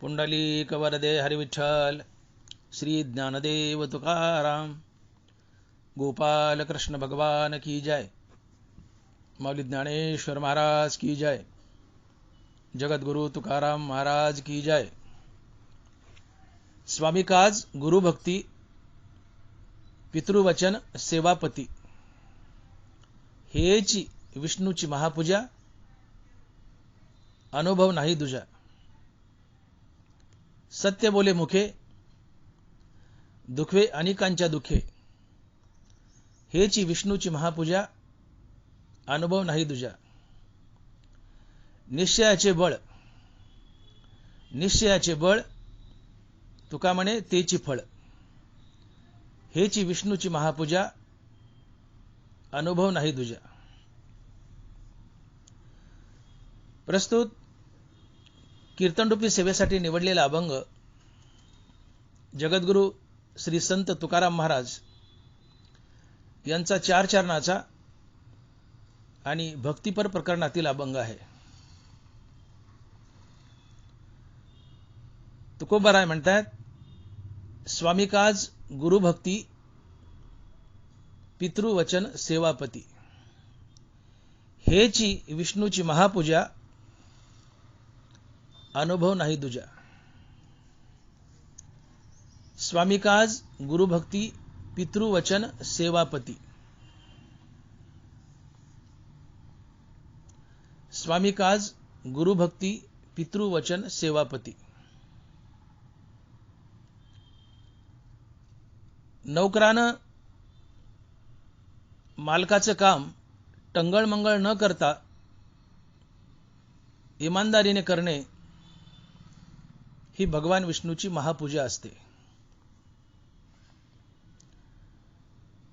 पुंडलिक वरदे हरिविठ्ठल, श्री ज्ञानदेव तुकाराम, गोपाल कृष्ण भगवान की जय, माऊली ज्ञानेश्वर महाराज की जय, जगद्गुरु तुकाराम महाराज की जय। स्वामी काज गुरुभक्ती, पितृवचन सेवापती, हेची विष्णूची महापूजा, अनुभव नाही दुजा। सत्य बोले मुखे, दुखवे अनेकांच्या दुखे, हेची विष्णूची महापूजा, अनुभव नाही दुजा। निश्चयाचे बळ, निश्चयाचे बळ, तुका म्हणे तेची फळ, हेची विष्णूची महापूजा, अनुभव नाही दुजा। प्रस्तुत कीर्तनरूपी सेवेसाठी निवडलेला अभंग जगद्गुरु श्री संत तुकाराम महाराज यांचा 4 चरणाचा आणि भक्तिपर प्रकरणातील अभंग आहे। तुकोबाराय म्हणतात, स्वामी काज गुरुभक्ती, पितृवचन सेवापती, हेची विष्णूची महापूजा, अनुभव नाही दुजा। स्वामी काज गुरुभक्ती, पितृवचन सेवापती, स्वामी काज गुरुभक्ती, पितृवचन सेवापती। नौकरानं मालकाचं काम टंगळमंगळ न करता इमानदारीने करणे ही भगवान विष्णूची महापूजा असते।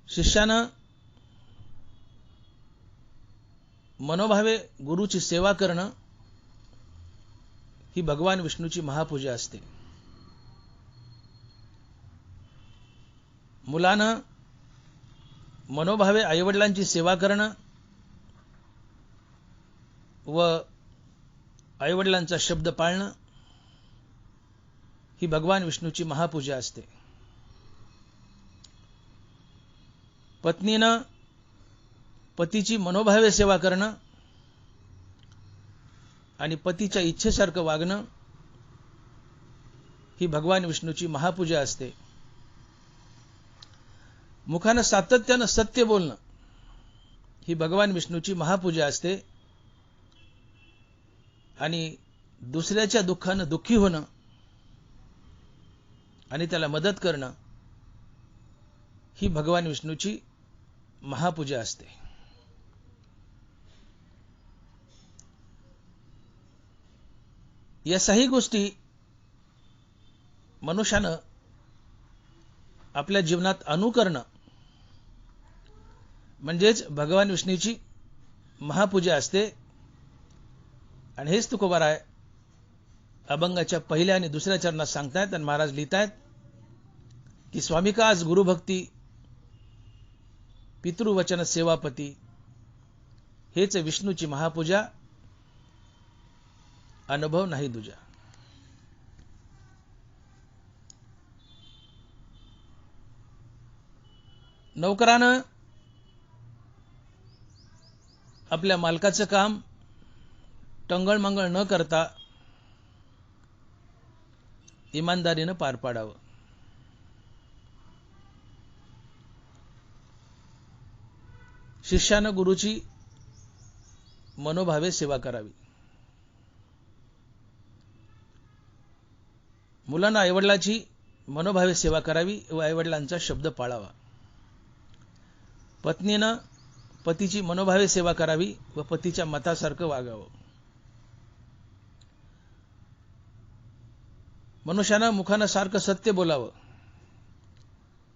शिष्यानं मनोभावे गुरुची सेवा करणं ही भगवान विष्णूची महापूजा असते। मुलानं मनोभावे आईवडिलांची सेवा करणं व आईवडिलांचा शब्द पाळणं ही भगवान विष्णूची महापूजा असते। पत्नीनं पतीची मनोभावे सेवा करणं आणि पतीच्या इच्छेसारखं वागणं ही भगवान विष्णूची महापूजा असते। मुखानं सातत्यानं सत्य बोलणं ही भगवान विष्णूची महापूजा असते आणि दुसऱ्याच्या दुःखानं दुःखी होणं आणि त्याला मदत करणं ही भगवान विष्णूची महापूजा असते। या 6 गोष्टी मनुष्यानं आपल्या जीवनात अनुकरणं म्हणजेच भगवान विष्णूची महापूजा असते। आणि हेच तुकोबाराय अभंगाच्या पहिल्या आणि दुसऱ्या चरणात सांगतायत आणि महाराज लिहितायत की स्वामी काज गुरुभक्ती, पितृवचन सेवापती, हेच विष्णूची महापूजा, अनुभव नाही दुजा। नौकरानं आपल्या मालकाचं काम टंगळमंगळ न करता इमानदारीनं पार पाडावं। शिष्यानं गुरुची मनोभावे सेवा करावी। मुलांना आईवडिलाची मनोभावे सेवा करावी व आईवडिलांचा शब्द पाळावा। पत्नीनं पतीची मनोभावे सेवा करावी व पतीच्या मतासारखं वागावं। मनुष्यानं मुखानं सारखं सत्य बोलावं।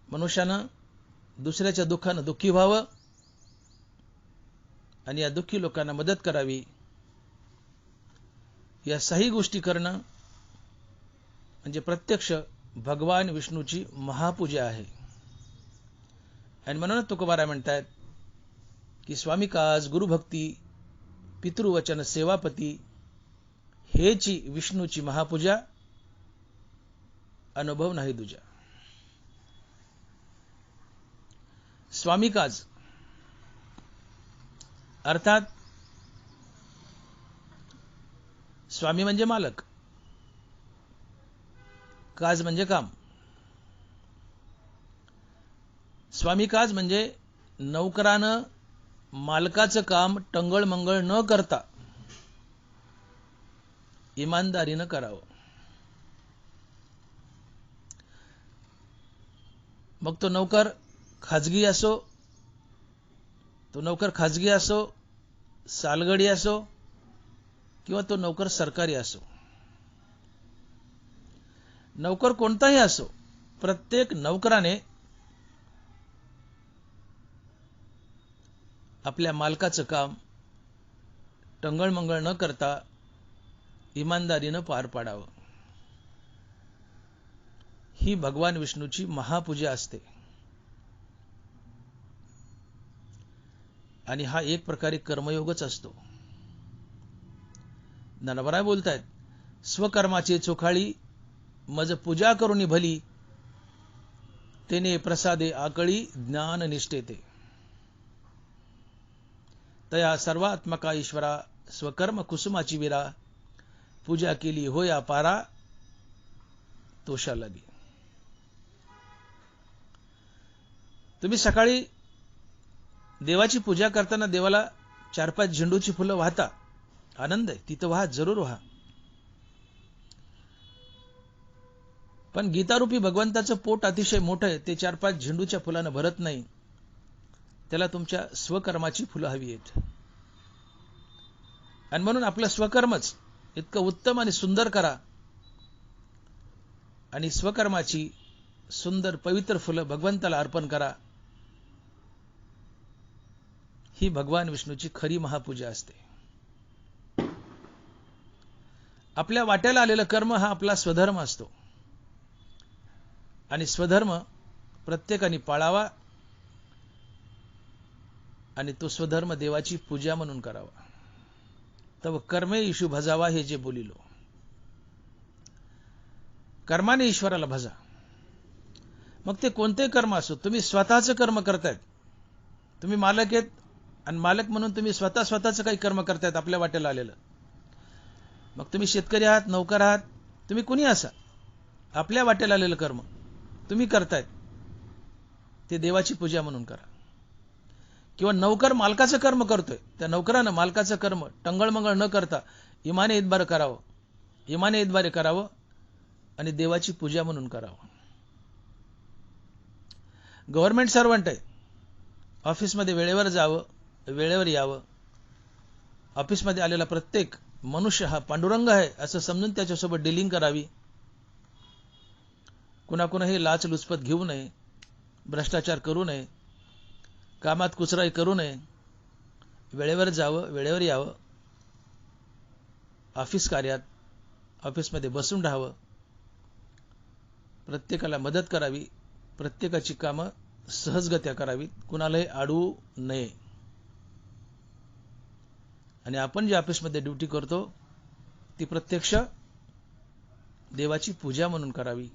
मनुष्यानं दुसऱ्याच्या दुःखानं दुःखी व्हावं आणि या दुःखी लोकांना मदत करावी। या 6 गोष्टी करणं म्हणजे प्रत्यक्ष भगवान विष्णूची महापूजा आहे। आणि म्हणूनच तुकोबाराय म्हणतात की स्वामी काज गुरुभक्ती, पितृवचन सेवापती, हेची विष्णूची महापूजा, अनुभव नाही दुजा. स्वामी काज अर्थात स्वामी म्हणजे मालक, काज म्हणजे काम. स्वामी काज म्हणजे नौकरानं मालकाचं काम टंगळमंगळ न करता इमानदारीनं करावं. मग तो नौकर खाजगी असो, सालगडी असो किंवा तो नौकर सरकारी असो. नौकर कोणताही असो, प्रत्येक नौकराने आपल्या मालकाचं काम टंगळमंगळ न करता इमानदारीनं पार पाडावं. ही भगवान विष्णूची महापूजा असते. आणि हा एक प्रकारे कर्मयोगच असतो. ज्ञानोबराय बोलतायत, स्वकर्माची चोखाळी मज पूजा करुनी भली, तेने प्रसादे आकळी ज्ञान निष्ठेते. तया सर्वात्मका ईश्वरा स्वकर्म कुसुमाची विरा, पूजा केली होया पारा तोषा लागी. तुम्ही सकाळी देवाची पूजा करताना देवाला 4-5 झेंडूची फुलं वाहता, आनंद आहे, तिथं वाहा, जरूर वाहा. पण गीतारूपी भगवंताचं पोट अतिशय मोठं आहे, ते 4-5 झेंडूच्या फुलानं भरत नाही. त्याला तुमच्या स्वकर्माची फुलं हवी आहेत. आणि म्हणून आपलं स्वकर्मच इतकं उत्तम आणि सुंदर करा आणि स्वकर्माची सुंदर पवित्र फुलं भगवंताला अर्पण करा. ही भगवान विष्णूची खरी महापूजा असते. आपल्या वाट्याला आलेलं कर्म हा आपला स्वधर्म असतो आणि स्वधर्म प्रत्येकाने पाळावा आणि तो स्वधर्म देवाची पूजा म्हणून करावा. तव कर्मे ईशु भजावा, हे जे बोलिलो, कर्माने ईश्वराला भजा. मग ते कोणते कर्म असो, तुम्ही स्वतःचं कर्म करतायत, तुम्ही मालक आहेत आणि मालक म्हणून तुम्ही स्वतःचं काही कर्म करतायत आपल्या वाट्याला आलेलं. मग तुम्ही शेतकरी आहात, नौकर आहात, तुम्ही कुणी असा, आपल्या वाट्याला आलेलं कर्म तुम्ही करतायत, ते देवाची पूजा म्हणून करा. किंवा नौकर मालकाचं कर्म करतोय, त्या नौकरानं मालकाचं कर्म टंगळमंगळ न करता इमाने इतबारे करावं आणि देवाची पूजा म्हणून करावं. गव्हर्नमेंट सर्वंट आहे, ऑफिसमध्ये वेळेवर जावं, वेळेवर यावं. ऑफिसमध्ये आलेला प्रत्येक मनुष्य हा पांडुरंग आहे असं समजून त्याच्यासोबत डिलिंग करावी. कुणाकुणाही लाचलुचपत घेऊ नये, भ्रष्टाचार करू नये, कामात कुचराई करू नये, वेळेवर जावं, वेळेवर यावं. ऑफिस कार्यात ऑफिसमध्ये बसून राहावं, प्रत्येकाला मदत करावी, प्रत्येकाची कामं सहजगत्या करावीत, कुणालाही अडवू नये. आणि आपण ज्या ऑफिसमध्ये ड्युटी करतो ती प्रत्यक्ष देवाची पूजा म्हणून करावी.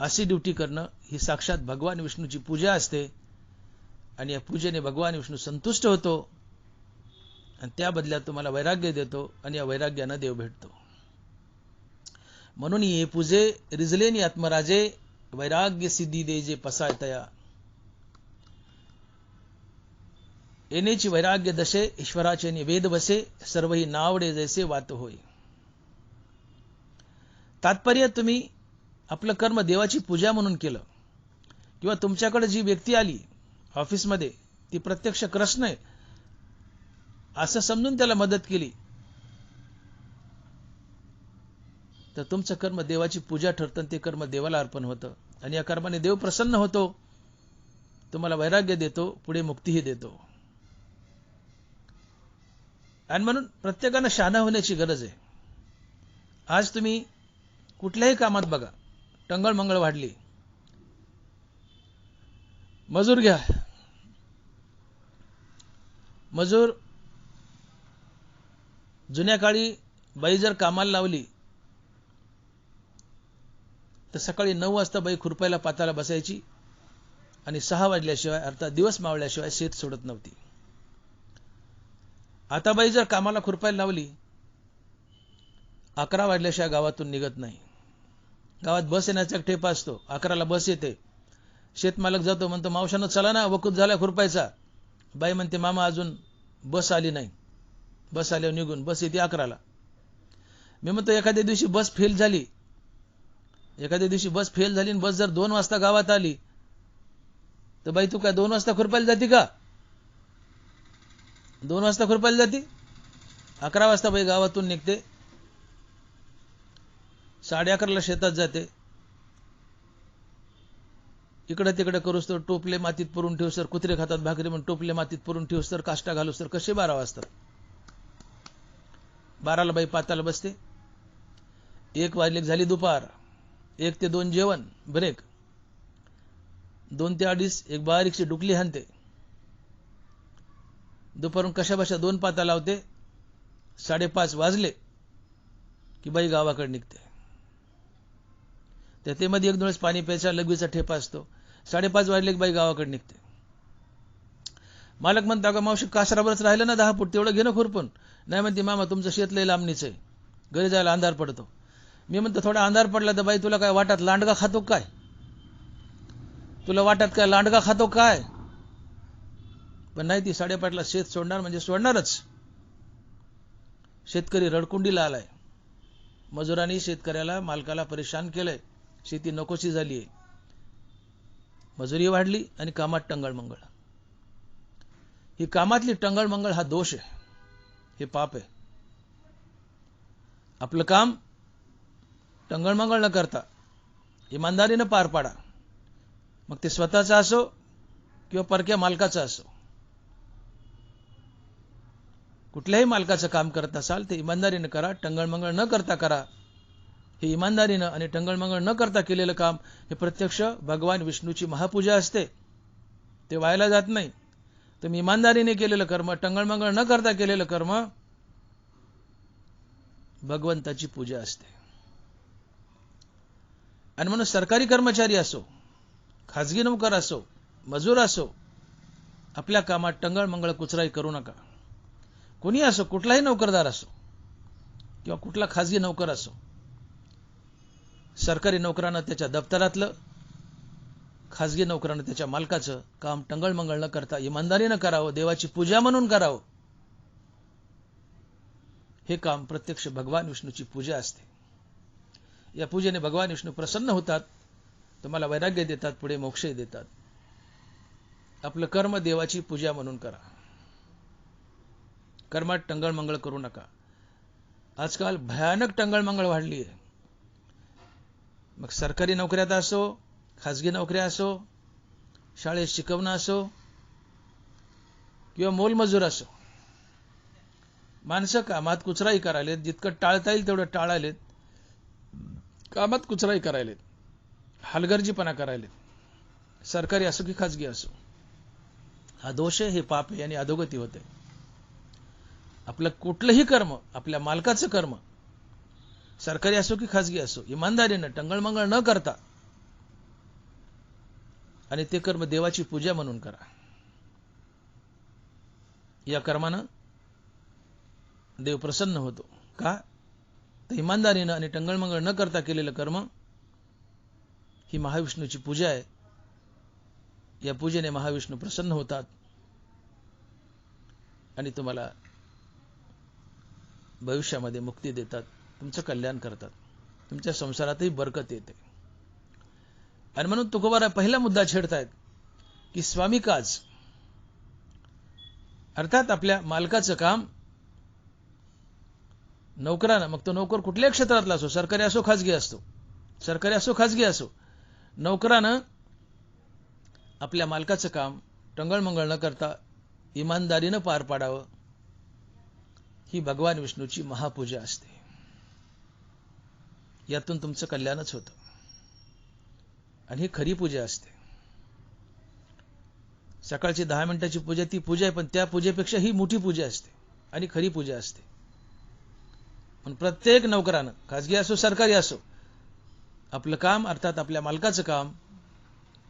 अशी ड्युटी करणं ही साक्षात भगवान विष्णूची पूजा असते आणि या पूजेने भगवान विष्णू संतुष्ट होतो आणि त्या बदल्यात तुम्हाला वैराग्य देतो आणि या वैराग्यानं देव भेटतो. म्हणून ये पूजे रिजलेनी आत्मराजे, वैराग्य सिद्धी दे जे पसायतया. येनेची वैराग्य दशे, ईश्वराचे निवेद बसे, सर्वही नावडे जैसे वात होय. तात्पर्य, तुम्ही आपलं कर्म देवाची पूजा म्हणून केलं किंवा तुमच्याकडे जी व्यक्ती आली ऑफिसमध्ये ती प्रत्यक्ष कृष्ण आहे असं समजून त्याला मदत केली, तर तुमचं कर्म देवाची पूजा ठरतं, ते कर्म देवाला अर्पण होतं आणि या कर्माने देव प्रसन्न होतो, तुम्हाला वैराग्य देतो, पुढे मुक्तीही देतो. आणि म्हणून प्रत्येकानं शहाणा होण्याची गरज आहे. आज तुम्ही कुठल्याही कामात बघा, टंगळमंगळ वाढली. मजूर घ्या, मजूर जुन्या काळी बाई जर कामाला लावली तर सकाळी 9 वाजता बाई खुरपायला पाताला बसायची आणि 6 वाजल्याशिवाय अर्थात दिवस मावळल्याशिवाय शेत सोडत नव्हती. आता बाई जर कामाला खुरपायला लावली 11 वाजल्याशिवाय गावातून निघत नाही. गावात बस येण्याचा ठेपा असतो. 11ला बस येते. शेतमालक जातो, म्हणतो मावशानं चला ना, वकूत झाला खुरपायचा. बाई म्हणते मामा अजून बस आली नाही. बस आल्यावर निघून, बस येते 11ला. मी म्हणतो एखाद्या दिवशी बस फेल झाली, आणि बस जर 2 वाजता गावात आली तर बाई तू काय 2 वाजता खुरपायला जाते का? 2 वाजता खुरपायला जाते? 11 वाजता बाई गावातून निघते, 11:30ला शेतात जाते. इकडे तिकडे करूस तर टोपले मातीत पुरून ठेवस तर कुत्रे खातात भाकरी म्हणून टोपले मातीत पुरून ठेवस तर काष्टा घालूस तर कसे 12 वाजतात. 12ला बाई पाताला बसते. 1 वाजले झाली दुपार. 1 ते 2 जेवण ब्रेक. 2 ते 2:30 एक बारीकशी डुकली हाणते. दुपारून कशाबशा 2 पाता लावते. 5:30 वाजले की बाई गावाकडे निघते. त्यामध्ये 1 डोळस पाणी प्यायचा लगवीचा ठेपा असतो. 5:30 वाजले की बाई गावाकडे निघते. मालक म्हणता का मावशी कासरावरच राहिलं ना 10 फूट तेवढं घेणं खुरपून. नाही म्हणते मामा तुमचं शेत लय लांबणीच आहे, घरी जायला अंधार पडतो. मी म्हणतो थोडा अंधार पडला तर बाई तुला काय वाटात लांडगा खातो काय? तुला वाटात काय लांडगा खातो काय? पण नाही, ती 5:30ला शेत सोडणार म्हणजे सोडणारच. शेतकरी रडकुंडीला आलाय. मजुरांनी शेतकऱ्याला मालकाला परेशान केलंय. शेती नकोशी झालीय. मजुरी वाढली आणि कामात टंगळमंगळ. ही कामातली टंगळमंगळ हा दोष आहे, हे पाप आहे. आपलं काम टंगळमंगळ न करता इमानदारीनं पार पाडा. मग ते स्वतःचा असो किंवा परक्या मालकाचा असो. कुठल्याही मालकाचं काम करत असाल ते इमानदारीनं करा, टंगळमंगळ न करता करा. हे इमानदारीनं आणि टंगळमंगळ न करता केलेलं काम हे प्रत्यक्ष भगवान विष्णूची महापूजा असते. ते व्हायला जात नाही. तुम्ही इमानदारीने केलेलं कर्म, टंगळमंगळ न करता केलेलं कर्म भगवंताची पूजा असते. आणि म्हणून सरकारी कर्मचारी असो, खाजगी नोकर असो, मजूर असो, आपल्या कामात टंगळमंगळ कुचराई करू नका. कोणी असो, कुठलाही नोकरदार असो किंवा कुठला खाजगी नोकर असो. सरकारी नोकरानं त्याच्या दप्तरातलं, खाजगी नोकरानं त्याच्या मालकाचं काम टंगळमंगळ न करता इमानदारीनं करावं, देवाची पूजा म्हणून करावं. हे काम प्रत्यक्ष भगवान विष्णूची पूजा असते. या पूजेने भगवान विष्णू प्रसन्न होतात, तुम्हाला वैराग्य देतात, पुढे मोक्षही देतात. आपलं कर्म देवाची पूजा म्हणून करा. कर्मात टंगळमंगळ करू नका. आजकाल भयानक टंगळमंगळ वाढली आहे. मग सरकारी नोकऱ्यात असो, खाजगी नोकऱ्या असो, शाळेत शिकवणं असो किंवा मोलमजूर असो, माणसं कामात कुचराई करायलेत. जितकं टाळता येईल तेवढं टाळायलेत. कामात कुचराई करायलेत, हलगर्जीपणा करायलेत, सरकारी असो की खाजगी असो. हा दोष आहे, हे पाप आहे आणि अधोगती होते. आपलं कुठलंही कर्म, आपल्या मालकाचं कर्म, सरकारी असो की खाजगी असो, इमानदारीनं टंगळमंगळ न करता आणि ते कर्म देवाची पूजा म्हणून करा. या कर्मानं देव प्रसन्न होतो. का? तर इमानदारीनं आणि टंगळमंगळ न करता केलेलं कर्म ही महाविष्णूची पूजा आहे. या पूजेने महाविष्णू प्रसन्न होतात आणि तुम्हाला भविष्यामध्ये मुक्ती देतात, तुमचं कल्याण करतात, तुमच्या संसारातही बरकत येते. आणि म्हणून तुकोबाराय पहिला मुद्दा छेडतायत की स्वामी काज, अर्थात आपल्या मालकाचं काम नोकरानं, मग तो नोकर कुठल्याही क्षेत्रातला असो, सरकारी असो खाजगी असो, नोकरानं आपल्या मालकाचं काम टंगळमंगळ न करता इमानदारीनं पार पाडावं. ही भगवान विष्णूची महापूजा असते. यातून तुमचं कल्याणच होतं आणि ही खरी पूजा असते. सकाळची 10 मिनिटाची पूजा ती पूजा आहे, पण त्या पूजेपेक्षा ही मोठी पूजा असते आणि खरी पूजा असते. पण प्रत्येक नोकरानं, खाजगी असो सरकारी असो, आपलं काम अर्थात आपल्या मालकाचं काम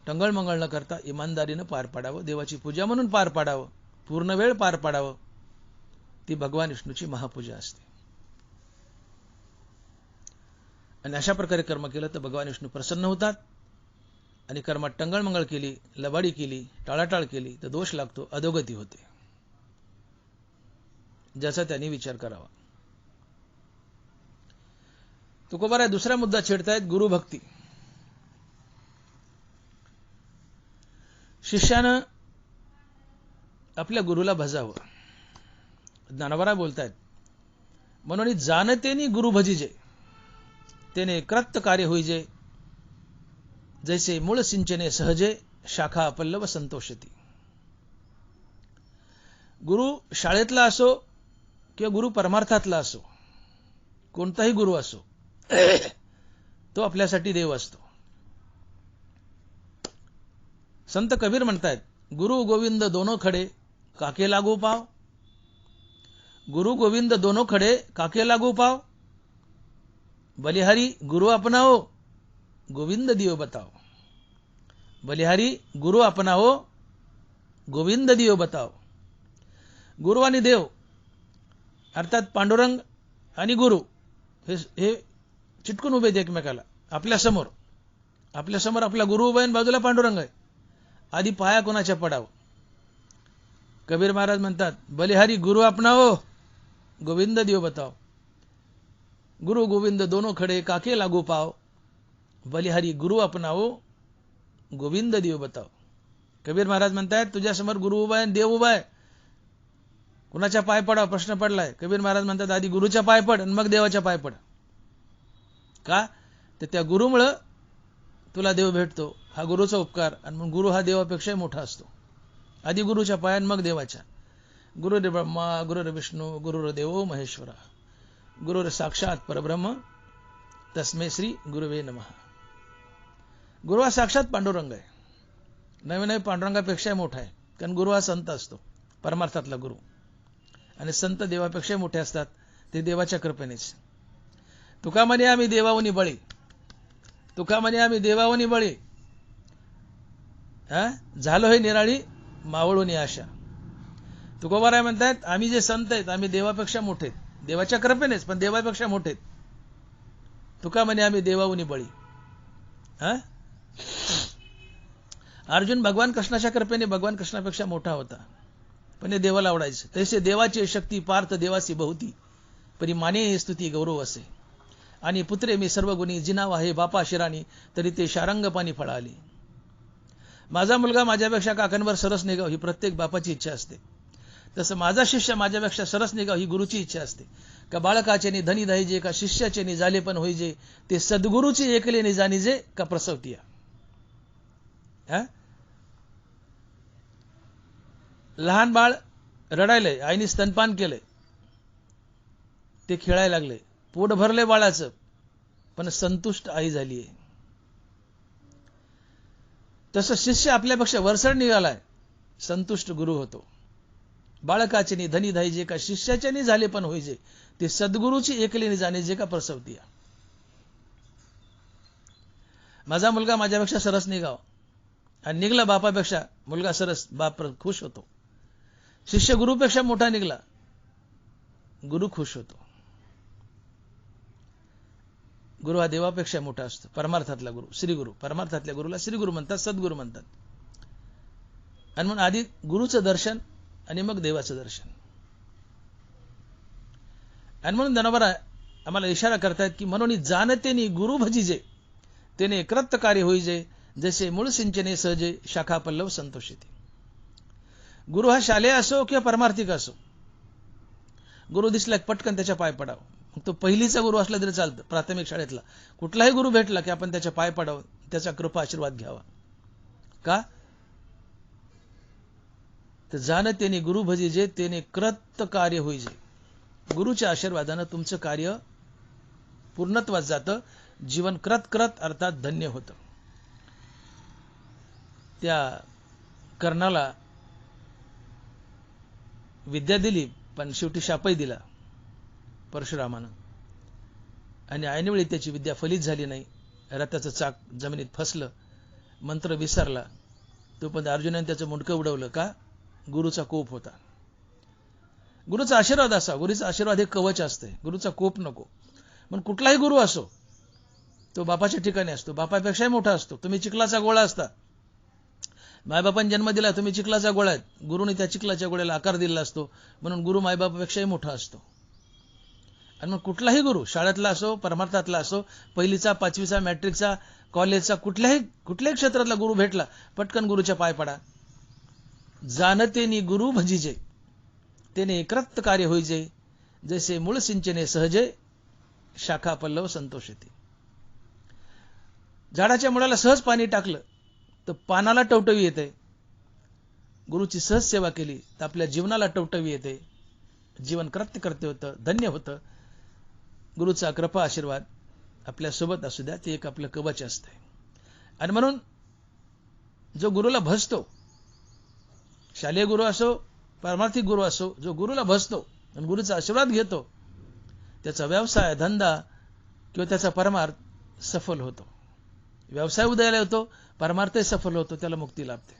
टंगळमंगळ न करता इमानदारीनं पार पाडावं, देवाची पूजा म्हणून पार पाडावं, पूर्ण वेळ पार पाडावं. ती भगवान विष्णूची महापूजा असते. आणि अशा प्रकारे कर्म केलं तर भगवान विष्णू प्रसन्न होतात. आणि कर्मात टंगळमंगळ केली, लबाडी केली, टाळाटाळ केली तर दोष लागतो, अधोगती होते. ज्याचा त्यांनी विचार करावा. तुकोबाराय दुसरा मुद्दा छेडतायत, गुरुभक्ती. शिष्यानं आपल्या गुरुला भजावं. ज्ञानोबा बोलतायत, म्हणून जाणतेनी गुरु भजिजे तेने कृत कार्य होईजे, जैसे मूळ सिंचने सहजे शाखा पल्लव संतोषती. गुरु शाळेतला असो किंवा गुरु परमार्थातला असो, कोणताही गुरु असो, तो आपल्यासाठी देव असतो. संत कबीर म्हणतायत, गुरु गोविंद दोनों खडे काके लागू पाव. गुरु गोविंद दोनों खडे काके लागू पाव. बलिहारी गुरु अपनाओ, गोविंद दियो बताओ. बलिहारी गुरु अपनाओ, गोविंद दियो बताओ. गुरु आणि देव अर्थात पांडुरंग आणि गुरु हे चिटकून उभे आहेत एकमेकाला. आपल्या समोर आपला गुरु उभा आहे, बाजूला पांडुरंग आहे. आधी पाया कोणाच्या पडावं. कबीर महाराज म्हणतात, बलिहारी गुरु अपनाओ, गोविंद दियो बताओ. गुरु गोविंद दोनों खडे काके लागू पाव. बलिहारी गुरु अपनाओ, गोविंद दियो बताओ. कबीर महाराज म्हणतात, तुझ्यासमोर गुरु उभा आहे, देव उभा आहे, कुणाच्या पाय पडावं प्रश्न पडलाय. कबीर महाराज म्हणतात, आधी गुरुच्या पाय पड आणि मग देवाच्या पाय पड. का तर त्या गुरुमुळं तुला देव भेटतो. हा गुरुचा उपकार. आणि मग गुरु हा देवापेक्षाही मोठा असतो. आधी गुरुच्या पाय मग देवाच्या. गुरुर् ब्रह्मा गुरुर् विष्णू गुरुर् देवो महेश्वरा गुरुर् साक्षात परब्रह्म तस्मै श्री गुरुवे नमः. गुरु हा साक्षात पांडुरंग आहे. नवीन पांडुरंगापेक्षा मोठा आहे. कारण गुरु हा संत असतो, परमार्थातला गुरु. आणि संत देवापेक्षा मोठे असतात, ते देवाच्या कृपेनेच. तुका म्हणे आम्ही देवावनी बळी. तुका म्हणे आम्ही देवावनी बळी. झालो हे निराळी मावळूनी आशा. तुकोबाराय म्हणतात, आम्ही जे संत आहेत आम्ही देवापेक्षा मोठे, देवाच्या कृपेनेच, पण देवापेक्षा मोठे. तुका म्हणे आम्ही देवावनी बळी. अर्जुन भगवान कृष्णाच्या कृपेने भगवान कृष्णापेक्षा मोठा होता, पण हे देवाला आवडायचं. तैसे देवाची शक्ती पार्थ देवासी बहुती, परी माने हे स्तुती गौरव असे. आणि पुत्रे मी सर्व गुणी जिनाव आहे बापा शिराणी, तरी ते शारंग पाणी फळाली. माझा मुलगा माझ्यापेक्षा काकांवर सरस निघाव ही प्रत्येक बापाची इच्छा असते. तसं माझा शिष्य माझ्यापेक्षा सरस निघाव ही गुरुची इच्छा असते. का बाळकाचे धनी दाहिजे, का शिष्याचे झाले पण होईजे, ते सद्गुरूची एकले जाणीजे का प्रसवतीया. लहान बाळ रडायलंय, आईने स्तनपान केलंय, ते खेळायला लागले, पोट भरले बाळाचं, पण संतुष्ट आई झालीय. तसं शिष्य आपल्यापेक्षा वरचढ निघालाय, संतुष्ट गुरु होतो. बाळकाचे धनी धाईजे, का शिष्याचे झाले पण होईजे, ते सद्गुरूची एकले जाणीजे का प्रसवतीया. माझा मुलगा माझ्यापेक्षा सरस निघाव, आणि निघला बापापेक्षा मुलगा सरस, बाप खुश होतो. शिष्य गुरुपेक्षा मोठा निघला, गुरु खुश होतो. गुरु हा देवापेक्षा मोठा असतो. परमार्थातला गुरु श्रीगुरु, परमार्थातल्या गुरुला श्रीगुरु म्हणतात, सद्गुरु म्हणतात. आणि म्हणून आधी गुरुचं दर्शन आणि मग देवाचं दर्शन. आणि म्हणून ज्ञानोबा आम्हाला इशारा करतायत की म्हणून जाणतेनी गुरु भजिजे तेने कृत कार्य होईजे, जसे मूळ सिंचने सहजे शाखा पल्लव संतोषिते. गुरु हा शालेय असो किंवा परमार्थिक असो, गुरु दिसला पटकन त्याच्या पाय पडावं. मग तो पहिलीचा गुरु असला तरी चालतं, प्राथमिक शाळेतला कुठलाही गुरु भेटला की आपण त्याच्या पाय पडावं, त्याचा कृपा आशीर्वाद घ्यावा. का तर जाणतेने गुरु भजिजे तेने कृत कार्य होईजे. गुरुच्या आशीर्वादानं तुमचं कार्य पूर्णत्वास जातं, जीवन कृत अर्थात धन्य होतं. त्या कर्णाला विद्या दिली, पण शेवटी शापही दिला परशुरामानं, आणि ऐनवेळी त्याची विद्या फलित झाली नाही. रथाचं चाक जमिनीत फसलं, मंत्र विसरला, तो पण अर्जुनाने त्याचं मुंडकं उडवलं. का? गुरुचा कोप होता. गुरुचा आशीर्वाद असा. गुरुचा आशीर्वाद हे कवच असते. गुरुचा कोप नको. पण कुठलाही गुरु असो, तो बापाच्या ठिकाणी असतो, बापापेक्षाही मोठा असतो. तुम्ही चिखलाचा गोळा असता, मायबापांनी जन्म दिला, तुम्ही चिखलाचा गोळा आहेत, गुरुने त्या चिखलाच्या गोळ्याला आकार दिला असतो, म्हणून गुरु मायबापापेक्षाही मोठा असतो. आणि मग कुठलाही गुरु, शाळेतला असो, परमार्थातला असो, पहिलीचा, पाचवीचा, मॅट्रिकचा, कॉलेजचा, कुठल्याही क्षेत्रातला गुरु भेटला, पटकन गुरुच्या पाय पडा. जाणतेनी गुरु भजिजे, तेने कृत कार्य होईजे, जैसे मूळ सिंचने सहजे, शाखा पल्लव संतोषिती. झाडाच्या मुळाला सहज पाणी टाकलं तर पानाला टवटवी येते. गुरुची सहज सेवा केली तर आपल्या जीवनाला टवटवी येते. जीवन कृत्य होतं, धन्य होतं. गुरुचा कृपा आशीर्वाद आपल्या सोबत असू द्या, ते एक आपलं कवच असते. आणि म्हणून जो गुरुला भजतो, शालेय गुरु असो, पारमार्थिक गुरु असो, जो गुरुला भजतो आणि गुरुचा आशीर्वाद घेतो, त्याचा व्यवसाय, धंदा किंवा त्याचा परमार्थ सफल होतो. व्यवसाय उदयाला येतो, परमार्थही सफल होतो, त्याला मुक्ती लाभते.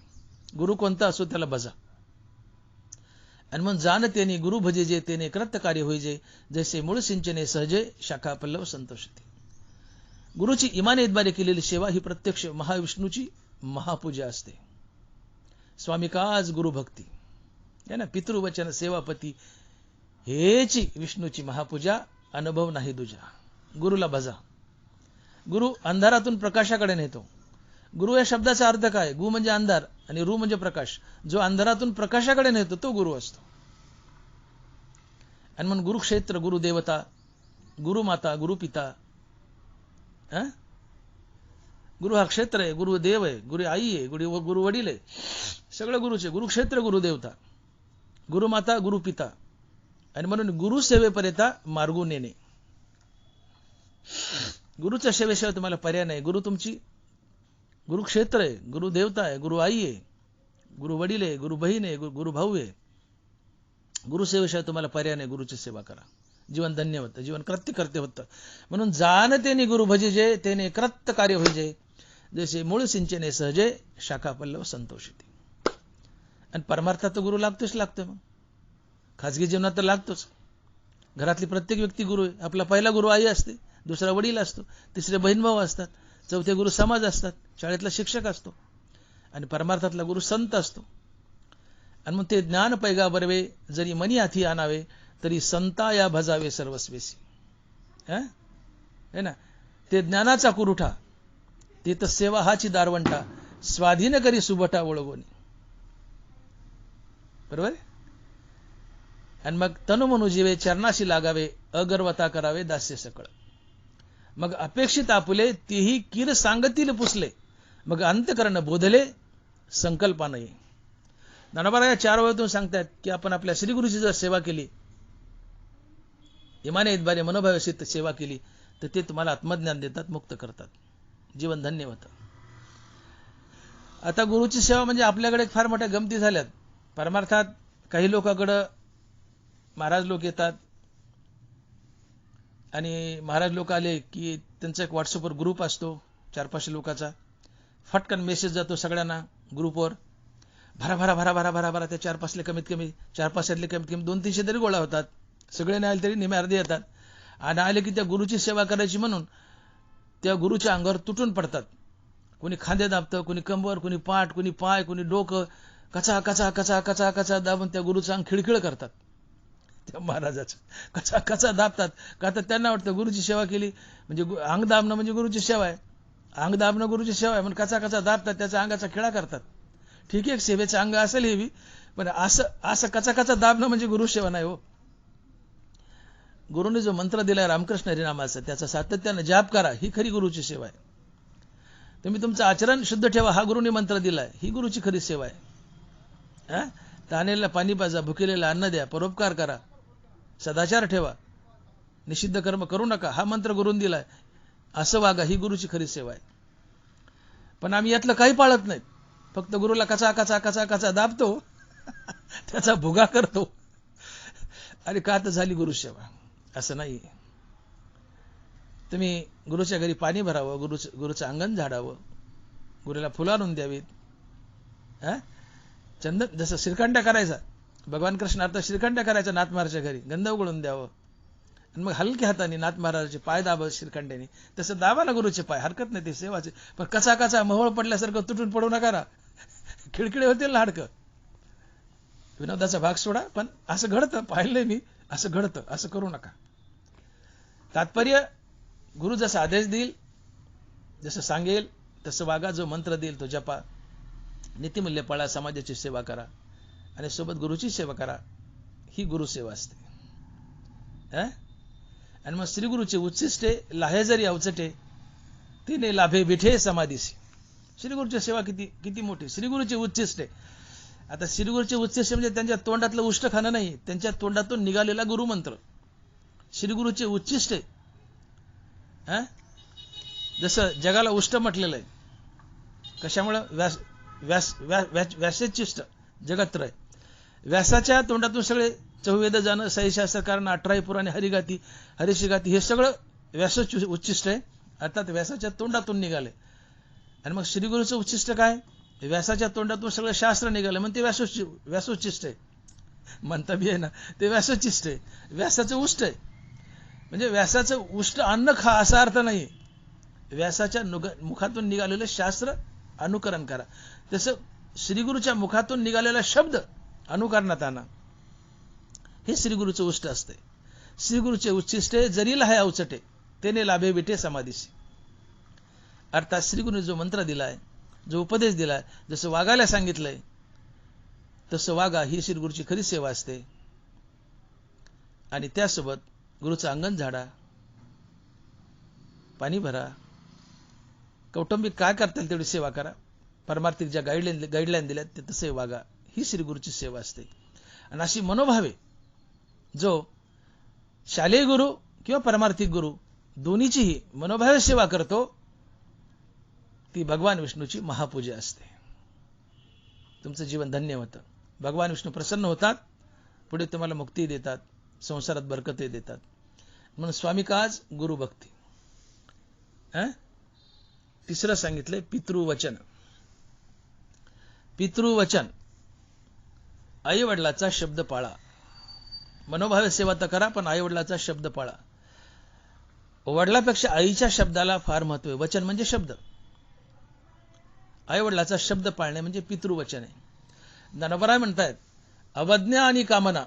गुरु कोणता असो त्याला भजा. आणि मग जाणतेने गुरु भजेजे, तेने कृत कार्य होईजे, जैसे मूळ सिंचने सहजे, शाखा पल्लव संतोषते. गुरुची इमाने इतबारे केलेली सेवा ही प्रत्यक्ष महाविष्णूची महापूजा असते. स्वामी काज गुरु भक्ती है ना, पितृवचन सेवापती हेची विष्णूची महापूजा, अनुभव नाही दुजा. गुरुला भजा. गुरु अंधारातून प्रकाशाकडे नेतो. गुरु या शब्दाचा अर्थ काय? गु म्हणजे अंधार आणि रु म्हणजे प्रकाश. जो अंधारातून प्रकाशाकडे नेतो तो गुरु असतो. आणि म्हणून गुरुक्षेत्र, गुरुदेवता, गुरुमाता, गुरुपिता, गुरु हा क्षेत्र आहे, गुरुदेव आहे, गुरु आई आहे, गुरु वडील आहे, सगळं गुरुचे. गुरुक्षेत्र, गुरुदेवता, गुरुमाता, गुरुपिता. आणि म्हणून गुरु सेवेपर्यंत मार्गून नेणे. गुरुच्या सेवेशिवाय तुम्हाला पर्याय नाही. गुरु तुमची गुरुक्षेत्र आहे, गुरुदेवता आहे, गुरु आई आहे, गुरु वडील आहे, गुरु बहीण आहे, गुरु भाऊ आहे. गुरुसेवेशिवाय तुम्हाला पर्याय नाही. गुरुची सेवा करा, जीवन धन्य होतं, जीवन कृत्य होतं. म्हणून जाणतेने गुरु भजिजे, तेने कृत कार्य होईजे, जसे मूळ सिंचने सहजे, शाखा पल्लव संतोषिती. आणि परमार्थात तर गुरु लागतो. मग खाजगी जीवनात तर लागतोच. घरातली प्रत्येक व्यक्ती गुरु आहे. आपला पहिला गुरु आई असते, दुसरा वडील असतो, तिसरे बहीण भाऊ असतात, चौथे गुरु समाज असतात, शाळेतला शिक्षक असतो, आणि परमार्थातला गुरु संत असतो. आणि मग ते ज्ञान पैगा बरवे, जरी मनी हाती आणावे, तरी संता या भजावे सर्वस्वेसी. है ना, ते ज्ञानाचा कुरुठा, ते तर सेवा हाची दारवंटा, स्वाधीन करी सुबटा ओळगोनी. बरोबर. आणि मग तनु म्हणू जीवे, चरणाशी लागावे, अगर्वता करावे दास्य सकळ. मग अपेक्षित आपुले, तेही किर सांगतील पुसले, मग अंतकरण बोधले, संकल्पा नाही. ज्ञानोबा या 4 वयातून सांगतात की आपण आपल्या श्रीगुरूची जर सेवा केली, इमाने इतबारे मनोभावसित सेवा केली, तर ते तुम्हाला आत्मज्ञान देतात, मुक्त करतात, जीवन धन्य होतं. आता गुरुची सेवा म्हणजे आपल्याकडे फार मोठ्या गमती झाल्यात. परमार्थात काही लोकांकडे महाराज लोक येतात, आणि महाराज लोक आले की त्यांचा एक व्हॉट्सअपवर ग्रुप असतो 400-500 लोकांचा. फटकन मेसेज जातो सगळ्यांना ग्रुपवर, भरा भरा भरा भरा भरा भरा. त्या 4-5ले कमीत कमी 4-5ले कमीत कमी 200-300 तरी गोळा होतात. सगळे नाही आले तरी निम्मे अर्धे येतात. आणि आले की त्या गुरुची सेवा करायची म्हणून त्या गुरुच्या अंगावर तुटून पडतात. कोणी खांदे दाबतं, कोणी कंबर, कोणी पाठ, कोणी पाय, कोणी डोकं, कचा कचा कचा कचा कचा दाबून त्या गुरुचं अंग खिळखिळ करतात. त्या महाराजाचं कचा कचा दाबतात. का तर त्यांना वाटतं गुरुची सेवा केली म्हणजे अंग दाबणं म्हणजे गुरुची सेवा आहे, अंग दाबणं गुरुची सेवा आहे, म्हणून कचा कचा दाबतात, त्याचा अंगाचा खिळा करतात. ठीक आहे, सेवेचं अंग असेल हे बी, पण असं कचा कचा दाबणं म्हणजे गुरुसेवा नाही हो. गुरुने जो मंत्र दिलाय रामकृष्ण हरिनामाचा, त्याचा सातत्यानं जाप करा, ही खरी गुरुची सेवा आहे. तुम्ही तुमचं आचरण शुद्ध ठेवा, हा गुरुने मंत्र दिलाय, ही गुरुची खरी सेवा आहे. तहानेला पाणी पाजा, भुकेलेला अन्न द्या, परोपकार करा, सदाचार ठेवा, निषिद्ध कर्म करू नका, हा मंत्र गुरुने दिलाय, असं वागा, ही गुरुची खरी सेवा आहे. पण आम्ही यातलं काही पाळत नाहीत. फक्त गुरुला कचा कचा कचा कचा दाबतो, त्याचा भुगा करतो, आणि का तर झाली गुरुसेवा. असं नाही. तुम्ही गुरुच्या घरी पाणी भरावं, गुरुचं अंगण झाडावं, गुरुला फुलं आणून द्यावीत. चंदन जसं श्रीखंड करायचा, भगवान कृष्ण आता श्रीखंड करायचा नाथ महाराजच्या घरी, गंध उघडून द्यावं आणि मग हलक्या हाताने नाथ महाराजाचे पाय दाबत श्रीखंडेने. तसं दाबाला गुरुचे पाय, हरकत नाही, ते सेवाचे. पण कचा कचा मोहळ पडल्यासारखं तुटून पडू नका ना, खिळखिळे होतील ना हाडकं. विनोदाचा भाग सोडा, पण असं घडतं, पाहिलंय मी, असं घडतं, असं करू नका. तात्पर्य, गुरु जसा आदेश देईल, जसं सांगेल तसं वागा, जो मंत्र देईल तो जपा, नीतिमूल्य पाळा, समाजाची सेवा करा आणि सोबत गुरुची सेवा करा. ही गुरुसेवा असते. आणि मग श्री गुरुचे उच्चिष्टे लाहे जरी अवचटे, तिने लाभे बिठे समाधीसी. श्री गुरुची सेवा किती मोठी. श्री गुरुचे उच्चिष्टे, आता श्री गुरुचे उच्चिष्टे म्हणजे त्यांच्या तोंडातलं उष्ट खाणं नाही, त्यांच्या तोंडातून निघालेला गुरुमंत्र. श्री गुरुचे उच्चिष्टे, जसं जगाला उष्ट म्हटलेलं आहे. कशामुळं? व्यासचिष्ट जगत्रय. व्यासाच्या तोंडातून सगळे चौवेद जाणं, साईशास्त्र कारण, 18 पुराणे, हरिगाती, हरिशिगाती, हे सगळं व्यास उच्चिष्ट आहे, अर्थात व्यासाच्या तोंडातून निघाले. आणि मग श्रीगुरूचं उच्चिष्ट काय? व्यासाच्या तोंडातून सगळं शास्त्र निघालं, मग ते व्यासोच्चिष्ट आहे. म्हणता बी आहे ना, ते व्यासोच्चिष्ट आहे, व्यासाचं उष्ट आहे. म्हणजे व्यासाचं उष्ट अन्न खा असा अर्थ नाही. व्यासाच्या मुखातून निघालेलं शास्त्र अनुकरण करा. तसं श्रीगुरूच्या मुखातून निघालेला शब्द अनुकरणात आणा. हे श्रीगुरूचं उष्ट असते. श्रीगुरूचे उच्चिष्टे जरी लाहे अवचटे, तेने लाभे बिठे समाधीसी. अर्थात श्रीगुरूने जो मंत्र दिलाय, जो उपदेश दिलाय, जसं वागायला सांगितलंय तसं वागा, ही श्रीगुरूची खरी सेवा असते. आणि त्यासोबत गुरुचं अंगण झाडा, पाणी भरा, कौटुंबिक काय करता येईल तेवढी सेवा करा, परमार्थिक ज्या गाईडलाईन दिल्यात ते तसे वागा, ही श्रीगुरूची सेवा असते. आणि अशी मनोभावे जो शालेय गुरु किंवा परमार्थिक गुरु दोन्हीचीही मनोभावे सेवा करतो, ती भगवान विष्णूची महापूजा असते. तुमचं जीवन धन्य होतं. भगवान विष्णू प्रसन्न होतात, पुढे तुम्हाला मुक्ती देतात, संसारात बरकती देतात. म्हणून स्वामी काज गुरुभक्ती. तिसरं सांगितलंय पितृवचन. पितृवचन, आई वडिलाचा शब्द पाळा. मनोभावे सेवा तर करा, पण आई वडिलाचा शब्द पाळा. वडिलापेक्षा आईच्या शब्दाला फार महत्व आहे. वचन म्हणजे शब्द. आई वडिलाचा शब्द पाळणे म्हणजे पितृवचन आहे. ज्ञानोबराय म्हणतायत, अवज्ञा आणि कामना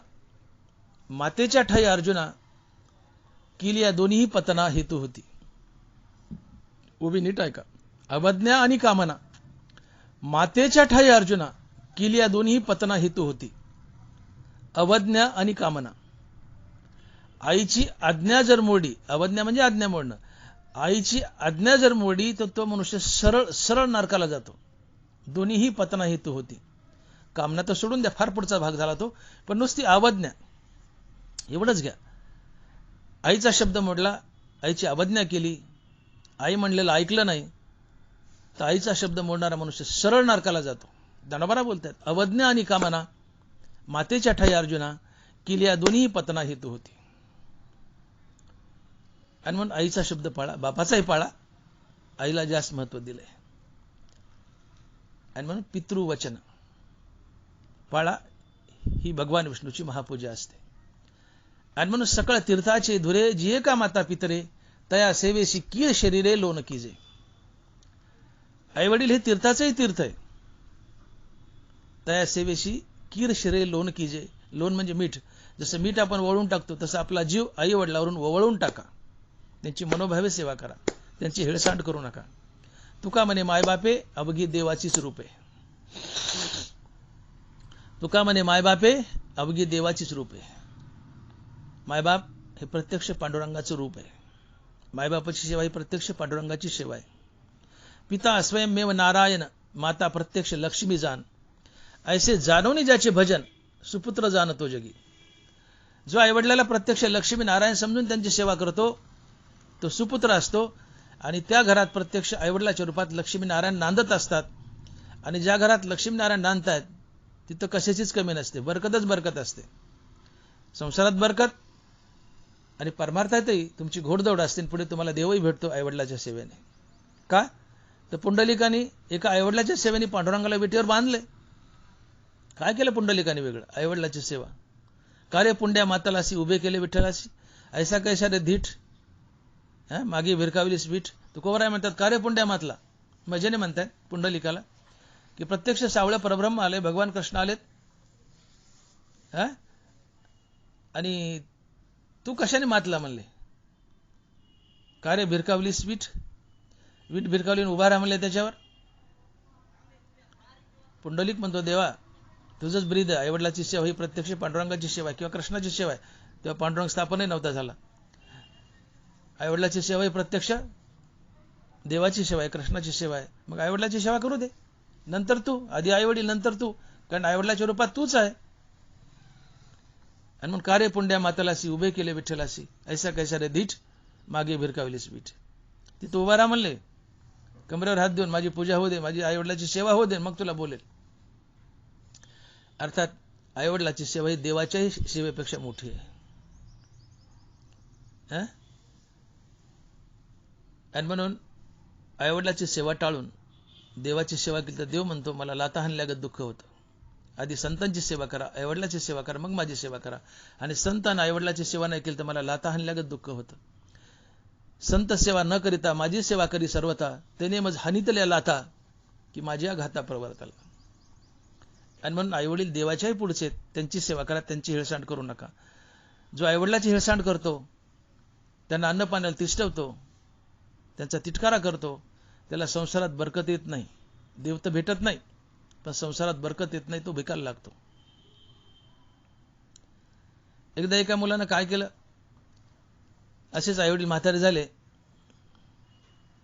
मातेच्या ठाई अर्जुना, किली या दोन्ही पतना हेतू होती. उभी नीट ऐका. अवज्ञा आणि कामना मातेच्या ठाई अर्जुना, किली या दोन्ही पतना हेतू होती. अवज्ञा आणि कामना, आईची आज्ञा जर मोडी, अवज्ञा म्हणजे आज्ञा मोडणं, आईची आज्ञा जर मोडी तर तो मनुष्य सरळ सरळ नरकाला जातो. दोन्हीही पतना हेतू होती. कामना तर सोडून द्या, फार पुढचा भाग झाला तो, पण नुसती अवज्ञा एवढंच घ्या. आईचा शब्द मोडला, आईची अवज्ञा केली, आई म्हणलेलं ऐकलं नाही, तर आईचा शब्द मोडणारा मनुष्य सरळ नरकाला जातो. ज्ञानोबा बोलतात, अवज्ञा आणि कामना मातेच्या ठाई अर्जुना, किली या दोन्ही पतना हेतू होती. आणि म्हणून आईचा शब्द पाळा, बापाचाही पाळा, आईला जास्त महत्व दिलंय. आणि म्हणून पितृवचन पाळा, ही भगवान विष्णूची महापूजा असते. आणि म्हणून सकळ तीर्थाचे धुरे जिये का माता पितरे, तया सेवेशी कीळ शरीरे लोन कीजे. आई वडील हे तीर्थाचेही तीर्थ आहे. तया सेवेशी कीर शरीरे लोन कीजे. लोन म्हणजे मीठ. जसं मीठ आपण वळून टाकतो, तसं आपला जीव आई वडिलावरून वळून टाका. त्यांची मनोभावे सेवा करा, त्यांची हेळसांड करू नका. तुका म्हणे मायबापे अवघी देवाचीच रूपे. तुका म्हणे मायबापे अवघी देवाचीच रूपे. मायबाप हे प्रत्यक्ष पांडुरंगाचं रूप आहे. मायबापाची सेवा ही प्रत्यक्ष पांडुरंगाची सेवा आहे. पिता स्वयंमेव नारायण, माता प्रत्यक्ष लक्ष्मी जाण. ऐसे जाणवणी ज्याचे भजन, सुपुत्र जाणतो जगी. जो आईवडिलाला प्रत्यक्ष लक्ष्मी नारायण समजून त्यांची सेवा करतो, तो सुपुत्र असतो. आणि त्या घरात प्रत्यक्ष आईवडिलाच्या रूपात लक्ष्मी नारायण नांदत असतात. आणि ज्या घरात लक्ष्मी नारायण नांदतायत तिथं कशाचीच कमी नसते, बरकतच बरकत असते. संसारात बरकत, आणि परमार्थातही तुमची घोडदौड असते, पुढे तुम्हाला देवही भेटतो आईवडिलाच्या सेवेने. का तर पुंडलिकाने एका आईवडिलाच्या सेवेने पांडुरंगाला विटेवर बांधले. काय केलं पुंडलिकाने वेगळं? आईवडिलाची सेवा. कार्य पुंड्या मातालासी उभे केले विठ्ठलासी, ऐसा कैसा रे धीठ, मागे भिरकावलीस वीठ. तुकोबराय म्हणतात कार्य पुंड्या मातला, मजेने म्हणतात पुंडलिकाला की प्रत्यक्ष सावळ्या परब्रह्म आले, भगवान कृष्ण आलेत, आणि तू कशाने मातला म्हणले. कार्य भिरकावलीस वीठ, वीट भिरकावली उभा राहा म्हणले त्याच्यावर. पुंडलिक म्हणतो देवा तुझंच ब्रीद आहे, आईवडिलाची सेवा ही प्रत्यक्ष पांडुरंगाची सेवा किंवा कृष्णाची सेवा आहे. तेव्हा पांडुरंग स्थापनही नव्हता झाला. आईवडिलाची सेवा ही प्रत्यक्ष देवाची सेवा आहे, कृष्णाची सेवा आहे. मग आईवडिलाची सेवा करू दे, नंतर तू, आधी आईवडील नंतर तू, कारण आईवडिलाच्या रूपात तूच आहे. आणि मग कार्य पुंड्या मातालासी उभे केले विठ्ठलासी, ऐसा कैसा रे धीठ, मागे भिरकावलीस वीठ. तिथं उभा राहा म्हणले, कमरेवर हात देऊन माझी पूजा होऊ दे, माझी आईवडिलाची सेवा होऊ दे, मग तुला बोलेल. अर्थात आईवडिलाची सेवा ही देवाच्याही सेवेपेक्षा मोठी आहे. आणि म्हणून आईवडिलाची सेवा टाळून देवाची सेवा केली तर देव म्हणतो मला लाथा हाणल्यागत दुःख होतं. आधी संतांची सेवा करा, आईवडिलाची सेवा करा, मग माझी सेवा करा. आणि संतांना आईवडिलाची सेवा नाही केली तर मला लाथा हाणल्यागत दुःख होतं. संत सेवा न करिता माझी सेवा करी सर्वथा, तेने मज हानीतल्या लाथा की माझ्या घाता प्रवर्तला. आणि म्हणून आईवडील देवाच्याही पुढचे, त्यांची सेवा करा, त्यांची हिळसांड करू नका. जो आईवडिलाची हिळसांड करतो, त्यांना अन्न पाण्याला तिष्ठवतो, त्यांचा तिटकारा करतो, त्याला संसारात बरकत येत नाही. देव तर भेटत नाही, पण संसारात बरकत येत नाही, तो भिकायला लागतो. एकदा एका मुलानं काय केलं, असेच आईवडील म्हातारे झाले,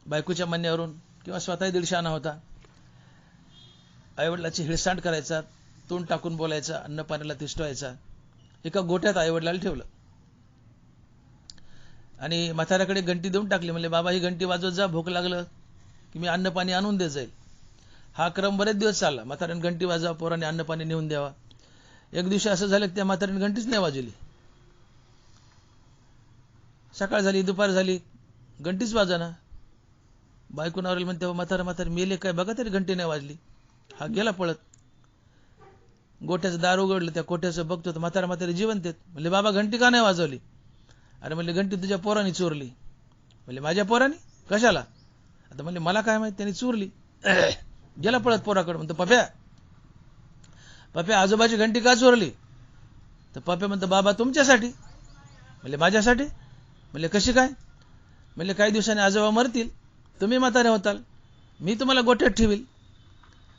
बायकोच्या म्हणण्यावरून किंवा स्वतः 150 आणा होता, आईवडिलाची हिळसांड करायचा, तोंड टाकून बोलायचा, अन्न पाण्याला तिष्ठवायचा. एका गोठ्यात आईवडिलाला ठेवलं आणि म्हाताऱ्याकडे घंटी देऊन टाकली. म्हणले बाबा ही घंटी वाजवत जा, भूक लागलं की मी अन्न पाणी आणून देत जाईल. हा क्रम बरेच दिवस चालला. म्हाताऱ्याने घंटी वाजवा, पोराने अन्न पाणी नेऊन द्यावा. एक दिवशी असं झालं की त्या म्हाताऱ्याने घंटीच नाही वाजवली. सकाळ झाली, दुपार झाली, घंटीच वाजना. बायकोनावर म्हणते म्हातारा मेले काय बघा तरी घंटी नाही वाजली. हा गेला पळत, गोठ्याचं दार उघडलं, त्या कोठ्याचं बघतो तर म्हातारी जिवंत आहेत. म्हणले बाबा घंटी का नाही वाजवली? अरे म्हणले घंटी तुझ्या पोराने चोरली. म्हणले माझ्या पोराने? कशाला? आता म्हणले मला काय माहित, त्यांनी चोरली. गेला पळत पोराकडे, म्हणतो पप्या आजोबाची घंटी का चोरली? तर पप्या म्हणतो बाबा तुमच्यासाठी. म्हणले माझ्यासाठी? म्हणले कशी काय? म्हणले काही दिवसांनी आजोबा मरतील, तुम्ही म्हातारे होताल, मी तुम्हाला गोठ्यात ठेवील,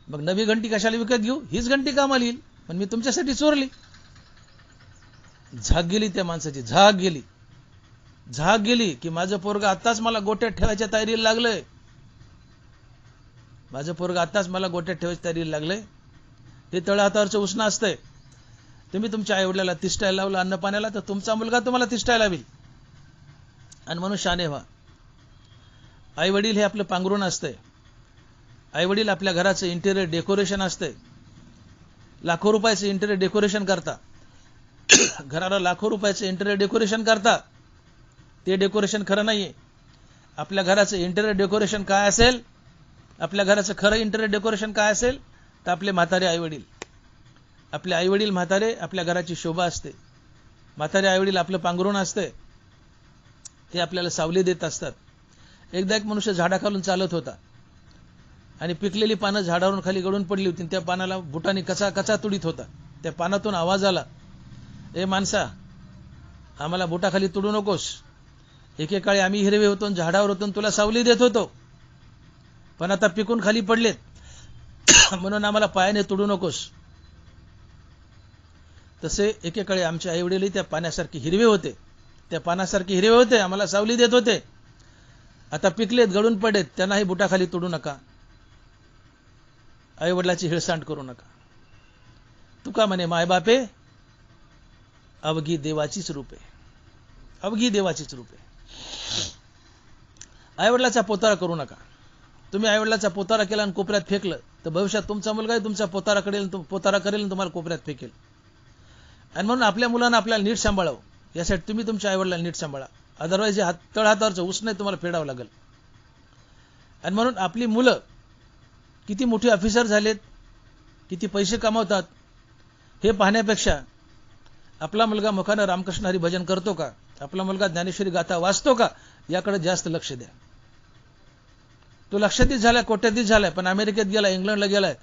मग नवी घंटी कशाला विकत घेऊ, हीच घंटी कामाला येईल, पण मी तुमच्यासाठी चोरली. झाग गेली त्या माणसाची, झाग गेली की माझं पोरग आताच मला गोट्यात ठेवायच्या तयारीला लागलंय. माझं पोरग आताच मला गोट्यात ठेवायच्या तयारीला लागलंय. हे तळहातावरचं उष्ण असतंय. तुम्ही तुमच्या आईवडिलाला तिष्ठायला लावलं अन्न पाण्याला, तर तुमचा मुलगा तुम्हाला तिष्ठायला लावेल. आणि म्हणून शाने व्हा. आईवडील हे आपलं पांघरुण असतंय. आईवडील आपल्या घराचं इंटेरियर डेकोरेशन असतंय. लाखो रुपयाचं इंटेरियर डेकोरेशन करता, घराला लाखो रुपयाचं इंटेरियर डेकोरेशन करता. ते डेकोरेशन खरं नाहीये. आपल्या घराचं इंटेरियर डेकोरेशन काय असेल, आपल्या घराचं खरं इंटेरियर डेकोरेशन काय असेल, तर आपले म्हातारे आईवडील. आपले आईवडील म्हातारे आपल्या घराची शोभा असते. म्हातारे आईवडील आपलं पांघरुण असते. ते आपल्याला सावली देत असतात. एकदा एक मनुष्य झाडाखालून चालत होता आणि पिकलेली पानं झाडावरून खाली गळून पडली होती. त्या पानाला बुटाने कचा कचा तुडीत होता. त्या पानातून आवाज आला, ए माणसा, आम्हाला बुटाखाली तुडू नकोस. एकेकाळी आम्ही हिरवे होतो, झाडावर होतो, तुला सावली देत होतो, पण आता पिकून खाली पडलेत, म्हणून आम्हाला पायाने तुडू नकोस. तसे एकेकाळी आमचे आईवडीलही त्या पाण्यासारखे हिरवे होते, त्या पानासारखे हिरवे होते, आम्हाला सावली देत होते. आता पिकलेत, गळून पडलेत, त्यांनाही बुटाखाली तुडू नका. आईवडिलाची हिळसांड करू नका. तुका म्हणे मायबापे अवघी देवाचीच रूपे, अवघी देवाचीच रूपे. आईवडिलाचा पोतारा करू नका. तुम्ही आईवडिलाचा पोतारा केला आणि कोपऱ्यात फेकलं तर भविष्यात तुमचा मुलगाही तुमचा पोतारा करेल आणि तुम्हाला कोपऱ्यात फेकेल. आणि म्हणून आपल्या मुलांना आपल्याला नीट सांभाळावं. यासाठी तुम्ही तुमच्या आईवडिलांना नीट सांभाळा. अदरवाईज तळहातावरचं ऊस नाही तुम्हाला फेडावं लागेल. आणि म्हणून आपली मुलं किती मोठी ऑफिसर झालेत, किती पैसे कमावतात हे पाहण्यापेक्षा आपला मुलगा मुखानं रामकृष्ण हरी भजन करतो का, आपला मुलगा ज्ञानेश्वरी गाथा वाचतो का, याकडे जास्त लक्ष द्या. तो लक्षाधीश झालाय, कोट्याधीश झालाय, पण अमेरिकेत गेलाय, इंग्लंडला गेलाय,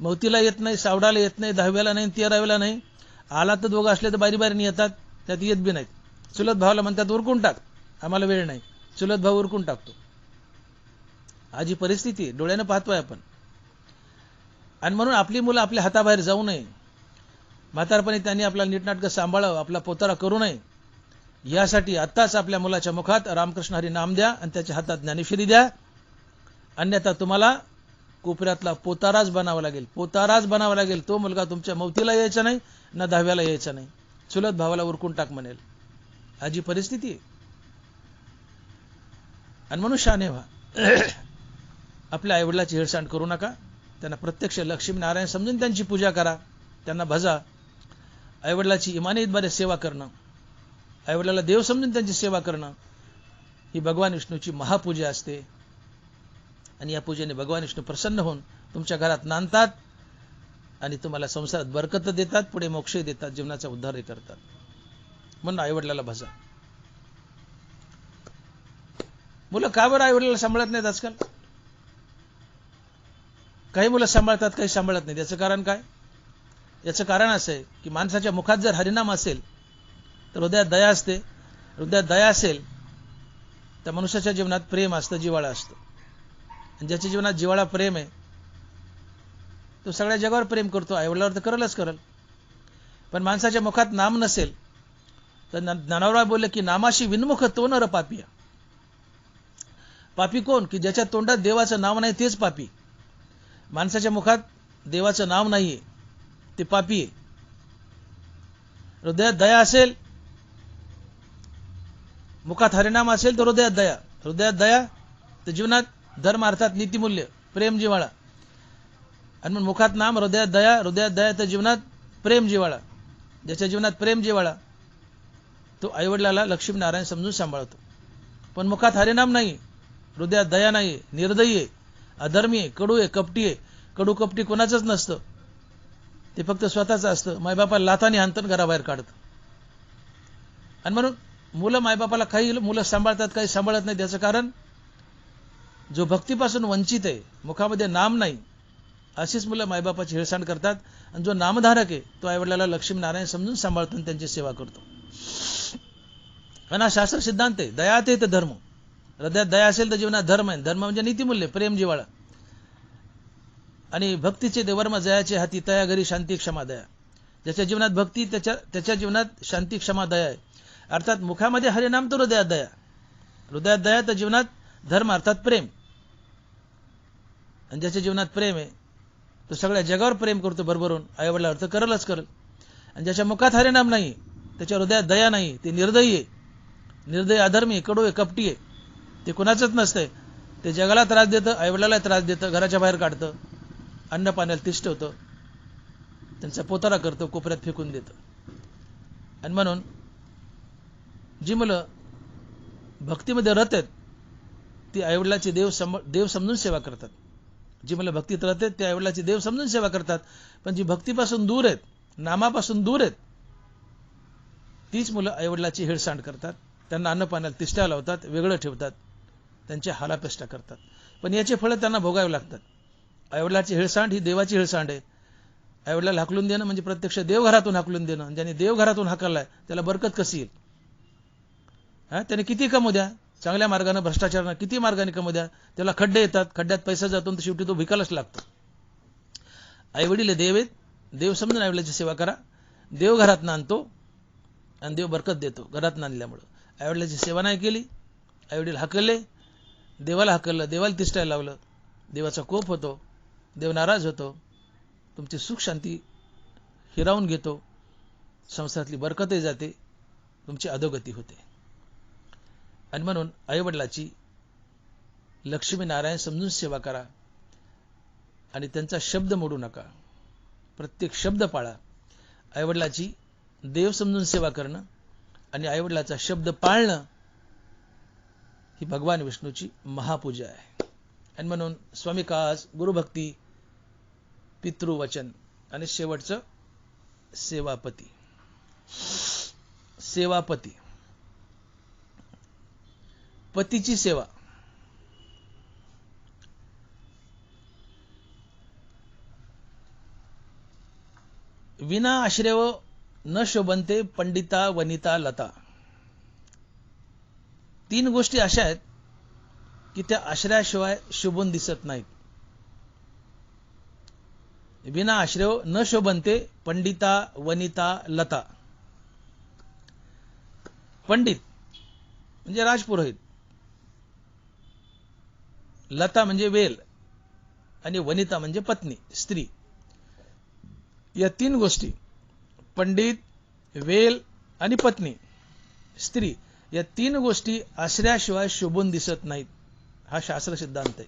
मौतीला येत नाही, सावडाला येत नाही, 10वीला नाही, 13वीला नाही, आला तर दोघं असले तर बारी बारीने येतात, त्यात येत बी नाहीत. चुलत भावाला म्हणतात उरकून टाक, आम्हाला वेळ नाही, चुलत भाऊ उरकून टाकतो. आज ही परिस्थिती डोळ्यानं पाहतोय आपण. आणि म्हणून आपली मुलं आपल्या हाताबाहेर जाऊ नये, म्हातारपणी त्यांनी आपला नीटनाटकं सांभाळावं, आपला पोतारा करू नये, यासाठी आत्ताच आपल्या मुलाच्या मुखात रामकृष्ण हरी नाम द्या आणि त्याच्या हातात ज्ञानेश्वरी द्या. अन्यथा तुम्हाला कोपऱ्यातला पोताराच बनावा लागेल, पोताराच बनावा लागेल. तो मुलगा तुमच्या मौतीला यायचा नाही, ना 10व्याला यायचा नाही, चुलत भावाला उरकून टाक म्हणेल. आजी परिस्थिती आहे. आणि म्हणून शहाणे व्हा. आपल्या आईवडिलाची हेळसांड करू नका. त्यांना प्रत्यक्ष लक्ष्मी नारायण समजून त्यांची पूजा करा, त्यांना भजा. आईवडिलाची इमानीद्वारे सेवा करणं, आईवडिलाला देव समजून त्यांची सेवा करणं ही भगवान विष्णूची महापूजा असते. आणि या पूजेने भगवान विष्णू प्रसन्न होऊन तुमच्या घरात नांदतात आणि तुम्हाला संसारात बरकत देतात, पुढे मोक्ष देतात, जीवनाचा उद्धारही करतात. म्हणून आईवडिलाला भजा. मुलं का बरं आईवडिलाला सांभाळत नाहीत आजकाल? काही मुलं सांभाळतात, काही सांभाळत नाहीत. याचं कारण काय? याचं कारण असं आहे की माणसाच्या मुखात जर हरिनाम असेल तर हृदयात दया असते. हृदयात दया असेल तर मनुष्याच्या जीवनात प्रेम असतं, जिव्हाळा असतो. आणि ज्याच्या जीवनात जिव्हाळा प्रेम आहे तो सगळ्या जगावर प्रेम करतो, आईवडिलावर तर करलच करल. पण माणसाच्या मुखात नाम नसेल तर ज्ञानोबा बोलले की नामाशी विनमुख तो नर पापी. पापी कोण? की ज्याच्या तोंडात देवाचं नाव नाही तेच पापी. माणसाच्या मुखात देवाचं नाव नाहीये ते पापी आहे. हृदयात दया असेल, मुखात हरिनाम असेल तर हृदयात दया. हृदयात दया तर जीवनात धर्म अर्थात नीतिमूल्य, प्रेम, जिव्हाळा. आणि मग मुखात नाम, हृदयात दया, हृदयात दया तर जीवनात प्रेम, जिव्हाळा. ज्याच्या जीवनात प्रेम, जिव्हाळा तो आईवडिलाला लक्ष्मी नारायण समजून सांभाळतो. पण मुखात हरिनाम नाही, हृदयात दया नाही, निर्दयी आहे, अधर्मी आहे, कडू आहे, कपटी आहे. कडू कपटी कोणाचंच नसतं, ते फक्त स्वतःचं असतं. मायबापाला लाथाने हाणतं, घराबाहेर काढतं. आणि म्हणून मुलं मायबापाला काही मुलं सांभाळतात, काही सांभाळत नाही. त्याचं कारण जो भक्तीपासून वंचित आहे, मुखामध्ये नाम नाही, अशीच मुलं मायबापाची हेळसांड करतात. आणि जो नामधारक आहे तो आईवडिलाला लक्ष्मी नारायण समजून सांभाळतो आणि त्यांची सेवा करतो. आणि हा शास्त्र सिद्धांत आहे. दया ते धर्म. हृदयात दया असेल तर जीवनात धर्म आहे. धर्म म्हणजे नीतिमूल्य, प्रेम, जिव्हाळा. आणि भक्तीचे देवर्म जयाचे हाती, तया घरी शांती क्षमा दया. ज्याच्या जीवनात भक्ती त्याच्या जीवनात शांती क्षमा दया आहे. अर्थात मुखामध्ये हरिनाम तर हृदयात दया. हृदयात दया तर जीवनात धर्म अर्थात प्रेम. आणि ज्याच्या जीवनात प्रेम आहे तो सगळ्या जगावर प्रेम करतो भरभरून, आईवडिलावर तर करलच करल. आणि ज्याच्या मुखात हरिनाम नाही, त्याच्या हृदयात दया नाही, ते निर्दयी आहे, निर्दयी, अधर्मी, कडू आहे, कपटी आहे. ते कुणाचंच नसतंय. ते जगाला त्रास देतं, आईवडिलाला त्रास देतं, घराच्या बाहेर काढतं, अन्न पाण्याला तिष्ठ होतं, त्यांचा पोतारा करतो, कोपऱ्यात फेकून देतं. आणि म्हणून जी मुलं भक्तीमध्ये रत आहेत ती आईवडिलाची देव समजून सेवा करतात. जी मुलं भक्तीत रत आहेत ती आईवडिलाची देव समजून सेवा करतात. पण जी भक्तीपासून दूर आहेत, नामापासून दूर आहेत, तीच मुलं आईवडिलाची हेळसांड करतात. त्यांना अन्न पाण्याला तिष्ठा लावतात, वेगळं ठेवतात, त्यांच्या हालापेष्टा करतात. पण याचे फळं त्यांना भोगावे लागतात. आईवडिलाची हेळसांड ही देवाची हेळसांड आहे. आईवडिलाला हाकलून देणं म्हणजे प्रत्यक्ष देवघरातून हाकलून देणं. ज्याने देवघरातून हाकललाय त्याला बरकत कशी येईल? त्याने किती कमवू द्या, चांगल्या मार्गाने, भ्रष्टाचारानं किती मार्गाने कमवू द्या, त्याला खड्डे येतात, खड्ड्यात पैसा जातो, तर शेवटी तो भिकायलाच लागतो. आईवडील देव आहेत, देव समजून आईवडिलाची सेवा करा. देव घरात नांदतो आणि देव बरकत देतो घरात नांदल्यामुळं. आईवडिलाची सेवा नाही केली, आईवडील हाकलले, देवाला हाकललं, देवाला तिष्ठायला लावलं, देवाचा कोप होतो, देव नाराज होतो, तुमची सुख शांती हिरावून घेतो, संसारातली बरकतही जाते, तुमची अधोगती होते. आणि म्हणून आईवडिलाची लक्ष्मी नारायण समजून सेवा करा आणि त्यांचा शब्द मोडू नका. प्रत्येक शब्द पाळा. आईवडिलाची देव समजून सेवा करणं, आणि आईवडिलाचा शब्द पाळणं ही भगवान विष्णूची महापूजा आहे. आणि म्हणून स्वामी काज, गुरुभक्ती, पितृवचन आणि शेवटचं सेवापती. सेवापती, पतीची सेवा. विना आश्रय न शोभन्ते पंडिता वनिता लता. 3 गोष्टी अशा आहेत की त्या आश्रयाशिवाय शोभून दिसत नाहीत. विना आश्रय न शोभन्ते पंडिता वनिता लता. पंडित म्हणजे राजपुरोहित, लता म्हणजे वेल, आणि वनिता म्हणजे पत्नी, स्त्री. या 3 गोष्टी, पंडित, वेल आणि पत्नी, स्त्री, या 3 गोष्टी आश्रयाशिवाय शोभून दिसत नाहीत. हा शास्त्र सिद्धांत आहे.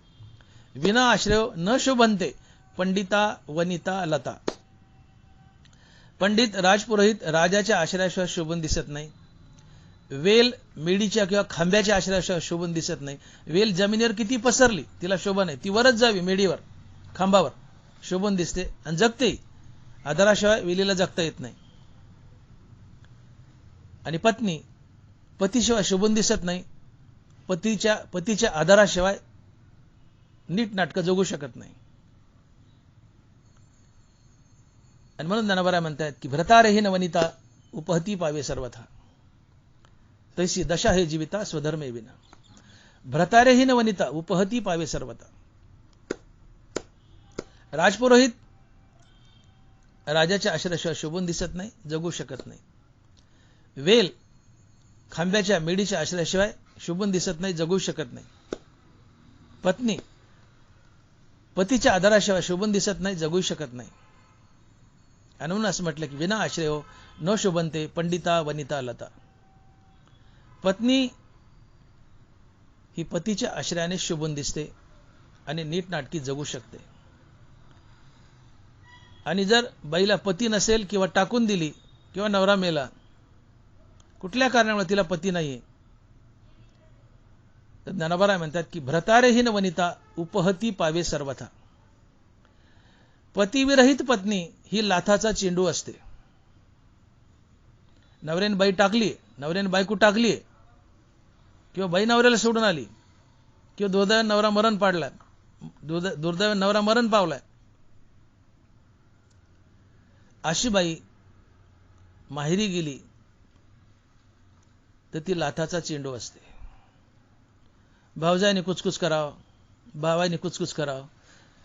विना आश्रय न शोभन्ते पंडिता वनिता लता. पंडित, राजपुरोहित राजाच्या आश्रयाशिवाय शोभून दिसत नाही. वेल मेडीच्या किंवा खांब्याच्या आश्रयाशिवाय शोभून दिसत नाही. वेल जमिनीवर किती पसरली तिला शोभा नाही, ती वरच जावी मेडीवर, खांबावर, शोभून दिसते आणि जगते. आधाराशिवाय वेलीला जगता येत नाही. आणि पत्नी, पतीशिवाय शोभून दिसत नाही. पतीच्या आधाराशिवाय नीट नाटकं जगू शकत नाही. आणि म्हणून ज्ञानोबा म्हणतात की भ्रतारेहीन वनिता उपहती पावे सर्वथा, तैसी दशा हे जीविता स्वधर्मे विना. भ्रतारेहीन वनिता उपहती पावे सर्वथा. राजपुरोहित राजाच्या आश्रयाशिवाय शोभून दिसत नाही, जगू शकत नाही. वेल खांब्याच्या मेडीच्या आश्रयाशिवाय शोभून दिसत नाही, जगू शकत नाही. पत्नी पतीच्या आधाराशिवाय शोभून दिसत नाही, जगू शकत नाही. आणि म्हणून असं म्हटलं की विना आश्रयो न शोभन्ते पंडिता वनिता लता. पत्नी ही पतीच्या आश्रयाने शोभून दिसते आणि नीट नाटकी जगू शकते. आणि जर बाईला पती नसेल किंवा टाकून दिली किंवा नवरा मेला, कुठल्या कारणामुळे तिला पती नाहीये, तर ज्ञानोबा म्हणतात की भ्रतारेहीन वनिता उपहती पावे सर्वथा. पतिविरहित पत्नी ही लाथाचा चेंडू असते. नवऱ्याने बाई टाकली, नवऱ्याने बायको टाकली, किंवा बाई नवऱ्याला सोडून आली, किंवा दुर्दैव नवरा मरण पाडला, दुर्दैव नवरा मरण पावलाय, अशी बाई माहेरी गेली तर ती लाथाचा चेंडू असते. भावजाईने कुचकुच करावं, भावाने कुचकुच करावं,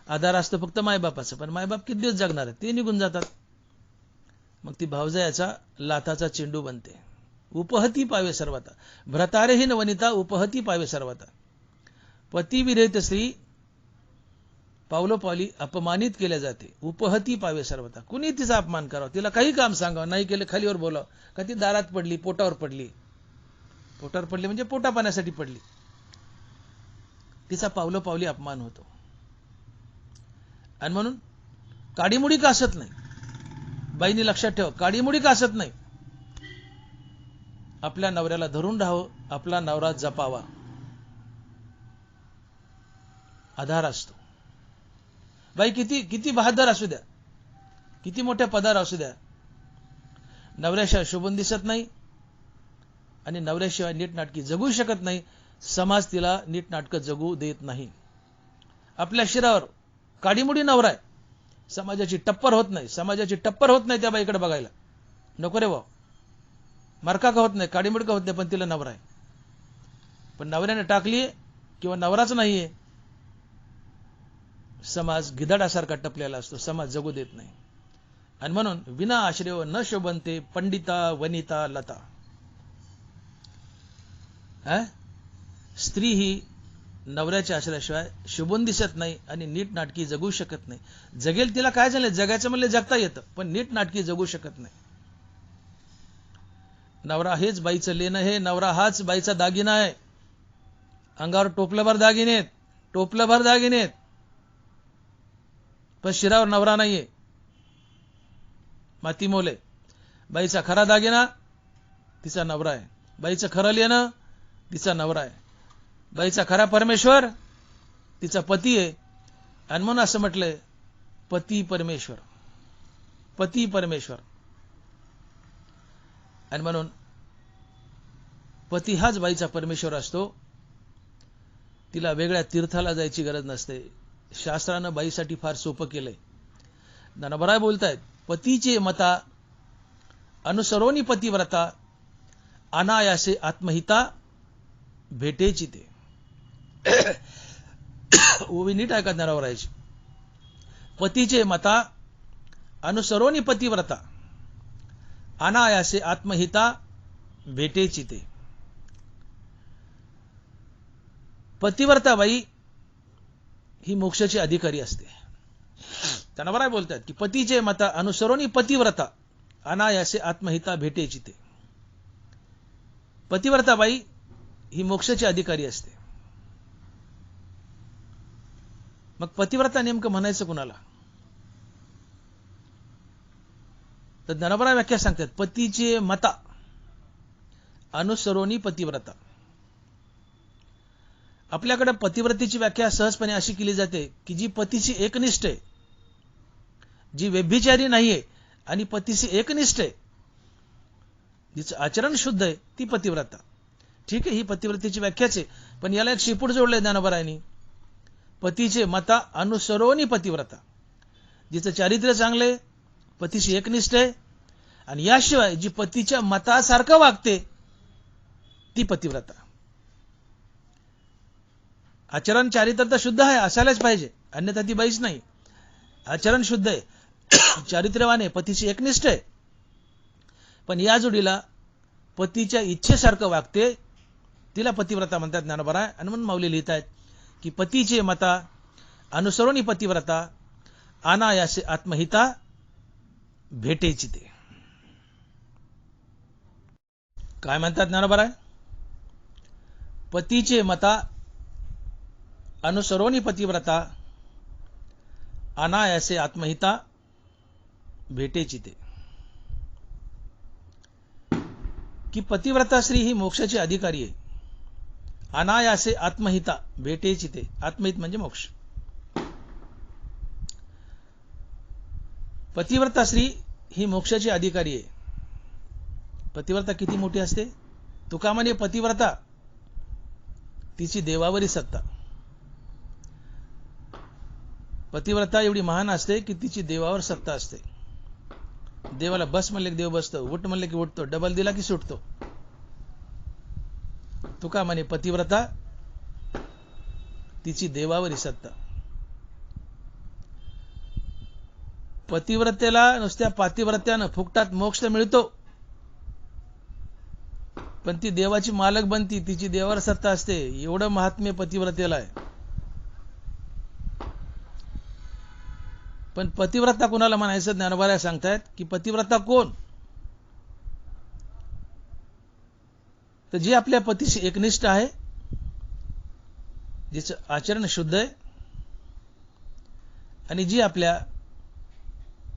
आधार असतो फक्त मायबापाचा, पण मायबाप किती दिवस जगणार आहे, ते निघून जातात. मग ती भावजायाचा लाथाचा चेंडू बनते. उपहती पावे सर्वथा. भ्रतारेहीन वनिता उपहती पावे सर्वथा. पतिविरहित स्त्री पावलोपावली अपमानित केल्या जाते. उपहती पावे सर्वथा. कुणी तिचा अपमान करावा, तिला काही काम सांगावं, नाही केलं खालीवर बोलावं, का ती दारात पडली, पोटावर पडली. पोटावर पडली म्हणजे पोटा पाण्यासाठी पडली, तिचा पावलोपावली अपमान होतो. आणि म्हणून काडीमुडी कासत नाही. बाईनी लक्षात ठेव, काडीमुडी कासत नाही. आपल्या नवऱ्याला धरून राहावं, आपला नवरा जपावा, आधार असतो. बाई किती बहादर असू द्या, किती मोठ्या पदार असू द्या, नवऱ्याशिवाय शोभून दिसत नाही आणि नवऱ्याशिवाय नीट नाटकी जगू शकत नाही. समाज तिला नीट नाटकं जगू देत नाही. आपल्या शिरावर काडीमुडी नवरा आहे, समाजाची टप्पर होत नाही, समाजाची टप्पर होत नाही त्या बाईकडे बघायला. नको रे भाऊ, मार्का का होत नाही, काडीमुडी का होत नाही, पण तिला नवरा आहे. पण नवऱ्याने टाकली किंवा नवराच नाहीये, समाज गिधाडासारखा टपलेला असतो, समाज जगू देत नाही. आणि म्हणून विना आश्रय न शोभन्ते पंडिता वनिता लता. स्त्री ही नवऱ्याच्या आश्रयाशिवाय शोभून दिसत नाही आणि नीट नाटकी जगू शकत नाही. जगेल तिला काय झालं, जगायचं म्हणलं जगता येतं, पण नीट नाटकी जगू शकत नाही. नवरा हेच बाईचं लेणं आहे, नवरा हाच बाईचा दागिना आहे. अंगावर टोपलभर दागिने आहेत, टोपलभर दागिने आहेत, पण शिरावर नवरा नाहीये, माती मोले. बाईचा खरा दागिना तिचा नवरा आहे. बाईचं खरं लेणं तिचा नवरा आहे. बाईचा खरा परमेश्वर तिचा पती आहे. आणि म्हणून असं म्हटलंय पती परमेश्वर, पती परमेश्वर. आणि म्हणून पती हाच बाईचा परमेश्वर असतो. तिला वेगळ्या तीर्थाला जायची गरज नसते. शास्त्रानं बाईसाठी फार सोपं केलंय. ज्ञानोबा बोलतायत, पतीचे मता अनुसरोनी पतिव्रता अनायासे आत्महिता भेटेची ते. ओवी नीट ऐका ज्ञानोबराची. पतीचे मता अनुसरोनी पतिव्रता अनायासे आत्महिता भेटेची ते. पतिव्रता बाई ही मोक्षाची अधिकारी असते. ज्ञानोबा बोलतात की पतीचे मता अनुसरोनी पतिव्रता अनायासे आत्महिता भेटेची ते. पतिव्रता बाई ही मोक्षाची अधिकारी असते. मग पतिव्रता नेमकं म्हणायचं कुणाला? तर ज्ञानोबा व्याख्या सांगतात, पतीचे मता अनुसरोनी पतिव्रता. आपल्याकडे पतिव्रतेची व्याख्या सहजपणे अशी केली जाते की जी पतीची एकनिष्ठ आहे, जी व्यभिचारी नाहीये आणि पतीची एकनिष्ठ आहे, जिचं आचरण शुद्ध आहे, ती पतिव्रता. ठीक आहे, ही पतिव्रतेची व्याख्याच आहे. पण याला एक शिपूट जोडलंय ज्ञानोबारायांनी. पतीचे मता अनुसरोनी पतिव्रता, जिचं चारित्र्य चांगले, पतीशी एकनिष्ठ आहे आणि याशिवाय जी पतीच्या मतासारखं वागते ती पतिव्रता. आचरण चारित्र्य तर शुद्ध आहे, असायलाच पाहिजे, अन्यथा ती बाईच नाही. आचरण शुद्ध आहे, चारित्र्यवान आहे, पतीशी एकनिष्ठ आहे, पण या जोडीला पतीच्या इच्छेसारखं वागते, तिला पतिव्रता म्हणतात ज्ञानोबा. आणि म्हणून माऊली लिहितायत की पतीचे मता अनुसरोनी पतिव्रता अनायासे आत्महिता भेटेची ते. काय म्हणतात ज्ञानोबा? पतीचे मता अनुसरोनी पतिव्रता अनायासे आत्महिता भेटेची ते. की पतिव्रता स्त्री ही मोक्षाची अधिकारी आहे. अनायासे आत्महिता भेटेची ते. आत्महित म्हणजे मोक्ष. पतिव्रता स्त्री ही मोक्षाची अधिकारी आहे. पतिव्रता किती मोठी असते? तुका म्हणे पतिव्रता तिची देवावरी सत्ता. पतिव्रता एवढी महान असते की तिची देवावर सत्ता असते. देवाला बस म्हणले की देव बसतो, उठ म्हणले की उठतो, डबल दिला की सुटतो. तुका म्हणे पतिव्रता तिची देवावरी सत्ता. पतिव्रतेला नुसत्या पातिव्रत्यानं फुकटात मोक्ष मिळतो, पण ती देवाची मालक बनती, तिची देवावर सत्ता असते. एवढं महात्म्य पतिव्रतेला आहे. पण पतिव्रता कोणाला म्हणायचं? ज्ञानोबा सांगतायत की पतिव्रता कोण? तर जी आपल्या पतीशी एकनिष्ठ आहे, जिचं आचरण शुद्ध आहे आणि जी आपल्या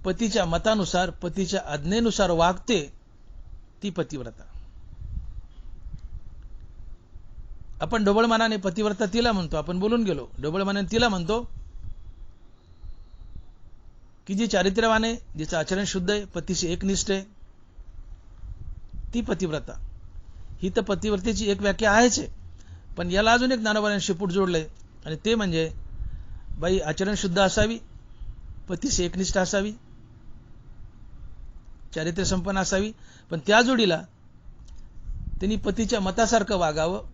पतीच्या मतानुसार, पतीच्या आज्ञेनुसार वागते, ती पतिव्रता. आपण ढोबळमानाने पतिव्रता तिला म्हणतो, आपण बोलून गेलो. ढोबळमानाने तिला म्हणतो की जी चारित्र्यवान आहे, जिचं आचरण शुद्ध आहे, पतीशी एकनिष्ठ आहे, ती पतिव्रता. ही तर पतिव्रतेची एक व्याख्या आहेच आहे. पण याला अजून एक ज्ञानोबाने शिपूट जोडलंय, आणि ते म्हणजे बाई आचरण शुद्ध असावी, पतीशी एकनिष्ठ असावी, चारित्र्य संपन्न असावी, पण त्या जोडीला त्यांनी पतीच्या मतासारखं वागावं,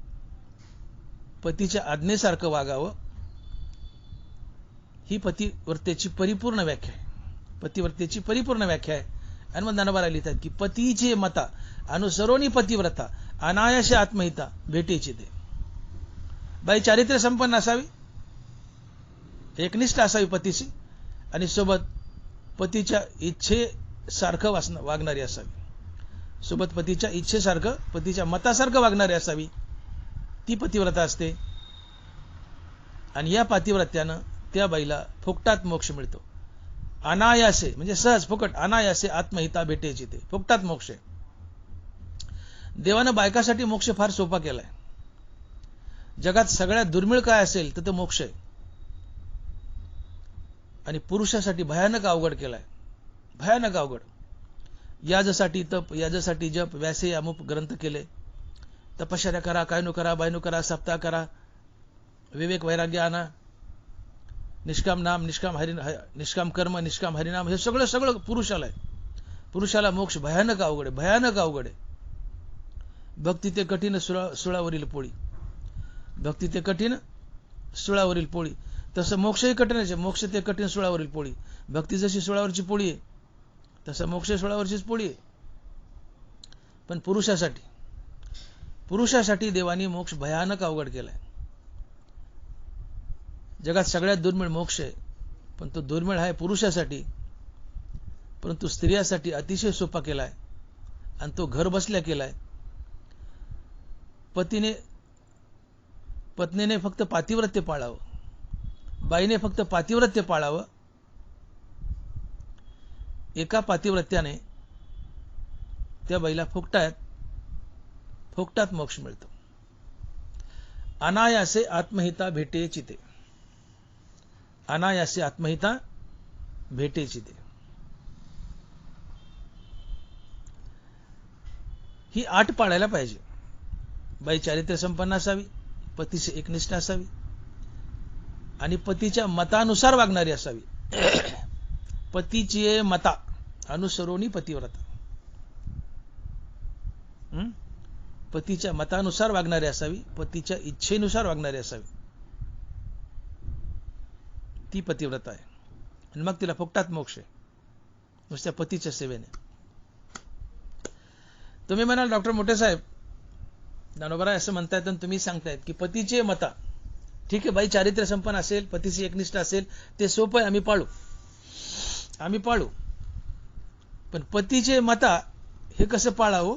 पतीच्या आज्ञेसारखं वागावं. ही पतिव्रतेची परिपूर्ण व्याख्या आहे. पतिव्रतेची परिपूर्ण व्याख्या आहे. आणि मग ज्ञानोबा लिहितात की पतीचे मता अनुसरोनी पतिव्रता अनायासे आत्महिता भेटेची ते. बाई चारित्र्य संपन्न असावी, एकनिष्ठ असावी पतीशी, आणि सोबत पतीच्या इच्छेसारखं वागणारी असावी. सोबत पतीच्या इच्छेसारखं, पतीच्या मतासारखं वागणारी असावी, ती पतिव्रता असते. आणि या पतिव्रत्यानं त्या बाईला फुकटात मोक्ष मिळतो. अनायासे म्हणजे सहज, फुकट. अनायासे आत्महिता भेटेची ते. फुकटात मोक्ष आहे. देवानं बायकासाठी मोक्ष फार सोपा केलाय. जगात सगळ्यात दुर्मिळ काय असेल तर ते मोक्ष आहे. आणि पुरुषासाठी भयानक अवघड केलाय. भयानक अवघड. याजसाठी तप, याजसाठी जप, व्यासे अमुक ग्रंथ केले. तपश्चर्या करा, काय नु करा, बायनू करा, सप्ताह करा, विवेक वैराग्य आणा, निष्काम नाम, निष्काम कर्म, निष्काम हरिनाम, हे सगळं सगळं पुरुषाला आहे. पुरुषाला मोक्ष भयानक अवघड आहे, भयानक अवघड आहे. भक्ती ते कठीण सुळावरील पोळी. भक्ती ते कठीण सुळावरील पोळी. तसं मोक्षही कठीणच आहे. मोक्ष ते कठीण सुळावरील पोळी. भक्ती जशी सुळावरची पोळी आहे तसं मोक्ष सुळावरचीच पोळी आहे. पण पुरुषासाठी देवानी मोक्ष भयानक अवघड केलाय. जगात सगळ्यात दुर्मिळ मोक्ष आहे, पण तो दुर्मिळ आहे पुरुषासाठी, परंतु स्त्रियासाठी अतिशय सोपा केलाय. आणि तो घर बसल्या केलाय. पत्नीने फक्त पातिव्रत्य पाळावं, बाईने फक्त पातिव्रत्य पाळावं. एका पातिव्रत्याने त्या बाईला फुकटात मोक्ष मिळतो. अनायासे आत्महिता भेटे चिते. अनायासे आत्महिता भेटे चिते. ही आट पाळायला पाहिजे. बाई चारित्र्य संपन्न असावी, पतीशी एकनिष्ठ असावी आणि पतीच्या मतानुसार वागणारी असावी. पतीची मता अनुसरोनी पतिव्रता. पतीच्या मतानुसार वागणारी असावी, पतीच्या इच्छेनुसार वागणारी असावी. ती पतिव्रता आहे. आणि मग तिला फुकटात मोक्ष आहे, नुसत्या पतीच्या सेवेने. तुम्ही म्हणाल डॉक्टर मोठे साहेब, ज्ञानोबा असं म्हणतायत आणि तुम्ही सांगतायत की पतीचे मता, ठीक आहे, बाई चारित्र्य संपन्न असेल, पतीची एकनिष्ठ असेल, ते सोपं आहे, आम्ही पाळू. पण पतीचे मता हे कसं पाळावं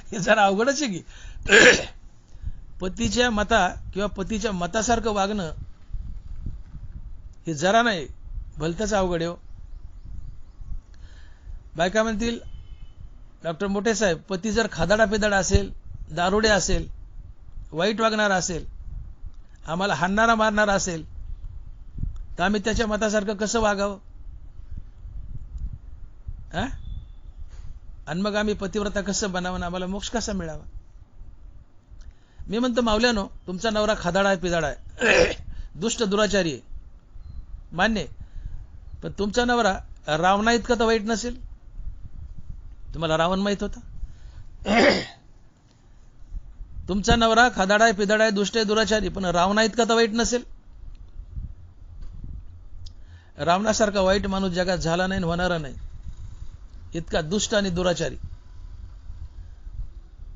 हे जरा अवघडच आहे की. पतीच्या मता किंवा पतीच्या मतासारखं वागणं हे जरा नाही, भलतंच अवघड आहे. बायका म्हणतील डॉक्टर मोठे साहेब, पती जर खादाडा पिदाडा असेल, दारुडे असेल, वाईट वागणारा असेल, आम्हाला हाणणारा मारणारा असेल, तर आम्ही त्याच्या मतासारखं कसं वागावं? आणि मग आम्ही पतिव्रता कसं बनावं, आम्हाला मोक्ष कसा मिळावा? मी म्हणतो मावल्यानो, तुमचा नवरा खादाडा आहे, पिदाडा आहे, दुष्ट दुराचारी आहे, मान्य. पण तुमचा नवरा रावणा इतका तर वाईट नसेल. तुम्हाला रावण माहित होता? तुमचा नवरा खादाडा आहे, पिदाडा आहे, दुष्ट आहे, दुराचारी, पण रावणा इतका तर वाईट नसेल. रावणासारखा वाईट माणूस जगात झाला नाही, होणारा नाही, इतका दुष्ट आणि दुराचारी.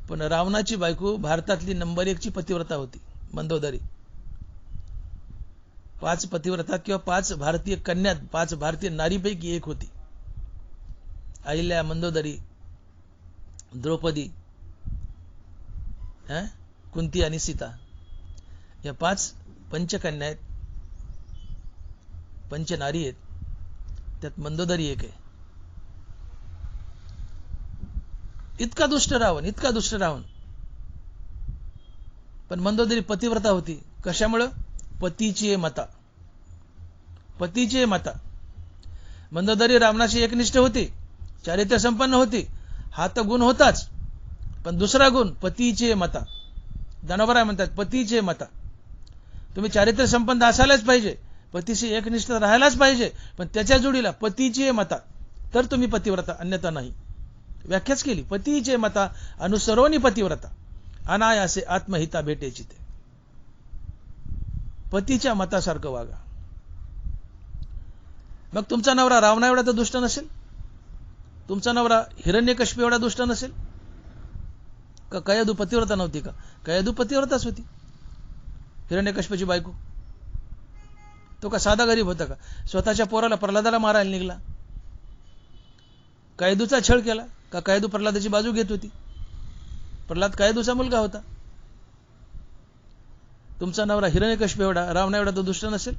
पण रावणाची बायको भारतातली नंबर 1 ची पतिव्रता होती, मंदोदरी. 5 पतिव्रता किंवा 5 भारतीय कन्यात 5 भारतीय नारीपैकी एक होती. अहिल्या, मंदोदरी, द्रौपदी, कुंती आणि सीता, या 5 पंचकन्या आहेत, पंचनारी आहेत. त्यात मंदोदरी एक आहे. इतका दुष्ट रावण, पण मंदोदरी पतिव्रता होती. कशामुळं? पतीची मता. मंदोदरी रावणाशी एकनिष्ठ होती, चारित्र्य संपन्न होती, हा तर गुण होताच, पण दुसरा गुण पतीची मता. दानोबराय म्हणतात पतीची मता. तुम्ही चारित्र्य संपन्न असायलाच पाहिजे, पतीशी एकनिष्ठ राहायलाच पाहिजे, पण त्याच्या जोडीला पतीची मता, तर तुम्ही पतिव्रता, अन्यथा नाही. व्याख्याच केली, पतीचे मता अनुसरोनी पतिव्रता, अनायासे आत्महिता भेटेची ते. पतीच्या मतासारखं वागा. मग तुमचा नवरा रावणा एवढा तर दुष्ट नसेल, तुमचा नवरा हिरण्यकश्यप एवढा दुष्ट नसेल का? कयादू पतिव्रता नव्हती का? कयादू पतिव्रताच होती, हिरण्यकश्यपाची बायको. तो का साधा गरीब होता का? स्वतःच्या पोराला, प्रल्हादाला मारायला निघला. कयादूचा छळ केला का? कयादू प्रल्हादाची बाजू घेत होती. प्रल्हाद कयादूचा मुलगा होता. तुमचा नवरा हिरण्यकश्यप एवढा, रावणा एवढा तो दुष्ट नसेल.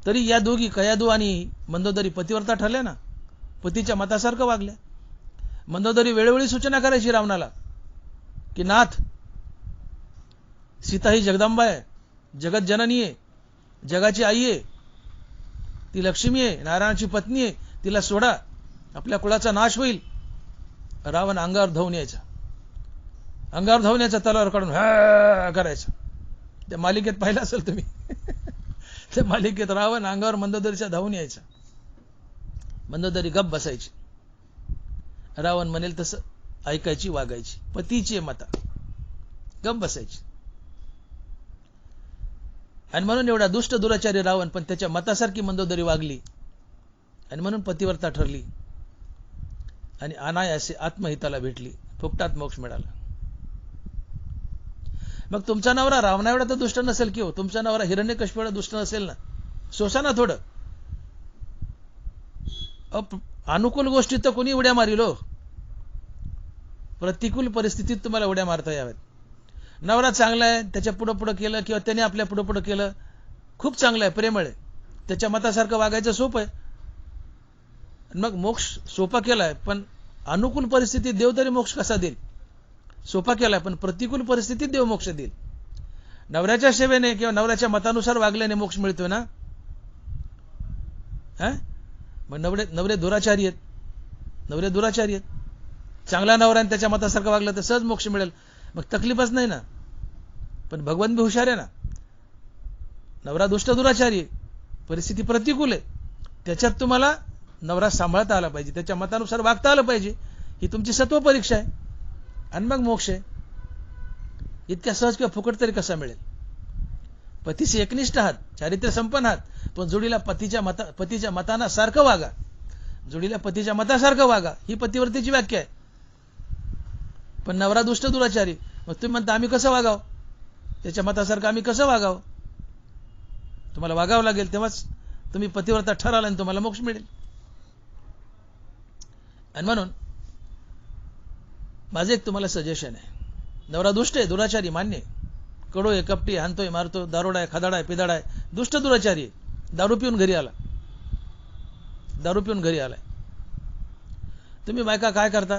तरी या दोघी, कयादू आणि मंदोदरी, पतिव्रता ठरल्या ना, पतीच्या मतासारखं वागल्या. मंदोदरी वेळोवेळी सूचना करायची रावणाला की नाथ, सीता ही जगदंबा आहे, जगत जननी आहे, जगाची आई आहे, ती लक्ष्मी आहे, नारायणाची पत्नी आहे, तिला सोडा, आपल्या कुळाचा नाश होईल. रावण अंगावर धावून यायचा, अंगावर धावून यायचा, तलवार काढून हा करायचा. त्या मालिकेत पाहिलं असेल तुम्ही. त्या मालिकेत रावण अंगावर मंदोदरीच्या धावून यायचा. मंदोदरी गप बसायची. रावण म्हणेल तसं ऐकायची, वागायची. पतीची मता, गप बसायची. आणि म्हणून एवढा दुष्ट दुराचारी रावण, पण त्याच्या मतासारखी मंदोदरी वागली आणि म्हणून पतिव्रता ठरली आणि अनायासे आत्महिताला भेटली, फुकटात मोक्ष मिळाला. मग तुमचा नवरा रावणा एवढा तर दुष्ट नसेल की हो, तुमचा नवरा हिरण्यकश्यप एवढा दुष्ट नसेल ना. सोसा ना थोडं. अनुकूल गोष्टीत तर कोणी उड्या मारील हो, प्रतिकूल परिस्थितीत तुम्हाला उड्या मारता याव्यात. नवरा चांगला आहे, त्याच्या पुढं पुढं केलं किंवा त्याने आपल्या पुढं पुढं केलं, खूप चांगलं आहे, प्रेमळ आहे, त्याच्या मतासारखं वागायचं सोपं आहे. मग मोक्ष सोपा केलाय, पण अनुकूल परिस्थितीत देव तरी मोक्ष कसा देईल? सोपा केलाय, पण प्रतिकूल परिस्थितीत देव मोक्ष देईल. नवऱ्याच्या सेवेने किंवा नवऱ्याच्या मतानुसार वागल्याने मोक्ष मिळतोय ना. मग नवरे दुराचारी आहेत, नवरे दुराचारी आहेत. चांगला नवरा आणि त्याच्या मतासारखं वागलं तर सहज मोक्ष मिळेल, मग तकलीफच नाही ना. पण भगवान बी हुशार आहे ना. नवरा दुष्ट दुराचारी आहे, परिस्थिती प्रतिकूल आहे, त्याच्यात तुम्हाला नवरा सांभाळता आला पाहिजे, त्याच्या मतानुसार वागता आलं पाहिजे. ही तुमची सत्व परीक्षा आहे आणि मग मोक्ष आहे. इतक्या सहज किंवा फुकट तरी कसा मिळेल? पतीशी एकनिष्ठ आहात, चारित्र्य संपन्न आहात, पण जोडीला पतीच्या मताना सारखं वागा, जोडीला पतीच्या मतासारखं वागा, ही पतिव्रतेची व्याख्या आहे. पण नवरा दुष्ट दुराचारी, मग तुम्ही म्हणता आम्ही कसं वागावं, त्याच्या मतासारखं आम्ही कसं वागावं? तुम्हाला वागावं लागेल, तेव्हाच तुम्ही पतिव्रता ठराल आणि तुम्हाला मोक्ष मिळेल. आणि म्हणून माझं एक तुम्हाला सजेशन आहे. नवरा दुष्ट आहे, दुराचारी, मान्य आहे, कडू आहे, कपटी, हाणतोय, मारतो, दारोडा आहे, खदाडा आहे, पिदाडा आहे, दुष्ट दुराचारी आहे, दारू पिऊन घरी आला, दारू पिऊन घरी आलाय. तुम्ही बायका काय करता?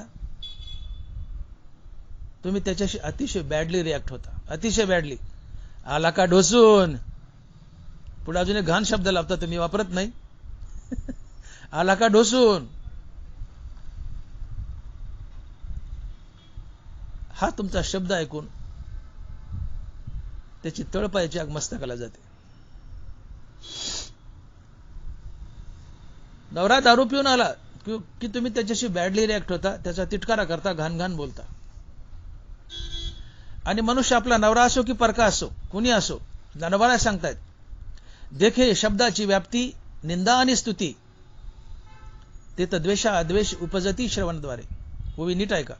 तुम्ही त्याच्याशी अतिशय बॅडली रिॲक्ट होता, अतिशय बॅडली. आला का ढोसून, पुढे अजून एक घाण शब्द लावता, तुम्ही वापरत नाही. आला का ढोसून, हा तुमचा शब्द ऐकून त्याची तळपायाची आग मस्तकाला जाते. नवरा दारू पिऊन आला की तुम्ही त्याच्याशी बॅडली रिॲक्ट होता, त्याचा तिटकारा करता, घाण घाण बोलता. आणि मनुष्य आपला नवरा असो की परका असो, कुणी असो, जानवाला सांगतायत, देखे शब्दाची व्याप्ती, निंदा आणि स्तुती, ते तर द्वेषा अद्वेष उपजती श्रवणद्वारे. ओवी नीट ऐका.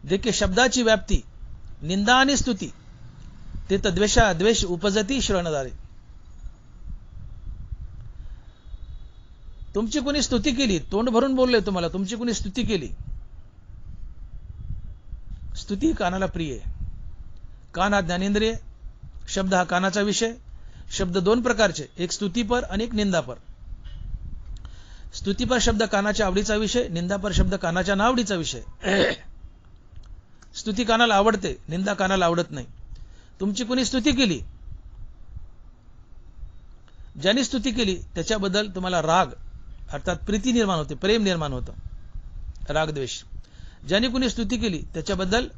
देखे शब्दाची व्याप्ती, निंदा आणि स्तुती, ते तर द्वेषा अद्वेष उपजती श्रवणद्वारे. तुमची कोणी स्तुती केली, तोंड भरून बोलले तुम्हाला, तुमची कोणी स्तुती केली, स्तुती कानाला प्रिय आहे. कान हा ज्ञानेंद्रिय, शब्द हा कानाचा विषय. शब्द दोन प्रकारचे, एक स्तुतीपर आणि एक निंदापर. स्तुतीपर शब्द कानाच्या आवडीचा विषय, निंदापर शब्द कानाच्या नावडीचा विषय. स्तुती कानाला आवडते, निंदा कानाला आवडत नाही. तुमची कोणी स्तुती केली, ज्यांनी स्तुती केली त्याच्याबद्दल तुम्हाला राग अर्थात प्रीती निर्माण होते, प्रेम निर्माण होतं, रागद्वेष. ज्यांनी कोणी स्तुती केली त्याच्याबद्दल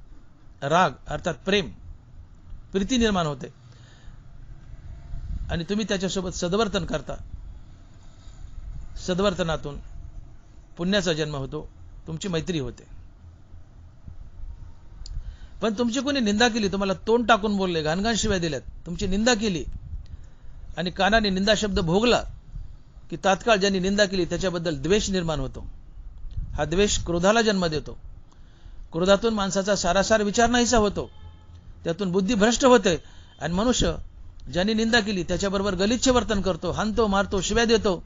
राग अर्थात प्रेम, प्रीती निर्माण होते आणि तुम्ही त्याच्यासोबत सद्वर्तन करता. सद्वर्तनातून पुण्याचा जन्म होतो, तुमची मैत्री होते. पण तुमची कोणी निंदा केली, तुम्हाला तोंड टाकून बोलले, घाणघाण शिव्या दिल्यात, तुमची निंदा केली आणि कानाने निंदा शब्द भोगला की तात्काळ ज्यांनी निंदा केली त्याच्याबद्दल द्वेष निर्माण होतो. हा द्वेष क्रोधाला जन्म देतो. क्रोधातून माणसाचा सारासार विचार नाहीसा होतो, त्यातून बुद्धी भ्रष्ट होते आणि मनुष्य ज्यांनी निंदा केली त्याच्याबरोबर गलिच्छ वर्तन करतो, हाणतो, मारतो, शिव्या देतो,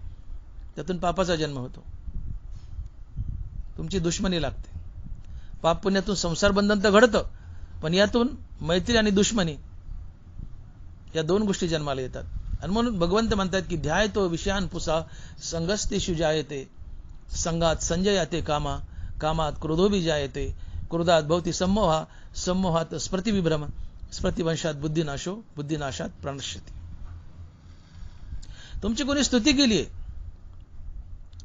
त्यातून पापाचा जन्म होतो. तुमची दुश्मनी लागते. पाप पुण्यातून संसार बंधन तर घडतं, पण यातून मैत्री आणि दुश्मनी या दोन गोष्टी जन्माला येतात. आणि म्हणून भगवंत म्हणतात की ध्यायतो विषयान पुसा संगस्तेषु जायते, संगात संजयाते कामा, कामात क्रोधोबी जायते, क्रोधात भवती सम्मोहा, सम्मोहात स्मृतिविभ्रम, स्मृतिवंशात बुद्धिनाशो, बुद्धिनाशात प्रणश्यती. तुमची कोणी स्तुती केली,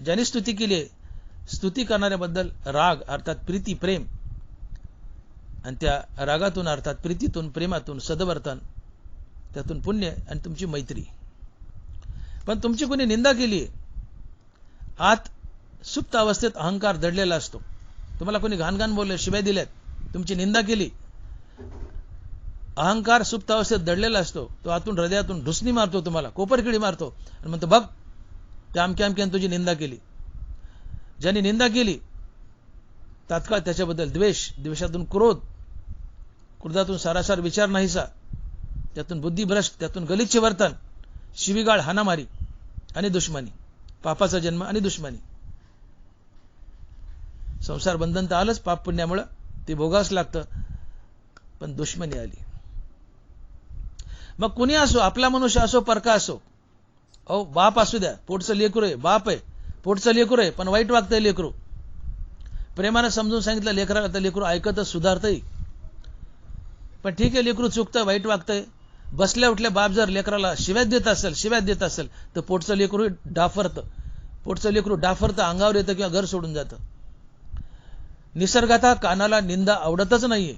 ज्यांनी स्तुती केली, स्तुती करणाऱ्याबद्दल राग अर्थात प्रीती प्रेम, आणि त्या रागातून अर्थात प्रीतीतून प्रेमातून सद्वर्तन, त्यातून पुण्य आणि तुमची मैत्री. पण तुमची कोणी निंदा केली, आत सुप्त अवस्थेत अहंकार दडलेला असतो. तुम्हाला कोणी घाणघाण बोलले, शिव्या दिल्यात, तुमची निंदा केली, अहंकार सुप्त अवस्थेत दडलेला असतो. तो आतून हृदयातून ढुसणी मारतो, तुम्हाला कोपरखिळी मारतो आणि म्हणतो बघ त्या अमक्या अमक्याने तुझी निंदा केली. ज्यांनी निंदा केली तात्काळ त्याच्याबद्दल द्वेष, द्वेषातून क्रोध, क्रोधातून सारासार विचार नाहीसा, त्यातून बुद्धिभ्रष्ट, त्यातून गलिच्छ वर्तन, शिवीगाळ, हाणामारी आणि दुश्मनी, पापाचा जन्म आणि दुश्मनी. संसार बंधन तर आलंच पाप पुण्यामुळे, ते भोगावंच लागतं, पण दुश्मनी आली. मग कुणी असो, आपला मनुष्य असो परका असो, अहो बाप असू द्या, पोटचं लेकरू आहे, बाप आहे, पोटचं लेकरू आहे, पण वाईट वागतंय लेकरू. प्रेमानं समजून सांगितलं लेकराला तर लेकरू ऐकतच सुधारतंय. पण ठीक आहे लेकरू चुकतं, वाईट वागतंय, बसल्या उठल्या बाप जर लेकराला शिव्यात देत असेल तर पोटचं लेकरू डाफरतं, पोटचं लेकरू डाफरतं, अंगावर येतं किंवा घर सोडून जातं. निसर्गात कानाला निंदा आवडतच नाहीये,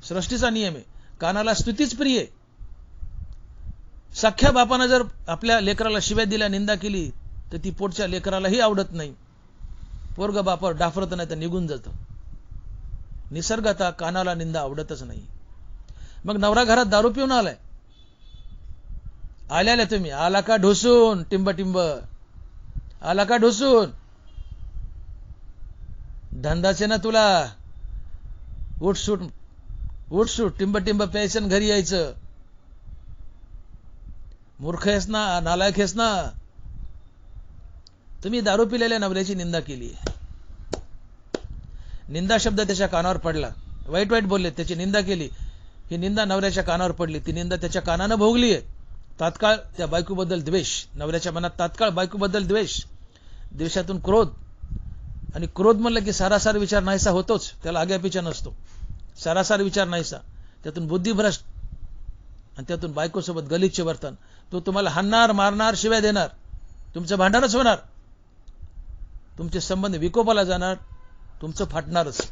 सृष्टीचा नियम आहे. कानाला स्तुतीच प्रिय आहे. सख्या बापानं जर आपल्या लेकराला शिव्या दिल्या, निंदा केली, तर ती पोटच्या लेकरालाही आवडत नाही. पोरग बापावर डाफरत नाही तर निघून जातं. निसर्गात कानाला निंदा आवडतच नाही. मग नवरा घरात दारू पिऊन आलाय, आल्याला तुम्ही आला का ढोसून, टिंब टिंब आला का ढोसून, धंदाचे ना तुला, उठसूट टिंब टिंब प्यायचं घरी यायचं. मूर्ख आहेस ना, नालायक आहेस ना. तुम्ही दारू पिलेल्या नवऱ्याची निंदा केली, निंदा शब्द त्याच्या कानावर पडला, वाईट वाईट बोलले, त्याची निंदा केली, ही निंदा नवऱ्याच्या कानावर पडली, ती निंदा त्याच्या कानानं भोगली आहे. तात्काळ त्या बायकोबद्दल द्वेष, नवऱ्याच्या मनात तात्काळ बायकोबद्दल द्वेष, द्वेषातून क्रोध, आणि क्रोध म्हणलं की सारासार विचार नाहीसा होतोच, त्याला आग्यापिछा नसतो. सारासार विचार नाहीसा, त्यातून बुद्धिभ्रष्ट, आणि त्यातून बायकोसोबत गलिच्छ वर्तन. तो तुम्हाला हाणणार, मारणार, शिव्या देणार, तुमचं भांडणच होणार, तुमचे संबंध विकोपाला जाणार, तुमचं फाटणारच,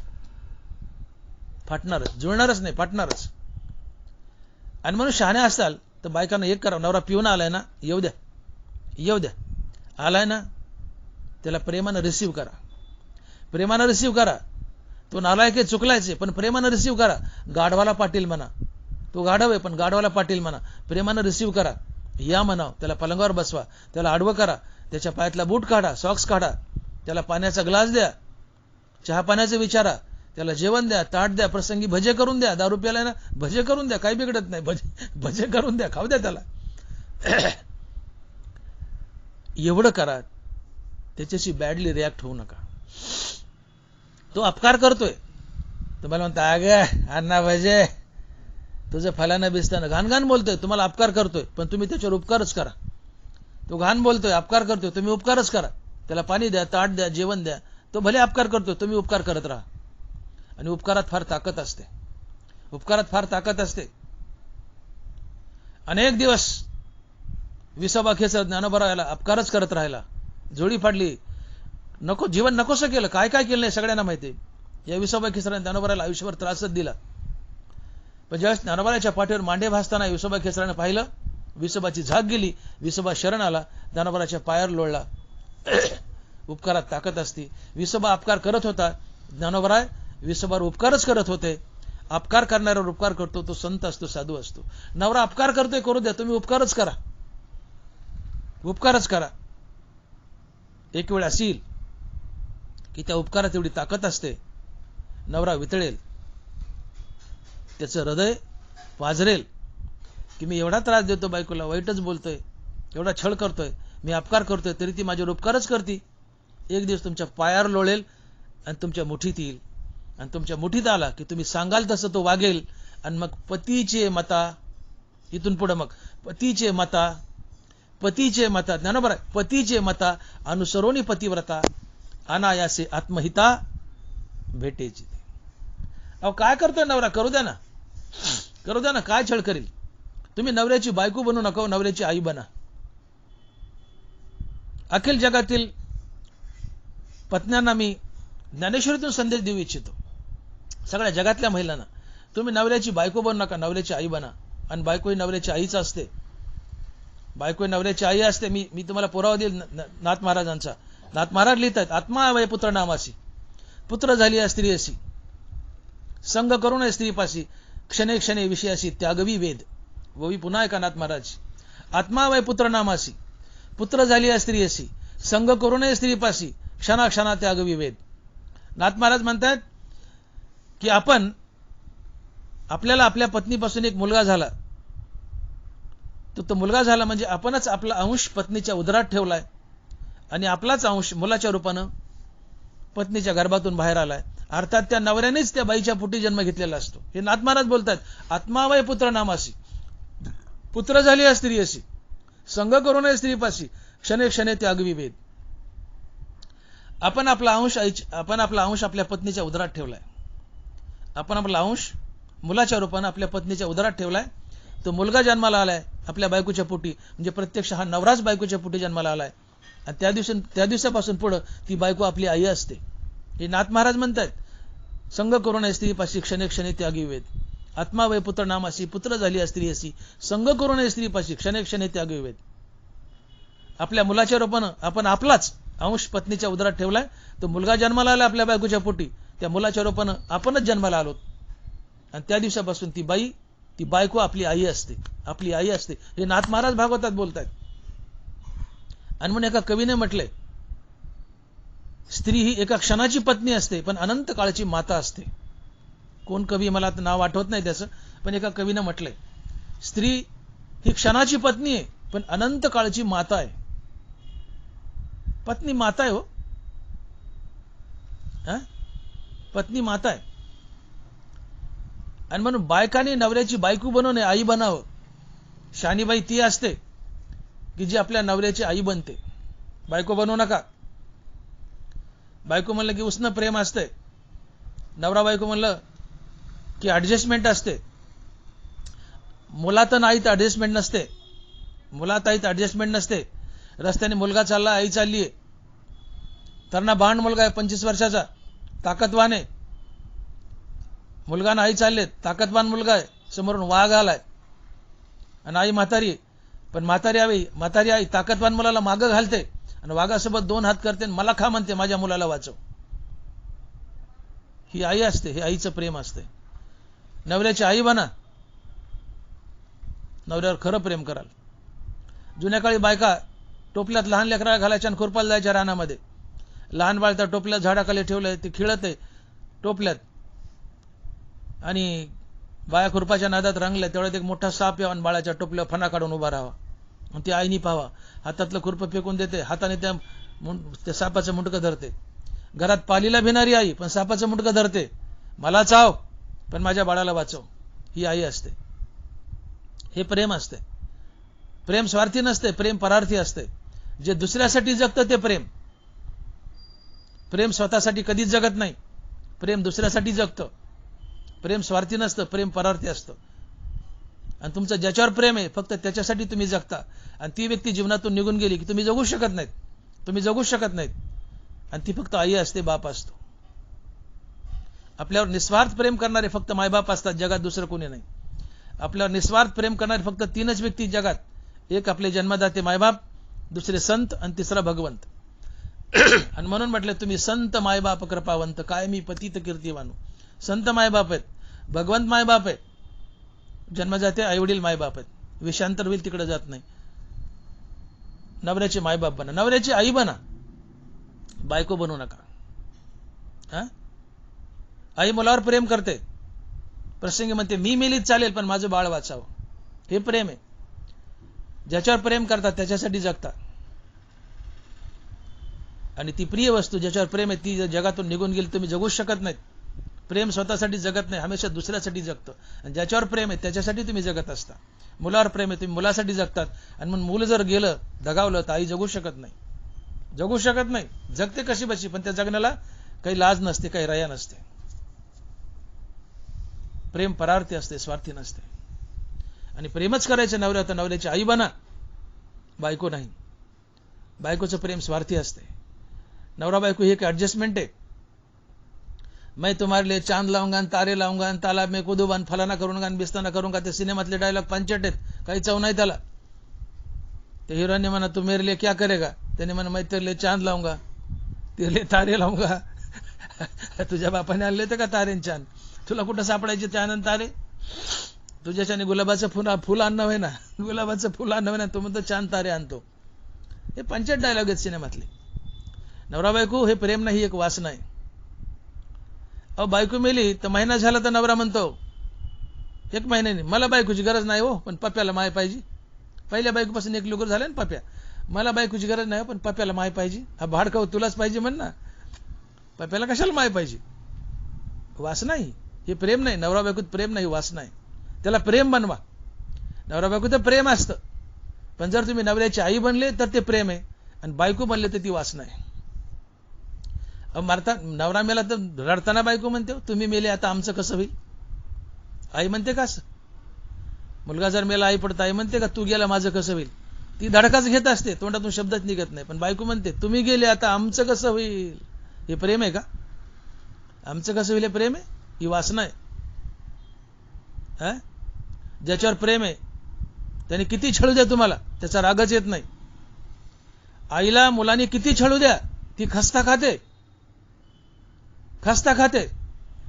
जुळणारच नाही, फाटणारच. आणि म्हणून शहाणे असाल तर बायकांना एक करा, नवरा पिऊन आलाय ना, येऊ द्या, आलाय ना, त्याला प्रेमानं रिसीव्ह करा, प्रेमानं रिसीव्ह करा. तो नालायक आहे, चुकलायच आहे, पण प्रेमानं रिसीव्ह करा. गाढवाला पाटील म्हणा, तो गाढव आहे पण गाढवाला पाटील म्हणा, प्रेमानं रिसीव्ह करा. या म्हणाव, त्याला पलंगावर बसवा, त्याला आडवं करा, त्याच्या पायातला बूट काढा, सॉक्स काढा, त्याला पाण्याचा ग्लास द्या, चहा पाण्याचं विचारा, त्याला जेवण द्या, ताट द्या, प्रसंगी भजे करून द्या. दारू प्यायला ना भजे करून द्या, काही बिघडत नाही, भजे करून द्या, खाऊ द्या त्याला. एवढं करा, त्याच्याशी बॅडली रिॲक्ट होऊ नका. तो अपकार करतोय, तुम्हाला म्हणता अगं अण्णा भजे, तुझं फलानं बिस्तानं घाण बोलतोय, तुम्हाला अपकार करतोय, पण तुम्ही त्याच्यावर उपकारच करा. तो घाण बोलतोय, अपकार करतोय, तुम्ही उपकारच करा. त्याला पाणी द्या, ताट द्या, जेवण द्या. तो भले अपकार करतोय, तुम्ही उपकार करत राहा. आणि उपकारात फार ताकद असते, उपकारात फार ताकद असते. अनेक दिवस विसोबा खेचत ज्ञानोबा राहिला, अपकारच करत राहिला, जोडी फाडली, नको जीवन नकोसं केलं, काय काय केलं नाही सगळ्यांना माहिती. या विसोबा खेचराने ज्ञानोबाला आयुष्यभर त्रासच दिला. पण ज्यावेळेस ज्ञानोबाच्या पाठीवर मांडे भासताना विसोबा खेचराने पाहिलं, विसोबाची झाक गेली, विसोबा शरण आला, ज्ञानोबाच्या पायावर लोळला. उपकारात ताकद असते. विसोबा अपकार करत होता, ज्ञानोबराय विसोबावर उपकारच करत होते. अपकार करणाऱ्यावर उपकार करतो तो संत असतो, साधू असतो. नवरा अपकार करतोय, करू द्या, तुम्ही उपकारच करा, उपकारच करा. एक वेळ असेल की त्या उपकारात एवढी ताकद असते, नवरा वितळेल, त्याचं हृदय वाजरेल की मी एवढा त्रास देतो बायकोला, वाईटच बोलतोय, एवढा छळ करतोय, मी अपकार करतोय, तरी ती माझ्यावर उपकारच करते. एक दिवस तुमच्या पायावर लोळेल आणि तुमच्या मुठीत येईल, आणि तुमच्या मुठीत आला की तुम्ही सांगाल तसं तो वागेल. आणि मग पतीचे मता, इथून पुढे मग पतीचे मता, ज्ञानोबा पतीचे मता अनुसरोनी पतिव्रता, अनायासे आत्महिता भेटेची. अहो काय करतोय नवरा, करू द्या ना, करू द्या ना, काय छळ करील. तुम्ही नवऱ्याची बायको बनू नका, नवऱ्याची आई बना. अखिल जगातील पत्न्यांना मी ज्ञानेश्वरीतून संदेश देऊ इच्छितो, सगळ्या जगातल्या महिलांना, तुम्ही नवऱ्याची बायको बनू नका, नवऱ्याची आई बना. आणि बायको ही नवऱ्याची आईच असते, बायको ही नवऱ्याची आई असते. मी तुम्हाला पुरावा देईल नाथ महाराजांचा. नाथ महाराज लिहितात, आत्मा वय पुत्र नामासी, पुत्र झाली या स्त्री अशी, संग करून स्त्रीपाशी, क्षणे क्षणे विषयाशी त्यागवी वेद. ववी पुन्हा ऐका नाथ महाराज. आत्मा वय पुत्र नामासी, पुत्र झाली या स्त्री अशी, संग करून स्त्रीपाशी, क्षणा क्षणा त्यागवी वेद. नाथ महाराज म्हणतात की आपल्याला आपल्या पत्नीपासून एक मुलगा झाला, तो मुलगा झाला म्हणजे आपणच आपला अंश पत्नीच्या उदरात ठेवलाय आणि आपलाच अंश मुलाच्या रूपानं पत्नीच्या गर्भातून बाहेर आलाय. अर्थात त्या नवऱ्यानेच त्या बाईच्या पोटी जन्म घेतलेला असतो. हे नाथ महाराज बोलतात, आत्मा वय पुत्र नामासी, पुत्र झाली या स्त्री अशी, संग करून स्त्रीपाशी, क्षणे क्षणे त्यागवी वेद. आपण आपला अंश आपल्या पत्नीच्या उदरात ठेवलाय, आपण आपला अंश मुलाच्या रूपानं आपल्या पत्नीच्या उदरात ठेवलाय. तो मुलगा जन्माला आलाय आपल्या बायकोच्या पोटी, म्हणजे प्रत्यक्ष हा नवराच बायकोच्या पोटी जन्माला आलाय. आणि त्या दिवसापासून पुढे ती बायको आपली आई असते. हे नाथ महाराज म्हणतात, संग करून स्त्रीपाशी, क्षणे क्षणे त्यागी वेद. आत्मा वय पुत्र नामासी, पुत्र झाली स्त्री अशी, संग करून स्त्रीपाशी, क्षणे क्षणे त्यागी वेद. आपल्या मुलाच्या रूपानं आपण आपलाच अंश पत्नीच्या उदरात ठेवलाय. तो मुलगा जन्माला आला आपल्या बायकोच्या पोटी, त्या मुलाच्या रूपानं आपणच जन्माला आलो. आणि त्या दिवसापासून ती बायको आपली आई असते, आपली आई असते. हे नाथ महाराज भागवतात बोलतात. आणि म्हणून एका कवीने म्हटलंय, स्त्री ही एका क्षणाची पत्नी असते पण अनंत काळची माता असते. कोण कवी मला आता नाव आठवत नाही त्याचं, पण एका कवीने म्हटलंय, स्त्री ही क्षणाची पत्नी आहे पण अनंत काळची माता आहे. पत्नी माता आहे हो, पत्नी माता आहे. आणि म्हणून बायकाने नवऱ्याची बायको बनवू नये, आई बनावं. शानीबाई ती असते की जी आपल्या नवऱ्याची आई बनते. बायको बनवू नका. बायको म्हणलं की उसनं प्रेम असते, नवरा बायको म्हणलं की ऍडजस्टमेंट असते. मुलात आईत ऍडजस्टमेंट नसते, मुलात आईत ऍडजस्टमेंट नसते. रस्त्याने मुलगा चालला, आई चाललीये, तरणा बाण मुलगा आहे 25 वर्षाचा, ताकदवान आहे. मुलगा ना आई चाललेत, ताकदवान मुलगा आहे, समोरून वाघ आलाय आणि आई म्हातारी. पण म्हातारी आई ताकदवान मुलाला मागं घालते आणि वाघासोबत 2 हात करते आणि मला खा म्हणते, माझ्या मुलाला वाचव. ही आई असते, हे आईचं प्रेम असते. नवऱ्याची आई बना, नवऱ्यावर खरं प्रेम कराल. जुन्या काळी बायका टोपल्यात लहान लेकराला घालायच्या आणि खुरपाला जायच्या रानामध्ये. लहान बाळ त्या टोपल्यात झाडाखाली ठेवलंय, ते खिळत आहे टोपल्यात आणि बाया खुरपाच्या नादात रंगल्या. तेवढ्यात एक मोठा साप यावा आणि बाळाच्या टोपल्यावर फणा काढून उभा राहावा. आणि ती आईनी पाहावा, हातातलं खुरपं फेकून देते, हाताने त्या सापाचं मुंडकं धरते. घरात पालीला भिणारी आई पण सापाचं मुंडकं धरते, मला चाव पण माझ्या बाळाला वाचव. ही आई असते. हे प्रेम असते. प्रेम स्वार्थी नसते, प्रेम परार्थी असते. जे दुसऱ्यासाठी जगतं ते प्रेम. प्रेम स्वतःसाठी कधीच जगत नाही, प्रेम दुसऱ्यासाठी जगतं. प्रेम स्वार्थी नसतं, प्रेम परार्थी असतं. आणि तुमचं ज्याच्यावर प्रेम आहे फक्त त्याच्यासाठी तुम्ही जगता. आणि ती व्यक्ती जीवनातून निघून गेली की तुम्ही जगू शकत नाहीत, तुम्ही जगू शकत नाहीत. आणि ती फक्त आई असते, बाप असतो. आपल्यावर निस्वार्थ प्रेम करणारे फक्त मायबाप असतात, जगात दुसरं कोणी नाही. आपल्यावर निस्वार्थ प्रेम करणारे फक्त 3च व्यक्ती जगात. एक आपले जन्मदाते मायबाप, दुसरे संत आणि तिसरा भगवंत. आणि म्हणून म्हटलं, तुम्ही संत मायबाप कृपावंत, काय मी पतित कीर्तिवानू. संत मायबाप आहेत, भगवंत मायबाप आहेत, जन्मजाते आईवडील मायबाप आहेत. विषांतर होईल तिकडे जात नाही. नवऱ्याचे मायबाप बना, नवऱ्याची आई बना, बायको बनवू नका. आई मुलावर प्रेम करते, प्रसंगी म्हणते मी मेलीच चालेल पण माझं बाळ वाचावं. हे प्रेम आहे. ज्याच्यावर प्रेम करतात त्याच्यासाठी जगता. आणि ती प्रिय वस्तू ज्याच्यावर प्रेम आहे ती जगातून निघून गेली तुम्ही जगूच शकत नाहीत. प्रेम स्वतःसाठी जगत नाही, हमेशा दुसऱ्यासाठी जगतं. आणि ज्याच्यावर प्रेम आहे त्याच्यासाठी तुम्ही जगत असता. मुलावर प्रेम आहे, तुम्ही मुलासाठी जगतात. आणि मग मूल जर गेलं, दगावलं तर आई जगू शकत नाही. जगू शकत नाही. जगते कशी बशी, पण त्या जगण्याला काही लाज नसते, काही रया नसते. प्रेम परार्थी असते, स्वार्थी नसते. आणि प्रेमच करायचं नवऱ्या, तर नवऱ्याची आई बना, बायको नाही. बायकोचं प्रेम स्वार्थी असते. नवरा बायको ही एक ऍडजस्टमेंट आहे. मैं तुम्हारे लिए चांद लाऊंगा आणि तारे लाऊंगा आणि तालाब में कूदूंगा आणि फलाना करूंगा आणि बिस्ताना करूंगा, ते सिनेमातले डायलॉग पंचट आहेत, काही चव नाही त्याला. ते हिरोने म्हणा तू मेरे लिए क्या करेगा, त्याने म्हणा मैं तेरे लिए चांद लाऊंगा, तेरे लिए तारे लाऊंगा. तुझ्या बापाने आणले होते का तारे चांद? तुला कुठं सापडायचे ते आनंद तारे? तुझ्याच्याने गुलाबाचं फुल आणणं होय ना, गुलाबाचं फुल आणणं होय ना, तो म्हणतो चांद तारे आणतो. हे पंचट डायलॉग आहेत सिनेमातले. नवरा बायको हे प्रेम नाही, एक वासना आहे. अहो बायको मेली तर महिना झाला तर नवरा म्हणतो 1 महिन्याने मला बायकोची गरज नाही हो, पण पप्प्याला माय पाहिजे. पहिल्या बायकोपासून 1 लुकर झाले ना पप्प्या, मला बायकोची गरज नाही पण पप्प्याला माय पाहिजे. हा भाडकाव तुलाच पाहिजे म्हण ना, पप्प्याला कशाला माय पाहिजे? वासना आहे हे, प्रेम नाही. नवरा बायकोत प्रेम नाही, वासना आहे. त्याला प्रेम बनवा. नवरा बायकोत प्रेम असतं, पण जर तुम्ही नवऱ्याची आई बनले तर ते प्रेम आहे, आणि बायको बनले तर ती वासना आहे. मारता नवरा मेला तर रडताना बायको म्हणते तुम्ही मेले आता आमचं कसं होईल? आई म्हणते का असं? मुलगा जर मेला आई पडता आई म्हणते का तू गेला माझं कसं होईल? ती धडकाच घेत असते, तोंडातून शब्दच निघत नाही. पण बायको म्हणते तुम्ही गेले आता आमचं कसं होईल? हे प्रेम आहे का? आमचं कसं होईल हे प्रेम आहे? ही वासना आहे. ज्याच्यावर प्रेम आहे त्याने किती छळू द्या तुम्हाला, त्याचा रागच येत नाही. आईला मुलांनी किती छळू द्या, ती खस्ता खाते, खस्ता खाते,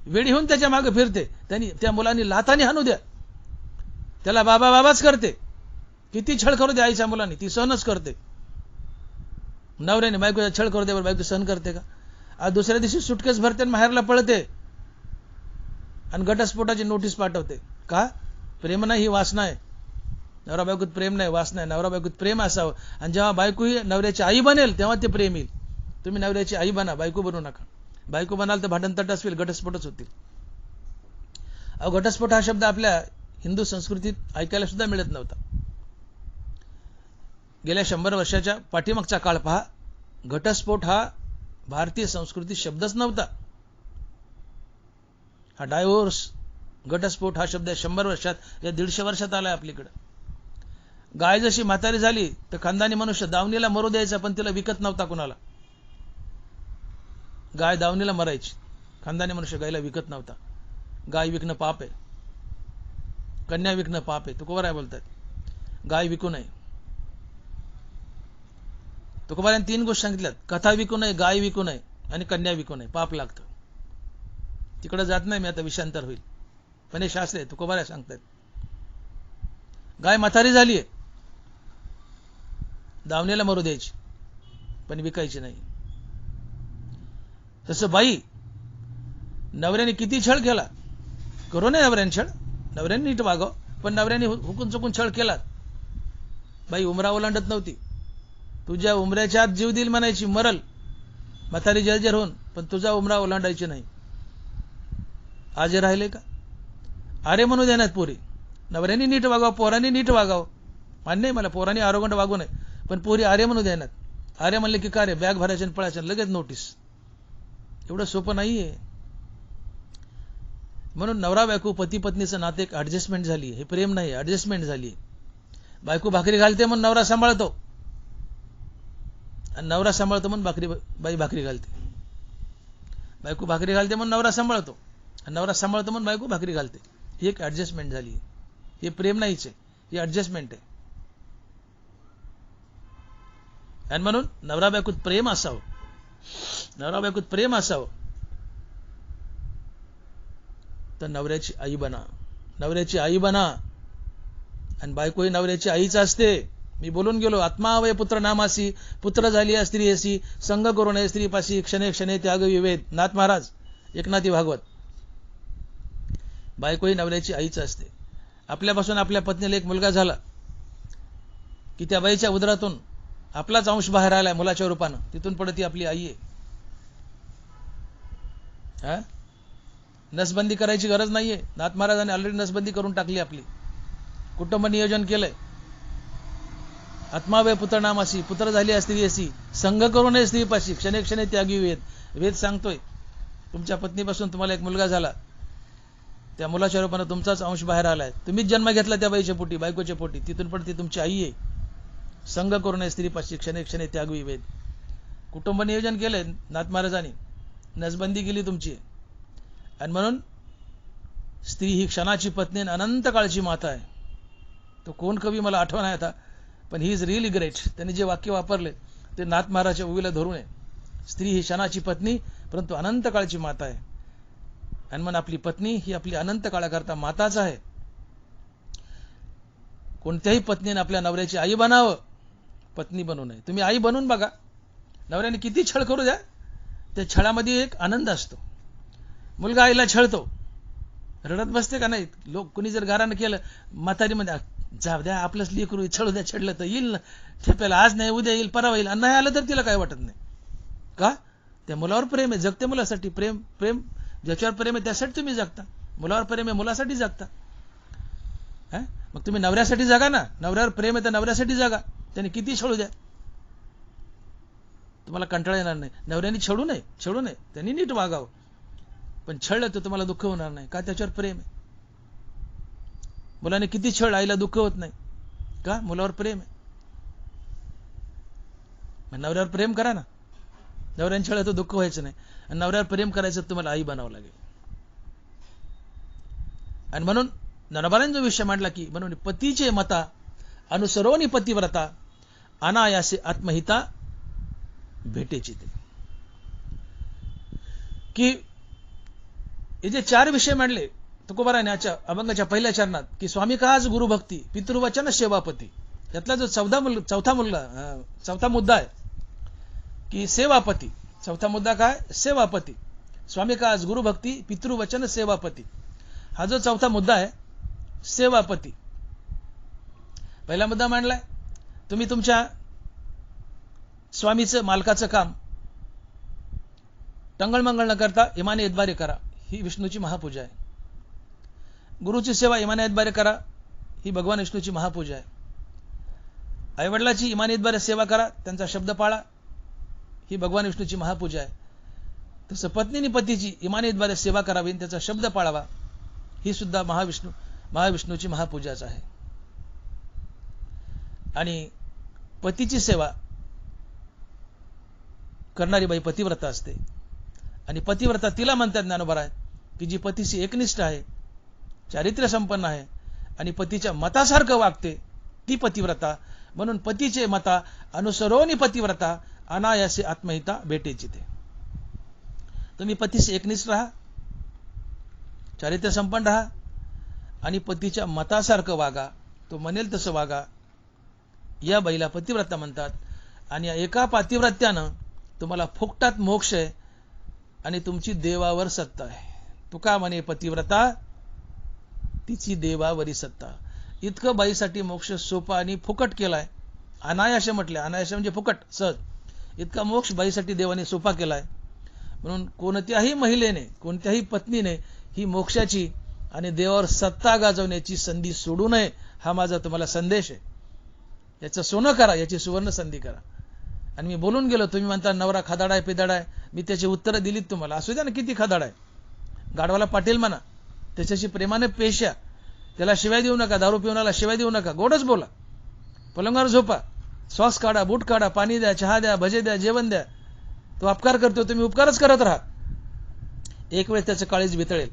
वेडी होऊन त्याच्या मागे फिरते. त्यांनी त्या मुलांनी लाताने हाणू द्या, त्याला बाबा बाबाच करते. किती छळ करू द्या आईच्या मुलांनी, ती सहनच करते. नवऱ्याने बायकोचा छळ करू द्या, बायको सहन करते का? आज दुसऱ्या दिवशी सुटकेस भरते, माहेरला पळते आणि घटस्फोटाची नोटीस पाठवते. का? प्रेम नाही, ही वासना आहे. नवरा बायकोत प्रेम नाही, वासना आहे. नवरा बायकोत प्रेम असावं, आणि जेव्हा बायको ही नवऱ्याची आई बनेल तेव्हा ते प्रेम येईल. तुम्ही नवऱ्याची आई बना, बायको बनवू नका. बायको बनाल तर भांडण तटास होईल, घटस्फोटच होतील. अहो घटस्फोट हा शब्द आपल्या हिंदू संस्कृतीत ऐकायला सुद्धा मिळत नव्हता. गेल्या 100 वर्षाच्या पाठीमागचा काळ पहा, घटस्फोट हा भारतीय संस्कृतीत शब्दच नव्हता. हा डायव्होर्स, घटस्फोट हा शब्द 100 वर्षात, या 150 वर्षात आलाय आपल्याकडे. गाय जशी म्हातारी झाली तर खानदानी मनुष्य दावणीला मरू द्यायचा, पण तिला विकत नव्हता कुणाला. गाय दावणीला मरायची, खानदानी मनुष्य गायला विकत नव्हता. गाय विकणं पाप आहे, कन्या विकणं पाप आहे. तुकोबाराय बोलतात गाय विकू नये. तुकोबाराने 3 गोष्टी सांगितल्यात, कथा विकू नये, गाय विकू नये आणि कन्या विकू नये, पाप लागतं. तिकडे जात नाही मी, आता विषयांतर होईल, पण हे शास्त्र आहे. तुकोबाराय सांगतात गाय म्हातारी झालीये, दावणीला मरू द्यायची पण विकायची नाही. तसं बाई, नवऱ्याने किती छळ केला, करू नये नवऱ्याने छळ, नवऱ्याने नीट वागाव, पण नवऱ्याने हुकून चुकून छळ केला, बाई उमरा ओलांडत नव्हती. तुझ्या उमऱ्याच्या आत जीव देईल म्हणायची, मरल म्हातारी जर्जर होऊन, पण तुझा उमरा ओलांडायची नाही. आज राहिले का? अरे म्हणू देण्यात पोरी, नवऱ्याने नीट वागाव, पोरांनी नीट वागाव. मान्य आहे मला, पोरांनी आरोगंड वागू नये, पण पोरी अरे म्हणू देण्यात. अरे म्हणले की का रे, बॅग भरायचे आणि पळायचे, लगेच नोटीस. एवढं सोपं नाहीये. म्हणून नवरा बायको पती पत्नीचं नाते एक ऍडजस्टमेंट झाली, हे प्रेम नाही, ऍडजस्टमेंट झाली. बायको भाकरी घालते म्हणून नवरा सांभाळतो, आणि नवरा सांभाळतो म्हणून बाई भाकरी घालते. बायको भाकरी घालते म्हणून नवरा सांभाळतो, आणि नवरा सांभाळतो म्हणून बायको भाकरी घालते. ही एक ऍडजस्टमेंट झाली. हे प्रेम नाहीच आहे, ही ऍडजस्टमेंट आहे. आणि म्हणून नवरा बायकोत प्रेम असावं, नवरा बायकोत प्रेम असावं तर नवऱ्याची आई बना, नवऱ्याची आई बना. आणि बायको ही नवऱ्याची आईच असते. मी बोलून गेलो, आत्मा वय पुत्र नामासी, पुत्र झाली स्त्री असी, संग करू नये स्त्रीपाशी, क्षणे क्षणे त्याग विवेद. नाथ महाराज, एकनाथी भागवत. बायको ही नवऱ्याची आईच असते. आपल्यापासून आपल्या पत्नीला एक मुलगा झाला की त्या बाईच्या उदरातून आपलाच अंश बाहेर आलाय मुलाच्या रूपानं, तिथून पुढे ती आपली आई आहे. नसबंदी करायची गरज नाहीये. नाथ महाराजांनी ऑलरेडी नसबंदी करून टाकली आपली. कुटुंब नियोजन केलंय. आत्मावे पुत्रनामासी, पुत्र झाली स्त्री असी, संग करू नये स्त्रीपाशी, क्षणे क्षणे त्यागी वेद. वेद सांगतोय तुमच्या पत्नीपासून तुम्हाला एक मुलगा झाला, त्या मुलाच्या रूपाने तुमचाच अंश बाहेर आलाय. तुम्हीच जन्म घेतला त्या बाईच्या पोटी, बायकोच्या पोटी, तिथून पण ती तुमची आई आहे. संग करू नये स्त्रीपाशी, क्षणे क्षणे त्यागी वेद. कुटुंब नियोजन केलंय नाथ महाराजांनी, नसबंदी केली तुमची. आणि म्हणून स्त्री ही क्षणाची पत्नी आणि अनंत काळची माता आहे. तो कोण कवी मला आठवण आहे आता, पण ही इज रिअली ग्रेट. त्यांनी जे वाक्य वापरले ते नाथ महाराजच्या उवीला धरून आहे. स्त्री ही क्षणाची पत्नी परंतु अनंत काळची माता आहे. आणि म्हणून आपली पत्नी ही आपली अनंत काळाकरता माताच आहे. कोणत्याही पत्नीने आपल्या नवऱ्याची आई बनावं, पत्नी बनवू नये. तुम्ही आई बनवून बघा, नवऱ्याने किती छळ करू द्या, त्या छळामध्ये एक आनंद असतो. मुलगा आईला छळतो, रडत बसते का नाही? लोक कुणी जर गारानं केलं, म्हातारी मध्ये जाऊ द्या आपलंच लेकरू, छळू द्या, छडलं तर येईल ना ठेप्याला, आज नाही उद्या येईल, परवा येईल. आणि नाही आलं तर तिला काय वाटत नाही का? त्या मुलावर प्रेम आहे, जगते मुलासाठी. प्रेम प्रेम ज्याच्यावर प्रेम आहे त्यासाठी तुम्ही जगता. मुलावर प्रेम आहे, मुलासाठी जगता. मग तुम्ही नवऱ्यासाठी जगा ना. नवऱ्यावर प्रेम आहे तर नवऱ्यासाठी जगा. त्याने किती छळू द्या, तुम्हाला कंटाळा येणार नाही. नवऱ्याने छळू नये, छळू नये, त्यांनी नीट वागावं. पण छळलं तर तुम्हाला दुःख होणार नाही का? त्याच्यावर प्रेम आहे. मुलाने किती छळ, आईला दुःख होत नाही का? मुलावर प्रेम आहे. मग नवऱ्यावर प्रेम करा ना. नवऱ्याने छळ तर दुःख व्हायचं नाही. आणि नवऱ्यावर प्रेम करायचं तुम्हाला आई बनावं लागेल. आणि म्हणून नरबारांनी जो विषय मांडला की म्हणून पतीचे मता अनुसरोनी पतिव्रता, अनायासे आत्महिता भेटेची ते. की हे जे 4 विषय मांडले तुकोबारायाच्या अभंगाच्या पहिल्या चरणात, की स्वामी काज गुरुभक्ती, पितृवचन सेवापती, यातला जो चौथा मुद्दा आहे की सेवापती. चौथा मुद्दा काय? सेवापती. स्वामी काज गुरुभक्ती, पितृवचन सेवापती. हा जो चौथा मुद्दा आहे, सेवापती. पहिला मुद्दा मांडलाय, तुम्ही तुमच्या स्वामीचं, मालकाचं काम टंगळमंगळ न करता इमाने इतबारे करा, ही विष्णूची महापूजा आहे. गुरुची सेवा इमाने इतबारे करा, ही भगवान विष्णूची महापूजा आहे. आईवडिलाची इमाने इतबारे सेवा करा, त्यांचा शब्द पाळा, ही भगवान विष्णूची महापूजा आहे. तसं पत्नीने पतीची इमाने इतबारे सेवा करावी, त्याचा शब्द पाळावा, ही सुद्धा महाविष्णूची महापूजाच आहे. आणि पतीची सेवा करणारी बाई पतिव्रता असते. आणि पतिव्रता तिला म्हणतात ज्ञानोबा की जी पतीशी एकनिष्ठ आहे, चारित्र्य संपन्न आहे आणि पतीच्या मतासारखं वागते, ती पतिव्रता. म्हणून पतीचे मता अनुसरोनी पतिव्रता, अनायासे आत्महिता भेटेची ते. तुम्ही पतीशी एकनिष्ठ राहा, चारित्र्य संपन्न राहा आणि पतीच्या मतासारखं वागा, तो म्हणेल तसं वागा. या बाईला पतिव्रता म्हणतात. आणि या एका पतिव्रत्यानं तुम्हाला फुकटात मोक्ष आहे आणि तुमची देवावर सत्ता आहे. तुका म्हणे पतिव्रता तिची देवावरी सत्ता. इतकं बाईसाठी मोक्ष सोपा आणि फुकट केलाय. अनायास म्हटले, अनायास म्हणजे फुकट, सहज. इतका मोक्ष बाईसाठी देवाने सोपा केलाय. म्हणून कोणत्याही महिलेने, कोणत्याही पत्नीने ही मोक्षाची आणि देवावर सत्ता गाजवण्याची संधी सोडू नये, हा माझा तुम्हाला संदेश आहे. याचं सोनं करा, याची सुवर्ण संधी करा. आणि मी बोलून गेलो, तुम्ही म्हणता नवरा खदाडा आहे, पिदाडा आहे, मी त्याची उत्तरं दिलीत तुम्हाला. असू द्या ना, किती खदाडा आहे, गाढवाला पाटील म्हणा, त्याच्याशी प्रेमाने पेश या, त्याला शिवाय देऊ नका, दारू पिऊनाला शिवाय देऊ नका, गोडच बोला, पलंगावर झोपा, श्वास काढा, बूट काढा, पाणी द्या, चहा द्या, भजे द्या, जेवण द्या. तो अपकार करतो, तुम्ही उपकारच करत राहा. एक वेळ त्याचं काळीज वितळेल.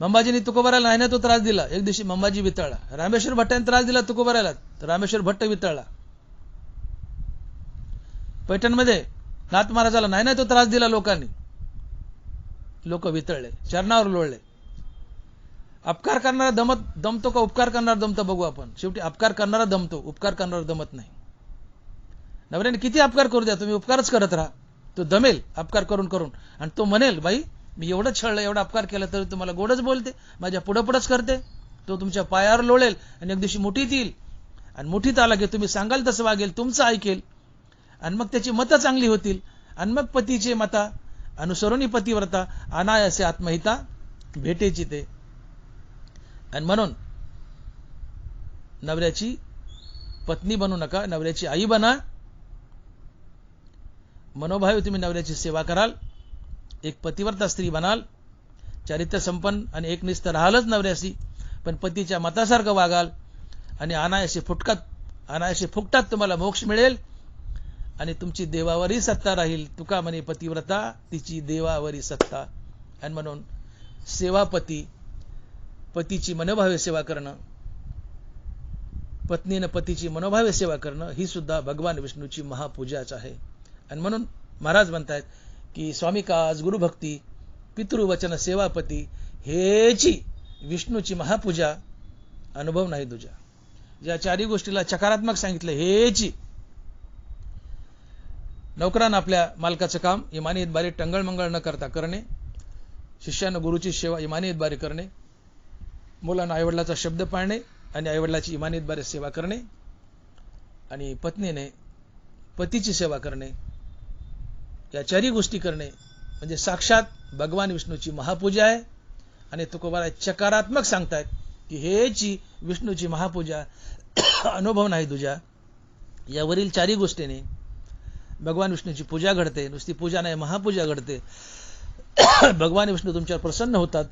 मंबाजीने तुकोबाराला नाही ना तो त्रास दिला, एक दिवशी मंबाजी वितळला. रामेश्वर भट्टाने त्रास दिला तुकोबाराला, तर रामेश्वर भट्ट वितळला. पैठणमध्ये नाथ महाराजाला नाही ना तो त्रास दिला लोकांनी, लोक वितळले, चरणावर लोळले. अपकार करणारा दमतो का उपकार करणारा दमतो बघू आपण. शेवटी अपकार करणारा दमतो, उपकार करणारा दमत नाही. नवऱ्याने किती अपकार करू द्या, तुम्ही उपकारच करत राहा, तो दमेल अपकार करून करून. आणि तो म्हणेल, बाई मी एवढं छळलं, एवढा अपकार केला तरी तुम्हाला गोडच बोलते, माझ्या पुढंच करते. तो तुमच्या पायावर लोळेल आणि एक दिवशी मुठीत येईल. आणि मुठीत आला की तुम्ही सांगाल तसं वागेल, तुमचं ऐकेल. आणि मग त्याची मतं चांगली होतील. आणि मग पतीचे मता अनुसरोनी पतिव्रता, अनायासे आत्महिता भेटेची ते. आणि म्हणून नवऱ्याची पत्नी बनू नका, नवऱ्याची आई बना. मनोभावे तुम्ही नवऱ्याची सेवा कराल, एक पतिव्रता स्त्री बनाल, चारित्र्य संपन्न आणि एकनिष्ठ राहालच नवऱ्याशी, पण पतीच्या मतासारखं वागाल आणि अनायासे फुकटात तुम्हाला मोक्ष मिळेल आणि तुमची देवावरही सत्ता राहील. तुका म्हणे पतिव्रता तिची देवावरी सत्ता. आणि म्हणून सेवापती, पतीची मनोभावे सेवा करणं, पत्नीनं पतीची मनोभावे सेवा करणं ही सुद्धा भगवान विष्णूची महापूजाच आहे. आणि म्हणून महाराज म्हणतायत की स्वामी काज गुरुभक्ती पितृवचन सेवापती हेची विष्णूची महापूजा, अनुभव नाही तुझ्या. ज्या चारही गोष्टीला चकारात्मक सांगितलं हेची. नोकरानं आपल्या मालकाचं काम इमानीतबारी टंगळमंगळ न करता करणे, शिष्यानं गुरुची सेवा इमानीतबारी करणे, मुलांना आईवडिलाचा शब्द पाळणे आणि आईवडिलाची इमानीतबारी सेवा करणे, आणि पत्नीने पतीची सेवा करणे, या चारही गोष्टी करणे म्हणजे साक्षात भगवान विष्णूची महापूजा आहे. आणि तुकोबाराय चकारात्मक सांगतायत की हेची विष्णूची महापूजा, अनुभव नाही तुझ्या. यावरील चारही गोष्टीने भगवान विष्णूची पूजा घडते. नुसती पूजा नाही, महापूजा घडते. भगवान विष्णू तुमच्यावर प्रसन्न होतात,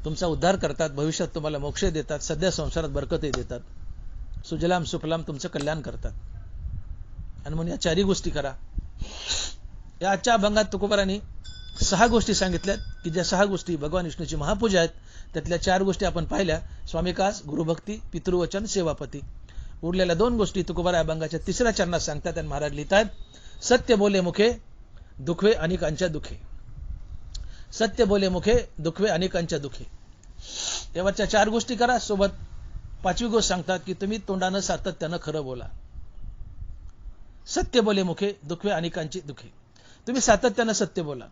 तुमचा उद्धार करतात, भविष्यात तुम्हाला मोक्ष देतात, सध्या संसारात बरकतही देतात, सुजलाम सुफलाम तुमचं कल्याण करतात. आणि म्हणून या चारही गोष्टी करा. या आजच्या अभंगात तुकोबारांनी 6 गोष्टी सांगितल्यात की ज्या 6 गोष्टी भगवान विष्णूची महापूजा आहेत. त्यातल्या 4 गोष्टी आपण पाहिल्या, स्वामीकास, गुरुभक्ती, पितृवचन, सेवापती. उरलेल्या 2 गोष्टी तुकोबारा अभंगाच्या 3ऱ्या चरणात सांगतात आणि महाराज लिहितात, सत्य बोले मुखे दुखवे अनेकांच्या दुखे. सत्य बोले मुखे दुखवे अनेकांच्या दुखे. तेव्हाच्या 4 गोष्टी करा. सोबत 5वी गोष्ट सांगतात की तुम्ही तोंडानं सातत्यानं खरं बोला. सत्य बोले मुखे दुखवे अनेकांची दुखे. तुम्ही सातत्यानं सत्य बोला.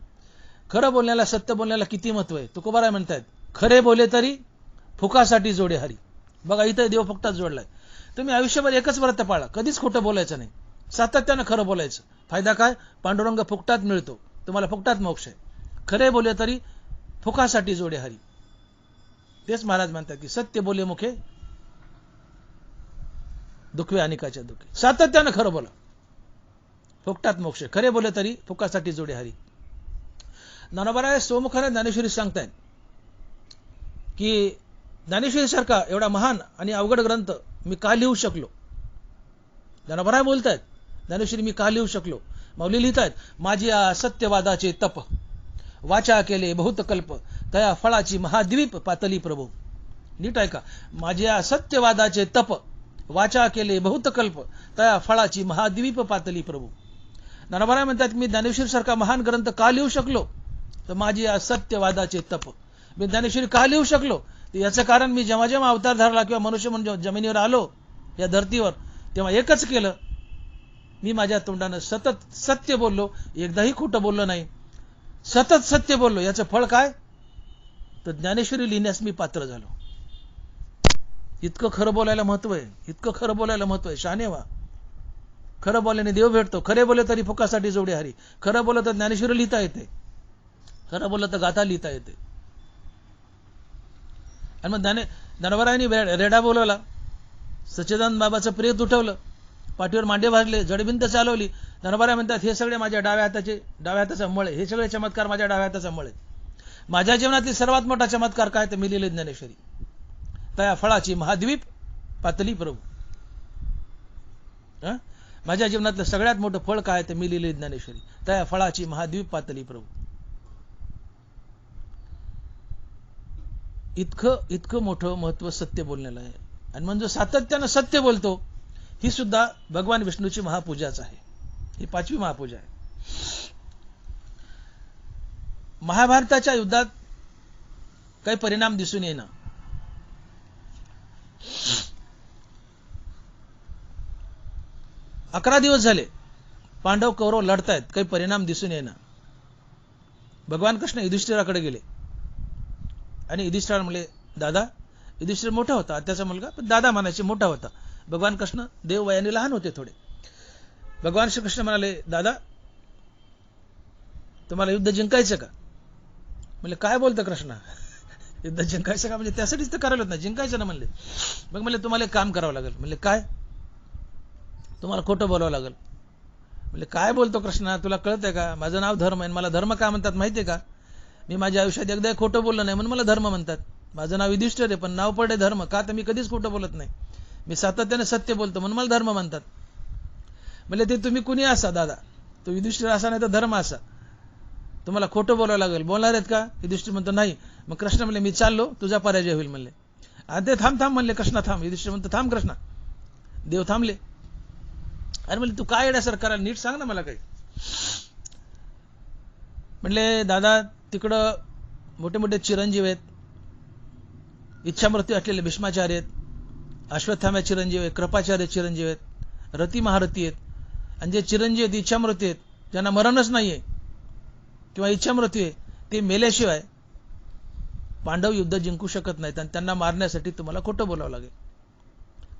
खरं बोलण्याला, सत्य बोलण्याला किती महत्व आहे. तुकोबाराय म्हणतात, खरे बोले तरी फुकासाठी जोडे हरी. बघा इथं देव फुकटात जोडलाय. तुम्ही आयुष्यभर एकच व्रत पाळा, कधीच खोटं बोलायचं नाही, सातत्यानं खरं बोलायचं. फायदा काय? पांडुरंग फुकटात मिळतो, तुम्हाला फुकटात मोक्ष आहे. खरे बोले तरी फुकासाठी जोडे हरी. तेच महाराज म्हणतात की सत्य बोले मुखे दुखवे अनेकाच्या दुखे. सातत्यानं खरं बोला, फुकटात मोक्ष. खरे बोले तरी फुकासाठी जोडे हरी. ज्ञानोबाराय सोमुखाने ज्ञानेश्वरी सांगतायत की ज्ञानेश्वरी सारखा एवढा महान आणि अवघड ग्रंथ मी का लिहू शकलो. ज्ञानोबाराय बोलतायत ज्ञानेश्वरी मी का लिहू शकलो. माऊली लिहितायत, माझी सत्यवादाचे तप वाचा केले बहुत कल्प, तया फळाची महाद्वीप पातली प्रभू. नीट ऐका, माझ्या सत्यवादाचे तप वाचा केले बहुत कल्प, तया फळाची महाद्वीप पातली प्रभू. ज्ञानोबाराय म्हणतात मी ज्ञानेश्वरी सारखा महान ग्रंथ का लिहू शकलो, तर माझी सत्यवादाचे तप. मी ज्ञानेश्वरी का लिहू शकलो, तर याचं कारण मी जेव्हा जेव्हा अवतार धरला किंवा मनुष्य म्हणून जमिनीवर आलो या धर्तीवर, तेव्हा एकच केलं, मी माझ्या तोंडानं सतत सत्य बोललो, एकदाही खोटं बोललो नाही, सतत सत्य बोललो. याचं फळ काय, तर ज्ञानेश्वरी लिहिण्यास मी पात्र झालो. इतकं खरं बोलायला महत्व आहे, इतकं खरं बोलायला महत्व आहे. शहाणे व्हा. खरं बोलल्याने देव भेटतो. खरे बोले तरी फुकासाठी जोडे हरी. खरं बोललं तर ज्ञानेश्वरी लिहिता येते, खरं बोललं तर गाथा लिहिता येते. आणि मग ज्ञानोबारायांनी रेडा बोलवला, सच्चिदानंद बाबाचं प्रेत उठवलं, पाठीवर मांडे भाजले, जडभिंत चालवली. ज्ञानोबाराय म्हणतात हे सगळे माझ्या डाव्या हाताचा मळ आहे. हे सगळे चमत्कार माझ्या डाव्या हाताचा मळ आहे. माझ्या जीवनातील सर्वात मोठा चमत्कार काय, तर मी लिहिले ज्ञानेश्वरी. तया फळाची महाद्वीप पातली प्रभू. माझ्या जीवनातलं सगळ्यात मोठं फळ काय, तर मी लिहिले ज्ञानेश्वरी. तया फळाची महाद्वीप पातली प्रभू. इतकं मोठं महत्व सत्य बोलण्याला आहे. आणि म्हणजे सातत्यानं सत्य बोलतो, ही सुद्धा भगवान विष्णूची महापूजाच आहे. ही 5वी महापूजा आहे. महाभारताच्या युद्धात काही परिणाम दिसून येईना. अकरा दिवस झाले पांडव कौरव लढतायत, काही परिणाम दिसून येईना. भगवान कृष्ण युधिष्ठिराकडे गेले आणि युधिष्ठिर म्हणले, दादा. युधिष्ठिर मोठा होता, त्याचा मुलगा, पण दादा म्हणायचे, मोठा होता. भगवान कृष्ण देव वयाने लहान होते थोडे. भगवान श्रीकृष्ण म्हणाले, दादा तुम्हाला युद्ध जिंकायचं का. म्हणजे काय बोलतं कृष्ण, युद्ध जिंकायचं का म्हणजे त्यासाठीच तर करायला होत ना, जिंकायचं ना म्हणले. मग म्हणले तुम्हाला एक काम करावं लागेल. म्हणले काय? तुम्हाला खोटं बोलावं लागेल. म्हणले काय बोलतो कृष्णा, तुला कळतंय का? माझं नाव धर्म आहे. मला धर्म का म्हणतात माहितीये का? मी माझ्या आयुष्यात एकदा खोटं बोललो नाही म्हणून मला धर्म म्हणतात. माझं नाव युधिष्ठिर आहे पण नाव पडे धर्म का, तर मी कधीच खोटं बोलत नाही. मी सातत्याने सत्य बोलतो म्हणून मला धर्म म्हणतात. म्हणले ते तुम्ही कुणी असा दादा, तो युधिष्ठिर असा नाही तर धर्म असा, तुम्हाला खोटं बोलावं लागेल. बोलणार आहेत का? युधिष्ठिर म्हणतो नाही. मग कृष्ण म्हणले मी चाललो, तुझा पराजय होईल म्हणले. ते थांब थांब म्हणले कृष्णा थांब. युधिष्ठिर म्हणतो थांब कृष्णा. देव थांबले. अरे म्हणले तू काय येण्यासारखं करायला, नीट सांग ना मला काही. म्हणले दादा तिकडं मोठे मोठे चिरंजीव आहेत, इच्छामृत्यू असलेले भीष्माचार्य आहेत, अश्वत्थामा चिरंजीव आहेत, कृपाचार्य चिरंजीव आहेत, रती महारथी आहेत. आणि जे चिरंजीव आहेत इच्छामृत्यू आहेत, ज्यांना मरणच नाहीये किंवा इच्छामृत्यू आहे, ते मेल्याशिवाय पांडव युद्ध जिंकू शकत नाहीत आणि त्यांना मारण्यासाठी तुम्हाला खोटं बोलावं लागेल.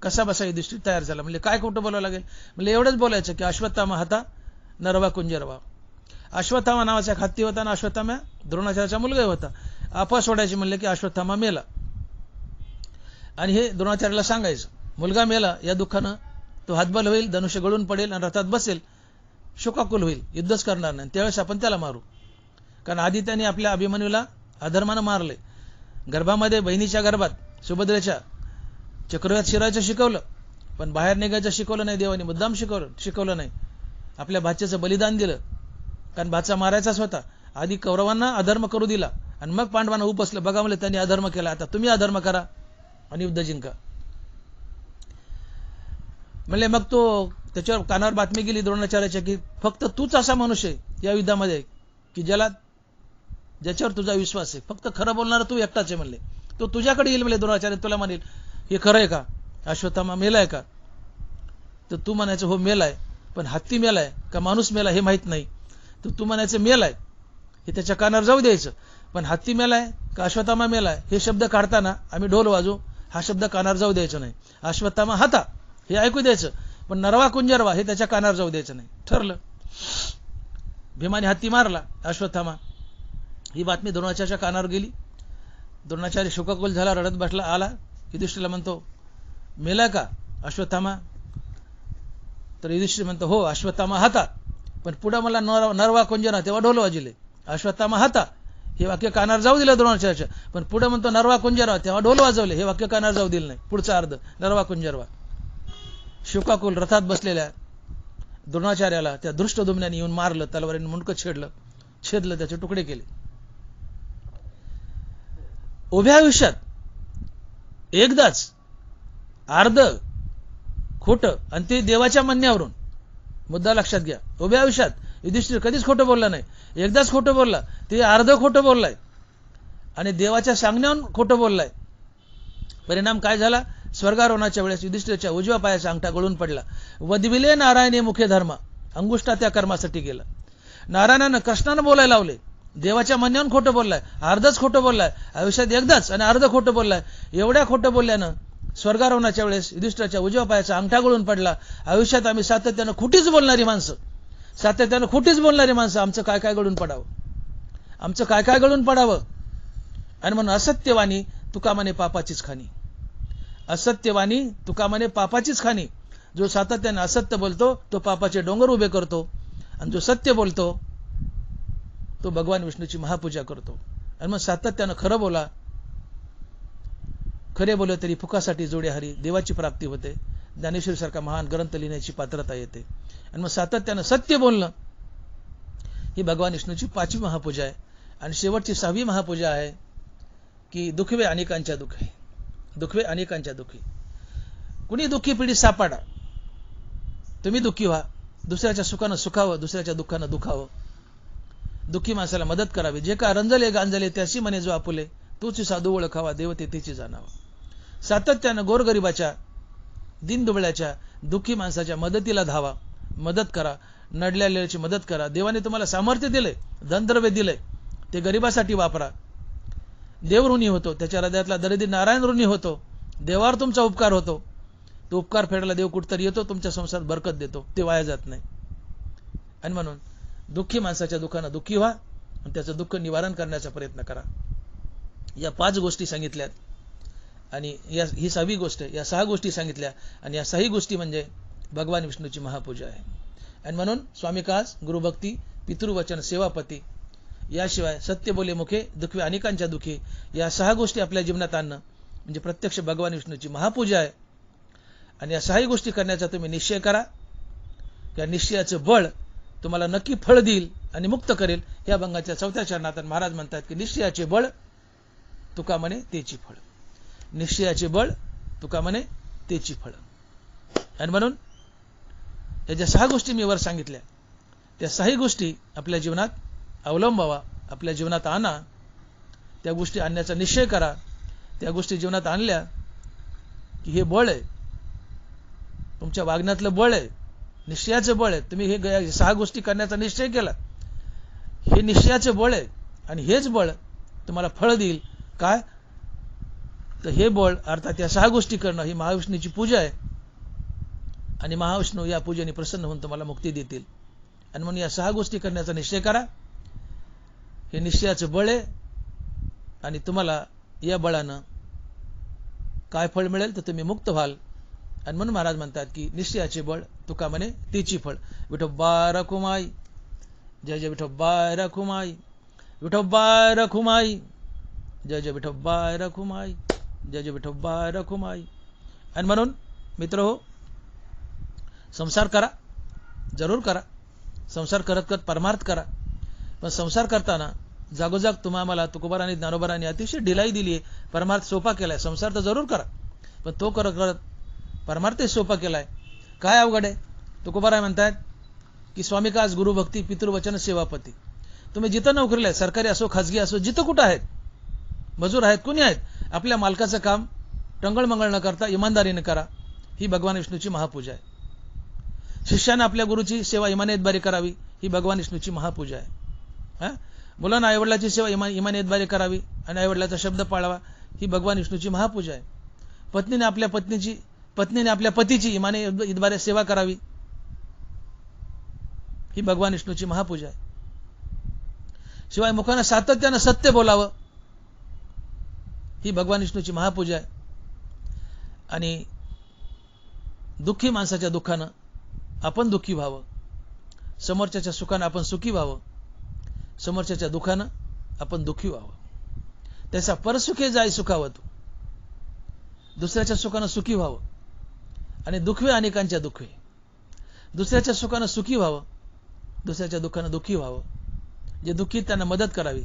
कसा बसा युधिष्ठिर तयार झाला. म्हणजे काय खोटं बोलावं लागेल? म्हणजे एवढंच बोलायचं की अश्वत्थामा हाता नरवा कुंजरवा. अश्वत्थामा नावाचा हत्ती होता आणि अश्वत्थामा द्रोणाचार्याचा मुलगा होता. आपा सोडायचे म्हणले की अश्वत्थामा मेला आणि हे द्रोणाचार्याला सांगायचं मुलगा मेला, या दुःखानं तो हातबल होईल, धनुष्य गळून पडेल आणि रथात बसेल, शोकाकुल होईल, युद्धच करणार नाही. त्यावेळेस आपण त्याला मारू. कारण आधी त्यांनी आपल्या अभिमन्यूला अधर्मानं मारले. गर्भामध्ये बहिणीच्या गर्भात सुभद्रेच्या चक्रव्यूहात शिरायचं शिकवलं पण बाहेर निघायचं शिकवलं नाही. देवाने मुद्दाम शिकवलं नाही. आपल्या भाच्याचं बलिदान दिलं कारण भाचा मारायचाच होता. आधी कौरवांना अधर्म करू दिला आणि मग पांडवांना उपसलं. बघा म्हणले त्यांनी अधर्म केला, आता तुम्ही अधर्म करा आणि युद्ध जिंका. म्हणले मग तो त्याच्यावर कानावर बातमी गेली द्रोणाचार्याच्या की फक्त तूच असा मनुष्य आहे या युद्धामध्ये की ज्याच्यावर तुझा विश्वास आहे, फक्त खरं बोलणारा तू एकटाच आहे म्हणले. तो तुझ्याकडे येईल म्हणले द्रोणाचार्य, तुला म्हणेल हे खरं आहे का, अश्वत्थामा मेलाय का? तर तू म्हणायचं हो मेलाय, पण हत्ती मेलाय का माणूस मेला हे माहित नाही. तर तू म्हणायचं मेलाय, हे त्याच्या कानावर जाऊ द्यायचं. पण हत्ती मेलाय का अश्वत्थामा मेलाय हे शब्द काढताना आम्ही ढोल वाजू हा शब्द कानावर जाऊ द्यायचा नाही. अश्वत्थामा हाता हे ऐकू द्यायचं पण नरवा कुंजरवा हे त्याच्या कानावर जाऊ द्यायचं नाही. ठरलं. भीमाने हत्ती मारला अश्वत्थामा. ही बातमी द्रोणाचार्याच्या कानावर गेली. द्रोणाचार्य शोकाकुल झाला, रडत बसला. आला युधिष्ठिरला म्हणतो मेला का अश्वत्थामा? तर युधिष्ठिर म्हणतो हो अश्वत्थामा हाता. पण पुढे मला नरवा कुंजरा, तेव्हा ढोल वाजले. अश्वत्थामा हाता हे वाक्य कानावर जाऊ दिलं द्रोणाचार्याच्या, पण पुढे म्हणतो नरवा कुंजरा, तेव्हा ढोल वाजवले. हे वाक्य कानावर जाऊ दिलं नाही. पुढचा अर्ध नरवा कुंजरवा. शोकाकुल रथात बसलेल्या द्रोणाचार्याला त्या दृष्टद्युम्नाने येऊन मारलं, तलवारीने मुंडकं छेदलं, त्याचे तुकडे केले. उभ्या आयुष्यात एकदाच अर्ध खोटं आणि ते देवाच्या म्हणण्यावरून, मुद्दा लक्षात घ्या. उभ्या आयुष्यात युधिष्ठिर कधीच खोटं बोलला नाही. एकदाच खोटं बोलला, ते अर्ध खोटं बोललाय आणि देवाच्या सांगण्यावरून खोटं बोललाय. परिणाम काय झाला? स्वर्गारोहणाच्या वेळेस युधिष्ठिरच्या उजव्या पायाचा अंगठा गळून पडला. वदविले नारायणे मुखे धर्म, अंगुष्ठा त्या कर्मासाठी गेला. नारायणानं कृष्णानं बोलायला लावले, देवाच्या म्हणण्यावरून खोटं बोललाय, अर्धच खोटं बोललाय. आयुष्यात एकदाच आणि अर्ध खोटं बोललाय. एवढ्या खोटं बोलल्यानं स्वर्गारोहणाच्या वेळेस युधिष्ठिराच्या उजव्या पायाचा अंगठा गळून पडला. आयुष्यात आम्ही सातत्यानं खोटीच बोलणारी माणसं आमचं काय काय गळून पडावं. आणि म्हणून असत्यवाणी तुका म्हणे पापाचीच खाणी. असत्यवाणी तुका म्हणे पापाचीच खाणी. जो सातत्याने असत्य बोलतो तो पापाचे डोंगर उभे करतो आणि जो सत्य बोलतो तो भगवान विष्णूची महापूजा करतो. आणि मग सातत्यानं खरं बोला. खरे बोलले तरी फुकासाठी जोडे हरी, देवाची प्राप्ती होते. ज्ञानेश्वरी सारखा महान ग्रंथ लिहिण्याची पात्रता येते. आणि मग सातत्यानं सत्य बोलणं ही भगवान विष्णूची 5वी महापूजा आहे. आणि शेवटची 6वी महापूजा आहे की दुखवे अनेकांच्या दुःखी. दुखवे अनेकांच्या दुःखी. कुणी दुःखी पिढी सापाडा, तुम्ही दुःखी व्हा. दुसऱ्याच्या सुखानं सुखावं, दुसऱ्याच्या दुःखानं दुखावं. दुःखी माणसाला मदत करावी. जे का रंजले गांजले त्याशी म्हणे जो आपुले, तूच साधू ओळखावा, देव तेथीची जाणावा. सातत्यानं गोरगरिबाच्या, दीनदुबळ्याच्या, दुःखी माणसाच्या मदतीला धावा. मदत करा. नडलेल्याची मदत करा. देवाने तुम्हाला सामर्थ्य दिलंय, धनद्रव्य दिलंय, ते गरिबासाठी वापरा. देव ऋणी होतो, त्याच्या हृदयातला दरिद्री नारायण ऋणी होतो. देवावर तुमचा उपकार होतो. तो उपकार फेडायला देव कुठतरी येतो, तुमच्या संसारात बरकत देतो, ते वाया जात नाही. आणि म्हणून दुःखी माणसाच्या दुःखानं दुःखी व्हा आणि त्याचं दुःख निवारण करण्याचा प्रयत्न करा. या 5 गोष्टी सांगितल्यात आणि ही 6वी गोष्ट आहे. या 6 गोष्टी सांगितल्या आणि या 6 गोष्टी म्हणजे भगवान विष्णूची महापूजा आहे. आणि म्हणून स्वामी कास, गुरुभक्ती, पितृवचन, सेवापती, याशिवाय सत्य बोले मुखे, दुःखी अनेकांच्या दुःखी, या 6 गोष्टी आपल्या जीवनात आणणं म्हणजे प्रत्यक्ष भगवान विष्णूची महापूजा आहे. आणि या 6 गोष्टी करण्याचा तुम्ही निश्चय करा. या निश्चयाचं बळ तुम्हाला नक्की फळ देईल आणि मुक्त करेल. या अभंगाच्या 4थ्या चरणात महाराज म्हणतात की निश्चयाचे बळ तुका म्हणे तेची फळ. निश्चयाचे बळ तुका म्हणे तेची फळ. आणि म्हणून या ज्या 6 गोष्टी मी वर सांगितल्या त्या 6 गोष्टी आपल्या जीवनात अवलंबावा, आपल्या जीवनात आणा. त्या गोष्टी आणण्याचा निश्चय करा. त्या गोष्टी जीवनात आणल्या की हे बळ आहे, तुमच्या वागण्यातलं बळ आहे, निश्चयाचं बळ आहे. तुम्ही हे 6 गोष्टी करण्याचा निश्चय केला, हे निश्चयाचं बळ आहे आणि हेच बळ तुम्हाला फळ देईल. काय तर हे बळ अर्थात या 6 गोष्टी करणं ही महाविष्णूची पूजा आहे आणि महाविष्णू या पूजेने प्रसन्न होऊन तुम्हाला मुक्ती देतील. आणि म्हणून या 6 गोष्टी करण्याचा निश्चय करा. हे निश्चयाचं बळ आहे आणि तुम्हाला या बळानं काय फळ मिळेल तर तुम्ही मुक्त व्हाल. आणि म्हणून महाराज म्हणतात की निश्चयाचे बळ तुका म्हणे तेची फळ. विठोबा रखुमाई, जय जय विठोबा रखुमाई, विठोबा रखुमाई, जय जय विठोबा रखुमाई, जय जय विठोबा रखुमाई. आणि म्हणून मित्र हो, संसार करा, जरूर करा. संसार करत करत परमार्थ करा. पण संसार करताना जागोजाग तुम्हाला तुकोबारांनी, ज्ञानोबारांनी अतिशय ढिलाई दिली आहे. परमार्थ सोपा केलाय. संसार तर जरूर करा, पण तो करत करत परमार्थ सोपा केलाय. काय अवघड आहे? तुकोबाराय म्हणतात की स्वामी कास, गुरुभक्ती, पितृवचन, सेवापती. तुम्ही जिथं नोकरीला आहे, सरकारी असो खाजगी असो, जिथं कुठं आहेत, मजूर आहेत, कुणी आहेत, आपल्या मालकाचं काम टंगळमंगळ न करता इमानदारीने करा. ही भगवान विष्णूची महापूजा आहे. शिष्यानं आपल्या गुरुची सेवा इमानियतद्वारे करावी, ही भगवान विष्णूची महापूजा आहे. मुलांना आईवडिलाची सेवा इमानियतद्वारे करावी आणि आईवडिलाचा शब्द पाळावा, ही भगवान विष्णूची महापूजा आहे. पत्नीने आपल्या पतीची इमानियतद्वारे सेवा करावी, ही भगवान विष्णूची महापूजा आहे. शिवाय मुखानं सातत्यानं सत्य बोलावं, ही भगवान विष्णूची महापूजा आहे. आणि दुःखी माणसाच्या दुःखानं आपण दुःखी व्हावं, समोरच्याच्या सुखानं आपण सुखी व्हावं, समोरच्याच्या दुःखानं आपण दुःखी व्हावं. त्याचा परसुखे जाय सुखावं, तू दुसऱ्याच्या सुखानं सुखी व्हावं आणि दुःखवे अनेकांच्या दुःखवे. दुसऱ्याच्या सुखानं सुखी व्हावं, दुसऱ्याच्या दुःखानं दुःखी व्हावं. जे दुःखी त्यांना मदत करावी,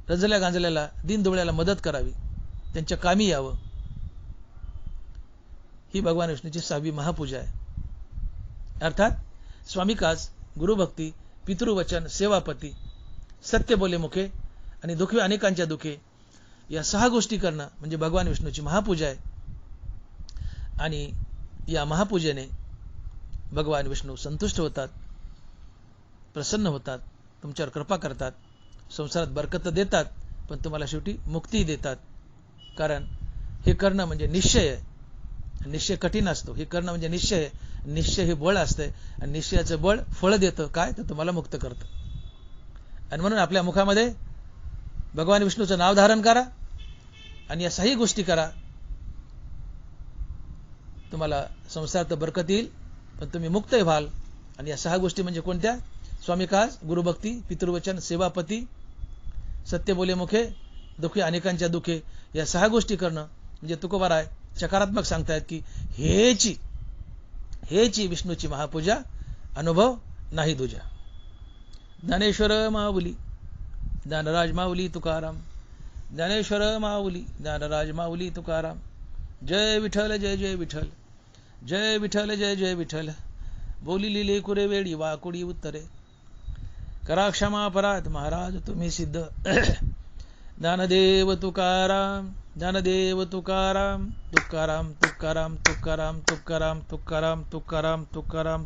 रजल्या गांजल्याला, दीनदुबळ्याला मदत करावी, त्यांच्या कामी यावं, ही भगवान विष्णूची 6वी महापूजा आहे. अर्थात स्वामी कास, गुरुभक्ती, पितृवचन, सेवापती, सत्य बोले मुखे आणि दुःखी अनेकांच्या दुःखे, या 6 गोष्टी करणं म्हणजे भगवान विष्णूची महापूजा आहे. आणि या महापूजेने भगवान विष्णू संतुष्ट होतात, प्रसन्न होतात, तुमच्यावर कृपा करतात, संसारात बरकत देतात, पण तुम्हाला शेवटी मुक्ती देतात. कारण हे करणं म्हणजे निश्चय आहे. निश्चय कठीण असतो. हे करणं म्हणजे निश्चय आहे. निश्चय हे बळ असते आणि निश्चयाचं बळ फळ देतं. काय तर तुम्हाला मुक्त करतं. आणि म्हणून आपल्या मुखामध्ये भगवान विष्णूचं नाव धारण करा आणि या 6 गोष्टी करा. तुम्हाला संसारात बरकत येईल, पण तुम्ही मुक्त व्हाल. आणि या 6 गोष्टी म्हणजे कोणत्या? स्वामी कास, गुरुभक्ती, पितृवचन, सेवापती, सत्य बोले मुखे, दुःखी अनेकांच्या दुःखे, या 6 गोष्टी करणं म्हणजे तुकोबाराय सकारात्मक सांगतायत की हेची विष्णूची महापूजा, अनुभव नाही दूजा. ज्ञानेश्वर माऊली, ज्ञानराज माऊली तुकाराम, ज्ञानेश्वर माऊली, ज्ञानराज माऊली तुकाराम. जय विठ्ठल, जय जय विठ्ठल, जय विठ्ठल, जय जय विठ्ठल. बोली लिले कुरे वेळी वाकुडी उत्तरे, करा क्षमा अपराध महाराज तुम्ही सिद्ध. ज्ञानदेव तुकाराम, ज्ञानदेव तुकाराम, तुकाराम तुकाराम तुकाराम तुकाराम तुकाराम तुकाराम तुकाराम